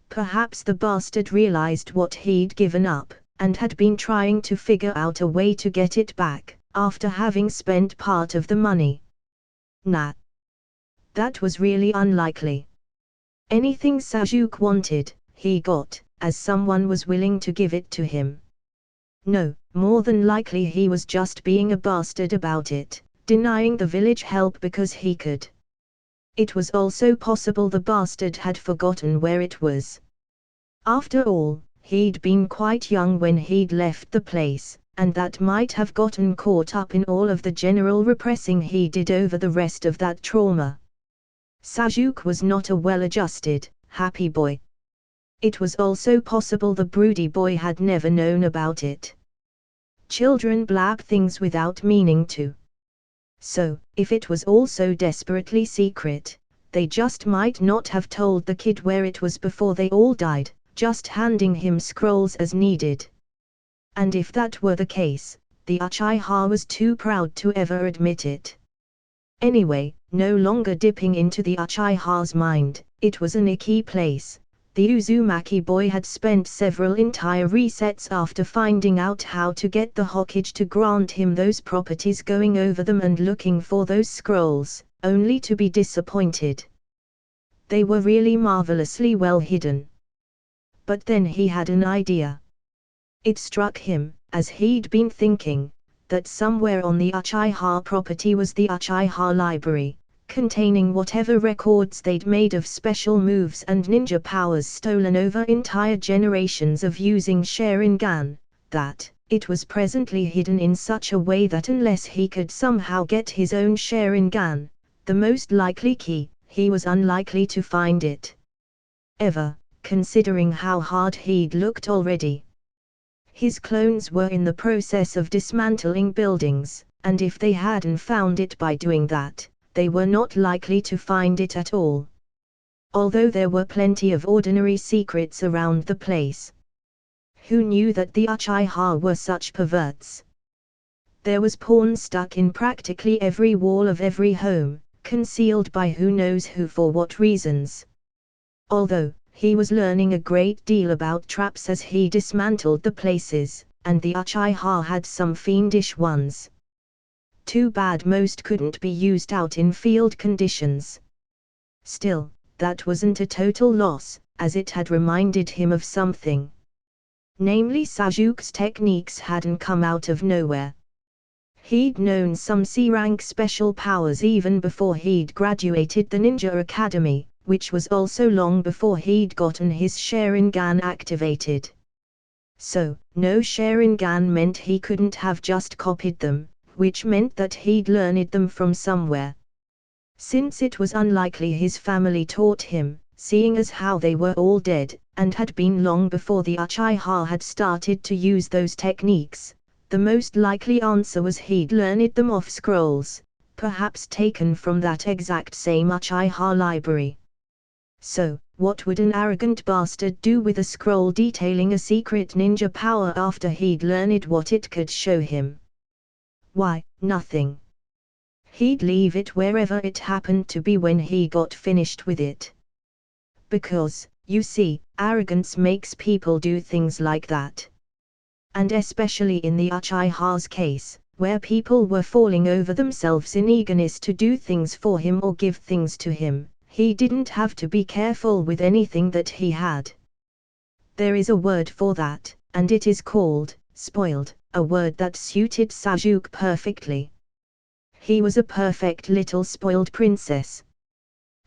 Perhaps the bastard realized what he'd given up, and had been trying to figure out a way to get it back, after having spent part of the money. Nah. That was really unlikely. Anything Sasuke wanted, he got, as someone was willing to give it to him. No, more than likely he was just being a bastard about it, denying the village help because he could. It was also possible the bastard had forgotten where it was. After all, he'd been quite young when he'd left the place, and that might have gotten caught up in all of the general repressing he did over the rest of that trauma. Sasuke was not a well-adjusted, happy boy. It was also possible the broody boy had never known about it. Children blab things without meaning to. So, if it was all so desperately secret, they just might not have told the kid where it was before they all died, just handing him scrolls as needed. And if that were the case, the Uchiha was too proud to ever admit it. Anyway, no longer dipping into the Uchiha's mind, it was an icky place. The Uzumaki boy had spent several entire resets after finding out how to get the Hokage to grant him those properties, going over them and looking for those scrolls, only to be disappointed. They were really marvelously well hidden. But then he had an idea. It struck him, as he'd been thinking, that somewhere on the Uchiha property was the Uchiha library, containing whatever records they'd made of special moves and ninja powers stolen over entire generations of using Sharingan, that it was presently hidden in such a way that unless he could somehow get his own Sharingan, the most likely key, he was unlikely to find it. Ever, considering how hard he'd looked already. His clones were in the process of dismantling buildings, and if they hadn't found it by doing that, they were not likely to find it at all. Although there were plenty of ordinary secrets around the place. Who knew that the Uchiha were such perverts? There was porn stuck in practically every wall of every home, concealed by who knows who for what reasons. Although, he was learning a great deal about traps as he dismantled the places, and the Uchiha had some fiendish ones. Too bad most couldn't be used out in field conditions. Still, that wasn't a total loss, as it had reminded him of something. Namely, Sasuke's techniques hadn't come out of nowhere. He'd known some C-rank special powers even before he'd graduated the Ninja Academy, which was also long before he'd gotten his Sharingan activated. So, no Sharingan meant he couldn't have just copied them, which meant that he'd learned them from somewhere. Since it was unlikely his family taught him, seeing as how they were all dead, and had been long before the Uchiha had started to use those techniques, the most likely answer was he'd learned them off scrolls, perhaps taken from that exact same Uchiha library. So, what would an arrogant bastard do with a scroll detailing a secret ninja power after he'd learned what it could show him? Why, nothing. He'd leave it wherever it happened to be when he got finished with it. Because, you see, arrogance makes people do things like that. And especially in the Uchiha's case, where people were falling over themselves in eagerness to do things for him or give things to him, he didn't have to be careful with anything that he had. There is a word for that, and it is called spoiled, a word that suited Sasuke perfectly. He was a perfect little spoiled princess.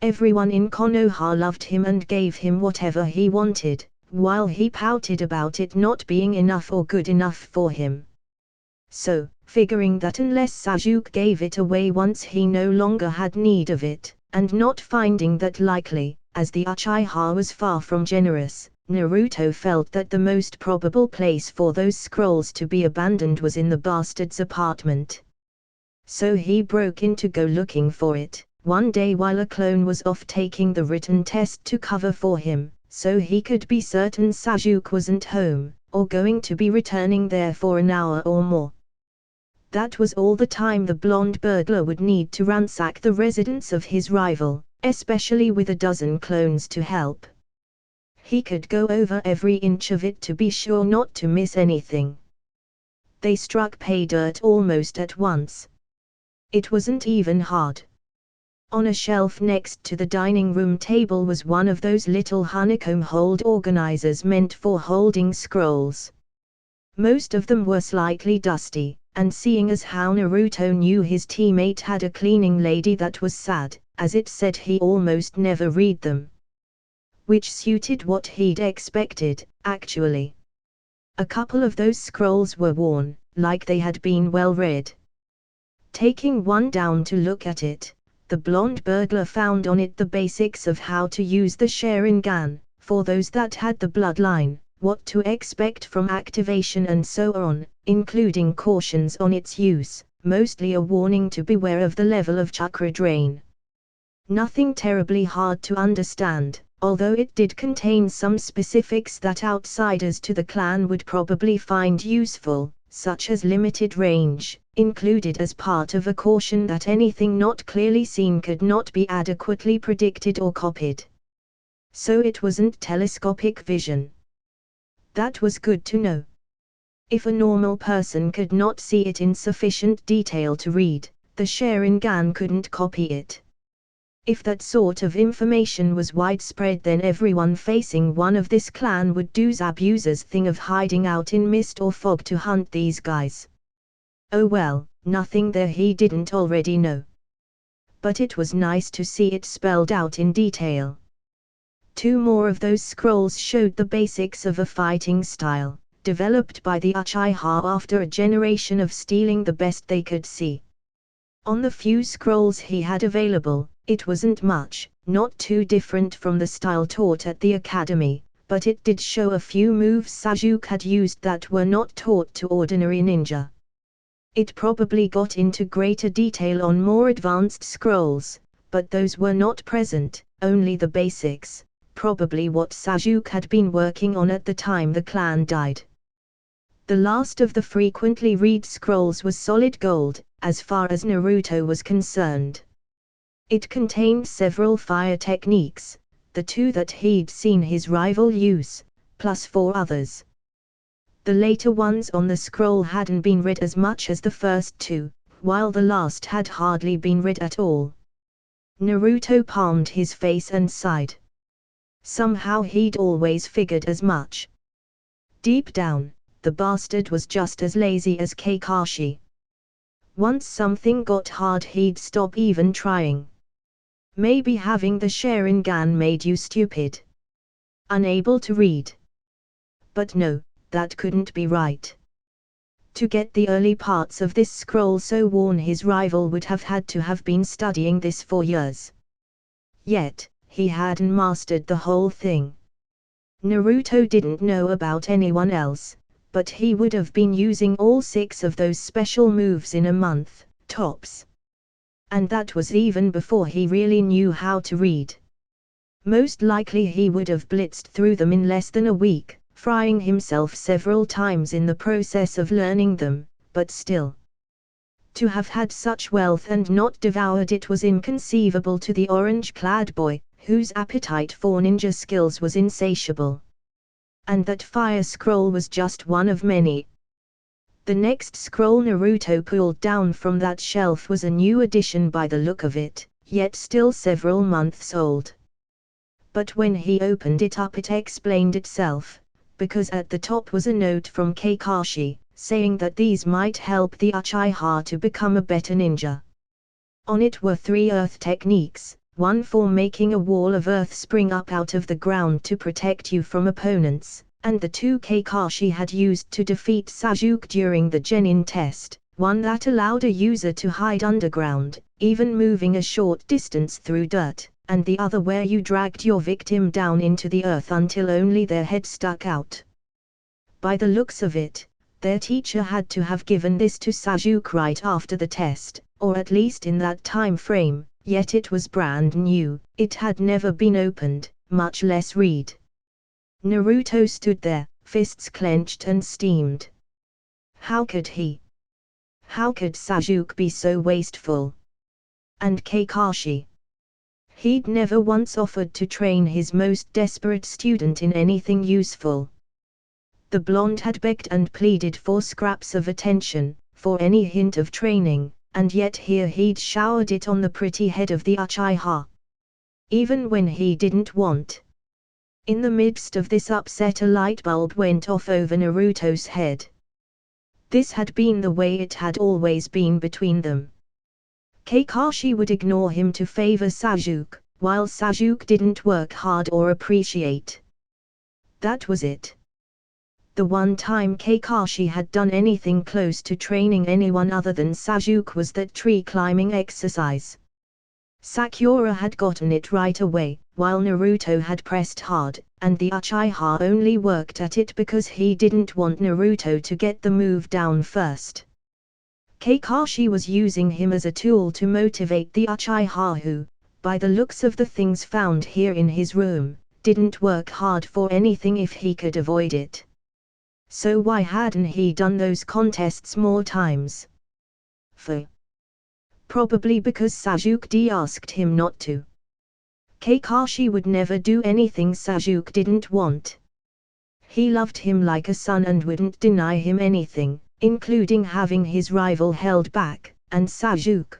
Everyone in Konoha loved him and gave him whatever he wanted, while he pouted about it not being enough or good enough for him. So, figuring that unless Sasuke gave it away once he no longer had need of it, and not finding that likely, as the Uchiha was far from generous, Naruto felt that the most probable place for those scrolls to be abandoned was in the bastard's apartment. So he broke in to go looking for it, one day while a clone was off taking the written test to cover for him, so he could be certain Sasuke wasn't home, or going to be returning there for an hour or more. That was all the time the blonde burglar would need to ransack the residence of his rival, especially with a dozen clones to help. He could go over every inch of it to be sure not to miss anything. They struck pay dirt almost at once. It wasn't even hard. On a shelf next to the dining room table was one of those little honeycomb hold organizers meant for holding scrolls. Most of them were slightly dusty, and seeing as how Naruto knew his teammate had a cleaning lady that was sad, as it said he almost never read them. which suited what he'd expected, actually. A couple of those scrolls were worn, like they had been well read. Taking one down to look at it, the blonde burglar found on it the basics of how to use the Sharingan, for those that had the bloodline, what to expect from activation and so on, including cautions on its use, mostly a warning to beware of the level of chakra drain. Nothing terribly hard to understand, although it did contain some specifics that outsiders to the clan would probably find useful, such as limited range, included as part of a caution that anything not clearly seen could not be adequately predicted or copied. So it wasn't telescopic vision. That was good to know. If a normal person could not see it in sufficient detail to read, the Sharingan couldn't copy it. If that sort of information was widespread, then everyone facing one of this clan would do Zabuza's thing of hiding out in mist or fog to hunt these guys. Oh well, nothing there he didn't already know. But it was nice to see it spelled out in detail. 2 more of those scrolls showed the basics of a fighting style, developed by the Uchiha after a generation of stealing the best they could see. On the few scrolls he had available, it wasn't much, not too different from the style taught at the academy, but it did show a few moves Sasuke had used that were not taught to ordinary ninja. It probably got into greater detail on more advanced scrolls, but those were not present, only the basics, probably what Sasuke had been working on at the time the clan died. The last of the frequently read scrolls was solid gold, as far as Naruto was concerned. It contained several fire techniques, the 2 that he'd seen his rival use, plus 4 others. The later ones on the scroll hadn't been read as much as the first 2, while the last had hardly been read at all. Naruto palmed his face and sighed. Somehow he'd always figured as much. Deep down, the bastard was just as lazy as Kakashi. Once something got hard, he'd stop even trying. Maybe having the Sharingan made you stupid. Unable to read. But no, that couldn't be right. To get the early parts of this scroll so worn, his rival would have had to have been studying this for years. Yet, he hadn't mastered the whole thing. Naruto didn't know about anyone else, but he would have been using all 6 of those special moves in a month, tops. And that was even before he really knew how to read. Most likely he would have blitzed through them in less than a week, frying himself several times in the process of learning them, but still. To have had such wealth and not devoured it was inconceivable to the orange-clad boy, whose appetite for ninja skills was insatiable. And that fire scroll was just one of many. The next scroll Naruto pulled down from that shelf was a new edition by the look of it, yet still several months old. But when he opened it up, it explained itself, because at the top was a note from Kakashi, saying that these might help the Uchiha to become a better ninja. On it were 3 earth techniques, one for making a wall of earth spring up out of the ground to protect you from opponents, and the 2 Kakashi had used to defeat Sasuke during the Genin test, one that allowed a user to hide underground, even moving a short distance through dirt, and the other where you dragged your victim down into the earth until only their head stuck out. By the looks of it, their teacher had to have given this to Sasuke right after the test, or at least in that time frame, yet it was brand new, it had never been opened, much less read. Naruto stood there, fists clenched and steamed. How could he? How could Sasuke be so wasteful? And Kakashi? He'd never once offered to train his most desperate student in anything useful. The blonde had begged and pleaded for scraps of attention, for any hint of training, and yet here he'd showered it on the pretty head of the Uchiha. Even when he didn't want. In the midst of this upset, a light bulb went off over Naruto's head. This had been the way it had always been between them. Kakashi would ignore him to favor Sasuke, while Sasuke didn't work hard or appreciate. That was it. The one time Kakashi had done anything close to training anyone other than Sasuke was that tree climbing exercise. Sakura had gotten it right away, while Naruto had pressed hard, and the Uchiha only worked at it because he didn't want Naruto to get the move down first. Kakashi was using him as a tool to motivate the Uchiha who, by the looks of the things found here in his room, didn't work hard for anything if he could avoid it. So why hadn't he done those contests more times? Probably because Sasuke asked him not to. Kakashi would never do anything Sasuke didn't want. He loved him like a son and wouldn't deny him anything, including having his rival held back, and Sasuke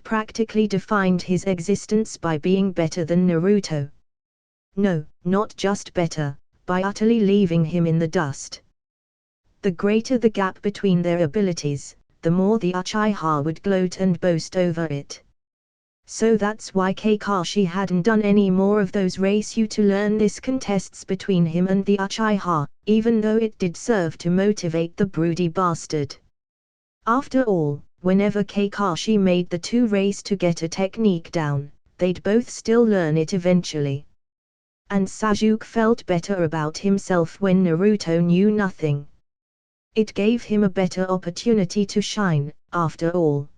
practically defined his existence by being better than Naruto. No, not just better, by utterly leaving him in the dust. The greater the gap between their abilities, the more the Uchiha would gloat and boast over it. So that's why Kakashi hadn't done any more of those race you to learn this contests between him and the Uchiha, even though it did serve to motivate the broody bastard. After all, whenever Kakashi made the two race to get a technique down, they'd both still learn it eventually. And Sasuke felt better about himself when Naruto knew nothing. It gave him a better opportunity to shine, after all.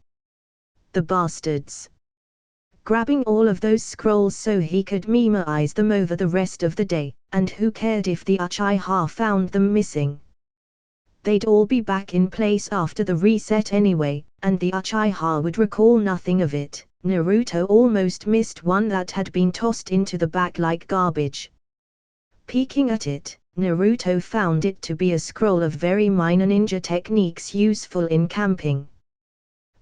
The bastards. Grabbing all of those scrolls so he could memorize them over the rest of the day, and who cared if the Uchiha found them missing? They'd all be back in place after the reset anyway, and the Uchiha would recall nothing of it. Naruto almost missed one that had been tossed into the back like garbage. Peeking at it, Naruto found it to be a scroll of very minor ninja techniques useful in camping.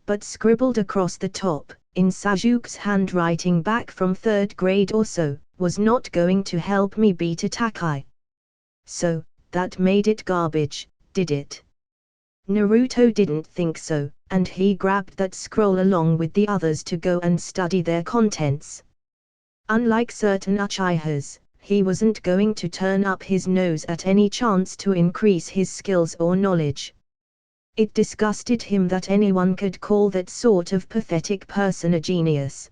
But scribbled across the top, in Sasuke's handwriting back from 3rd grade or so, was not going to help me beat Itachi. So, that made it garbage, did it? Naruto didn't think so, and he grabbed that scroll along with the others to go and study their contents. Unlike certain Uchihas, he wasn't going to turn up his nose at any chance to increase his skills or knowledge. It disgusted him that anyone could call that sort of pathetic person a genius.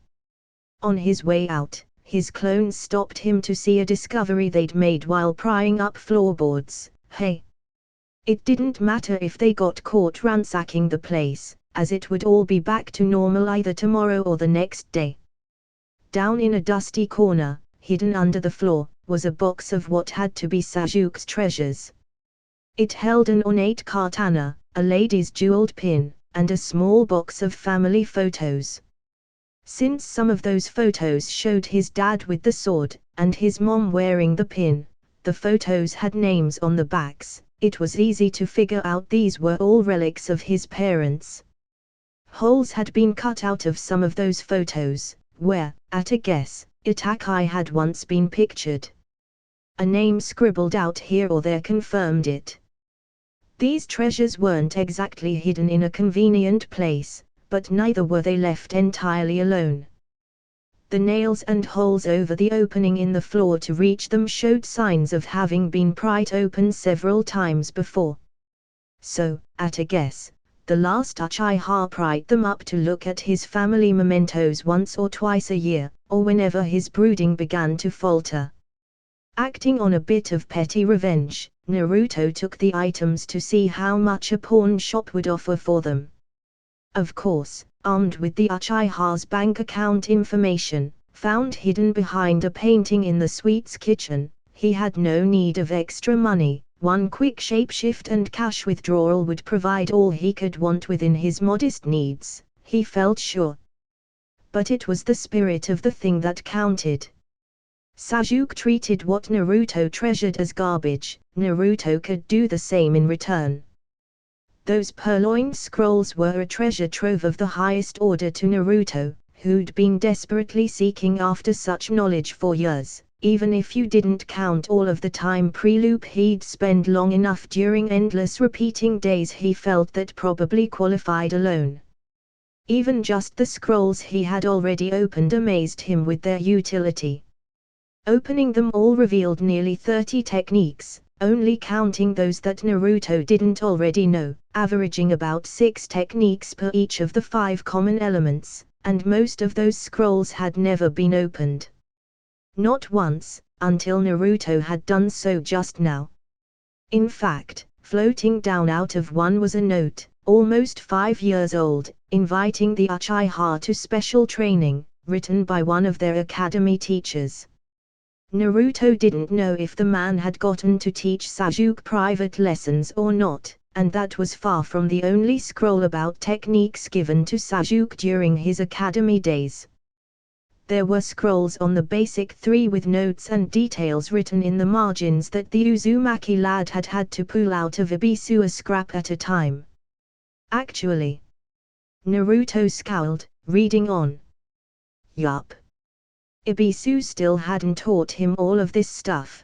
On his way out, his clones stopped him to see a discovery they'd made while prying up floorboards. Hey! It didn't matter if they got caught ransacking the place, as it would all be back to normal either tomorrow or the next day. Down in a dusty corner, hidden under the floor, was a box of what had to be Sasuke's treasures. It held an ornate katana, a lady's jeweled pin, and a small box of family photos. Since some of those photos showed his dad with the sword, and his mom wearing the pin, the photos had names on the backs, it was easy to figure out these were all relics of his parents. Holes had been cut out of some of those photos, where, at a guess, Itachi had once been pictured. A name scribbled out here or there confirmed it. These treasures weren't exactly hidden in a convenient place, but neither were they left entirely alone. The nails and holes over the opening in the floor to reach them showed signs of having been pried open several times before. So, at a guess, the last Uchiha pried them up to look at his family mementos once or twice a year, or whenever his brooding began to falter. Acting on a bit of petty revenge, Naruto took the items to see how much a pawn shop would offer for them. Of course, armed with the Uchiha's bank account information, found hidden behind a painting in the sweets kitchen, he had no need of extra money. One quick shapeshift and cash withdrawal would provide all he could want within his modest needs, he felt sure. But it was the spirit of the thing that counted. Sasuke treated what Naruto treasured as garbage, Naruto could do the same in return. Those purloined scrolls were a treasure trove of the highest order to Naruto, who'd been desperately seeking after such knowledge for years. Even if you didn't count all of the time pre-loop he'd spend long enough during endless repeating days, he felt that probably qualified alone. Even just the scrolls he had already opened amazed him with their utility. Opening them all revealed nearly 30 techniques, only counting those that Naruto didn't already know, averaging about 6 techniques per each of the 5 common elements, and most of those scrolls had never been opened. Not once, until Naruto had done so just now. In fact, floating down out of one was a note, almost 5 years old, inviting the Uchiha to special training, written by one of their academy teachers. Naruto didn't know if the man had gotten to teach Sasuke private lessons or not, and that was far from the only scroll about techniques given to Sasuke during his academy days. There were scrolls on the basic 3 with notes and details written in the margins that the Uzumaki lad had had to pull out of Ebisu a scrap at a time. Actually. Naruto scowled, reading on. Yup. Ebisu still hadn't taught him all of this stuff.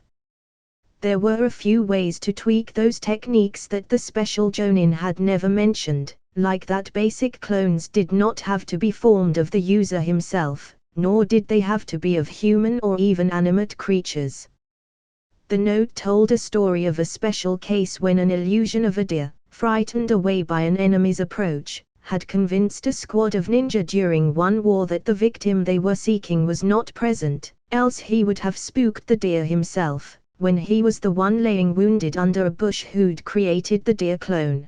There were a few ways to tweak those techniques that the special Jonin had never mentioned, like that basic clones did not have to be formed of the user himself, nor did they have to be of human or even animate creatures. The note told a story of a special case when an illusion of a deer, frightened away by an enemy's approach, had convinced a squad of ninja during one war that the victim they were seeking was not present, else he would have spooked the deer himself, when he was the one laying wounded under a bush who'd created the deer clone.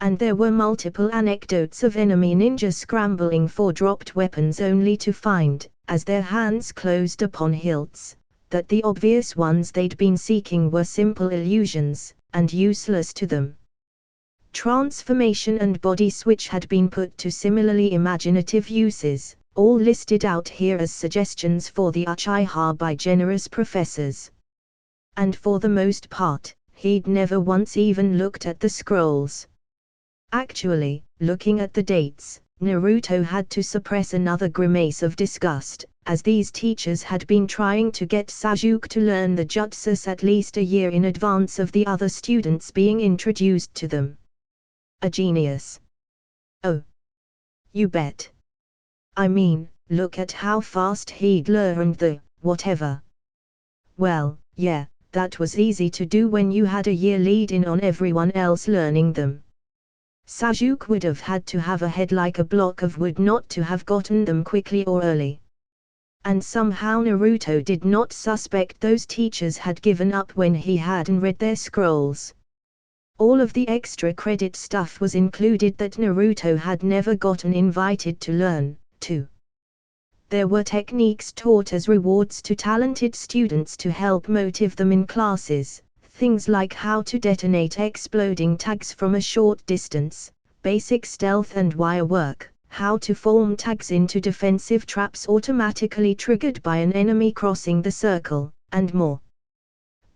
And there were multiple anecdotes of enemy ninjas scrambling for dropped weapons only to find, as their hands closed upon hilts, that the obvious ones they'd been seeking were simple illusions, and useless to them. Transformation and body switch had been put to similarly imaginative uses, all listed out here as suggestions for the Uchiha by generous professors. And for the most part, he'd never once even looked at the scrolls. Actually, looking at the dates, Naruto had to suppress another grimace of disgust, as these teachers had been trying to get Sasuke to learn the jutsus at least a year in advance of the other students being introduced to them. A genius. Oh. You bet. I mean, look at how fast he'd learned the, whatever. Well, yeah, that was easy to do when you had a year lead in on everyone else learning them. Sasuke would have had to have a head like a block of wood not to have gotten them quickly or early. And somehow Naruto did not suspect those teachers had given up when he hadn't read their scrolls. All of the extra credit stuff was included that Naruto had never gotten invited to learn, too. There were techniques taught as rewards to talented students to help motivate them in classes, things like how to detonate exploding tags from a short distance, basic stealth and wire work, how to form tags into defensive traps automatically triggered by an enemy crossing the circle, and more.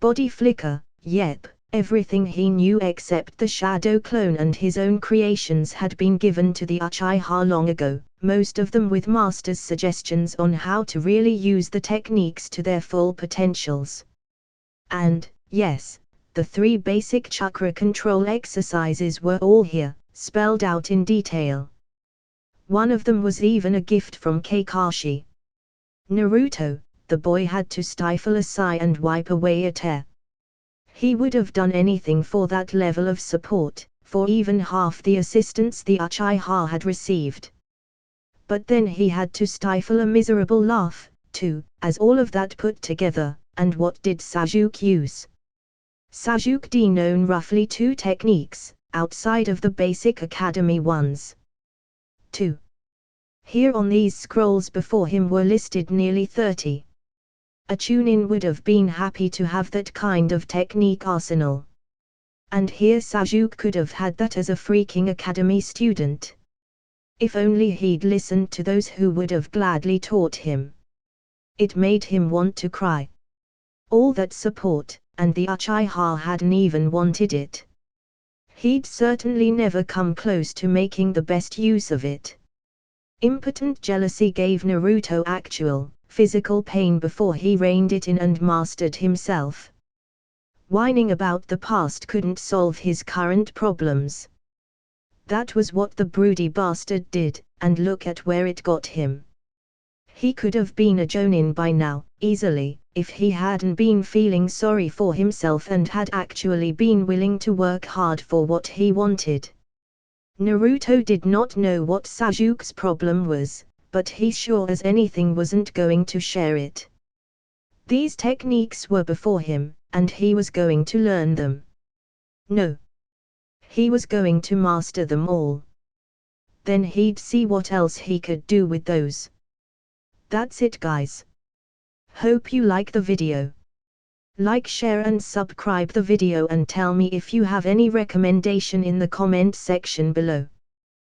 Body flicker, yep. Everything he knew except the shadow clone and his own creations had been given to the Uchiha long ago, most of them with master's suggestions on how to really use the techniques to their full potentials. And, yes, the 3 basic chakra control exercises were all here, spelled out in detail. One of them was even a gift from Kakashi. Naruto, the boy had to stifle a sigh and wipe away a tear. He would have done anything for that level of support, for even half the assistance the Uchiha had received. But then he had to stifle a miserable laugh, too, as all of that put together, and what did Sasuke use? Sasuke known roughly 2 techniques, outside of the basic academy ones. 2. Here on these scrolls before him were listed nearly 30. A Chunin would have been happy to have that kind of technique arsenal. And here Sasuke could have had that as a freaking academy student. If only he'd listened to those who would have gladly taught him. It made him want to cry. All that support, and the Uchiha hadn't even wanted it. He'd certainly never come close to making the best use of it. Impotent jealousy gave Naruto actual, physical pain before he reined it in and mastered himself. Whining about the past couldn't solve his current problems. That was what the broody bastard did, and look at where it got him. He could have been a Jonin by now, easily, if he hadn't been feeling sorry for himself and had actually been willing to work hard for what he wanted. Naruto did not know what Sasuke's problem was, but he sure as anything wasn't going to share it. These techniques were before him, and he was going to learn them. No. He was going to master them all. Then he'd see what else he could do with those. That's it, guys. Hope you like the video. Like, share and subscribe the video and tell me if you have any recommendation in the comment section below.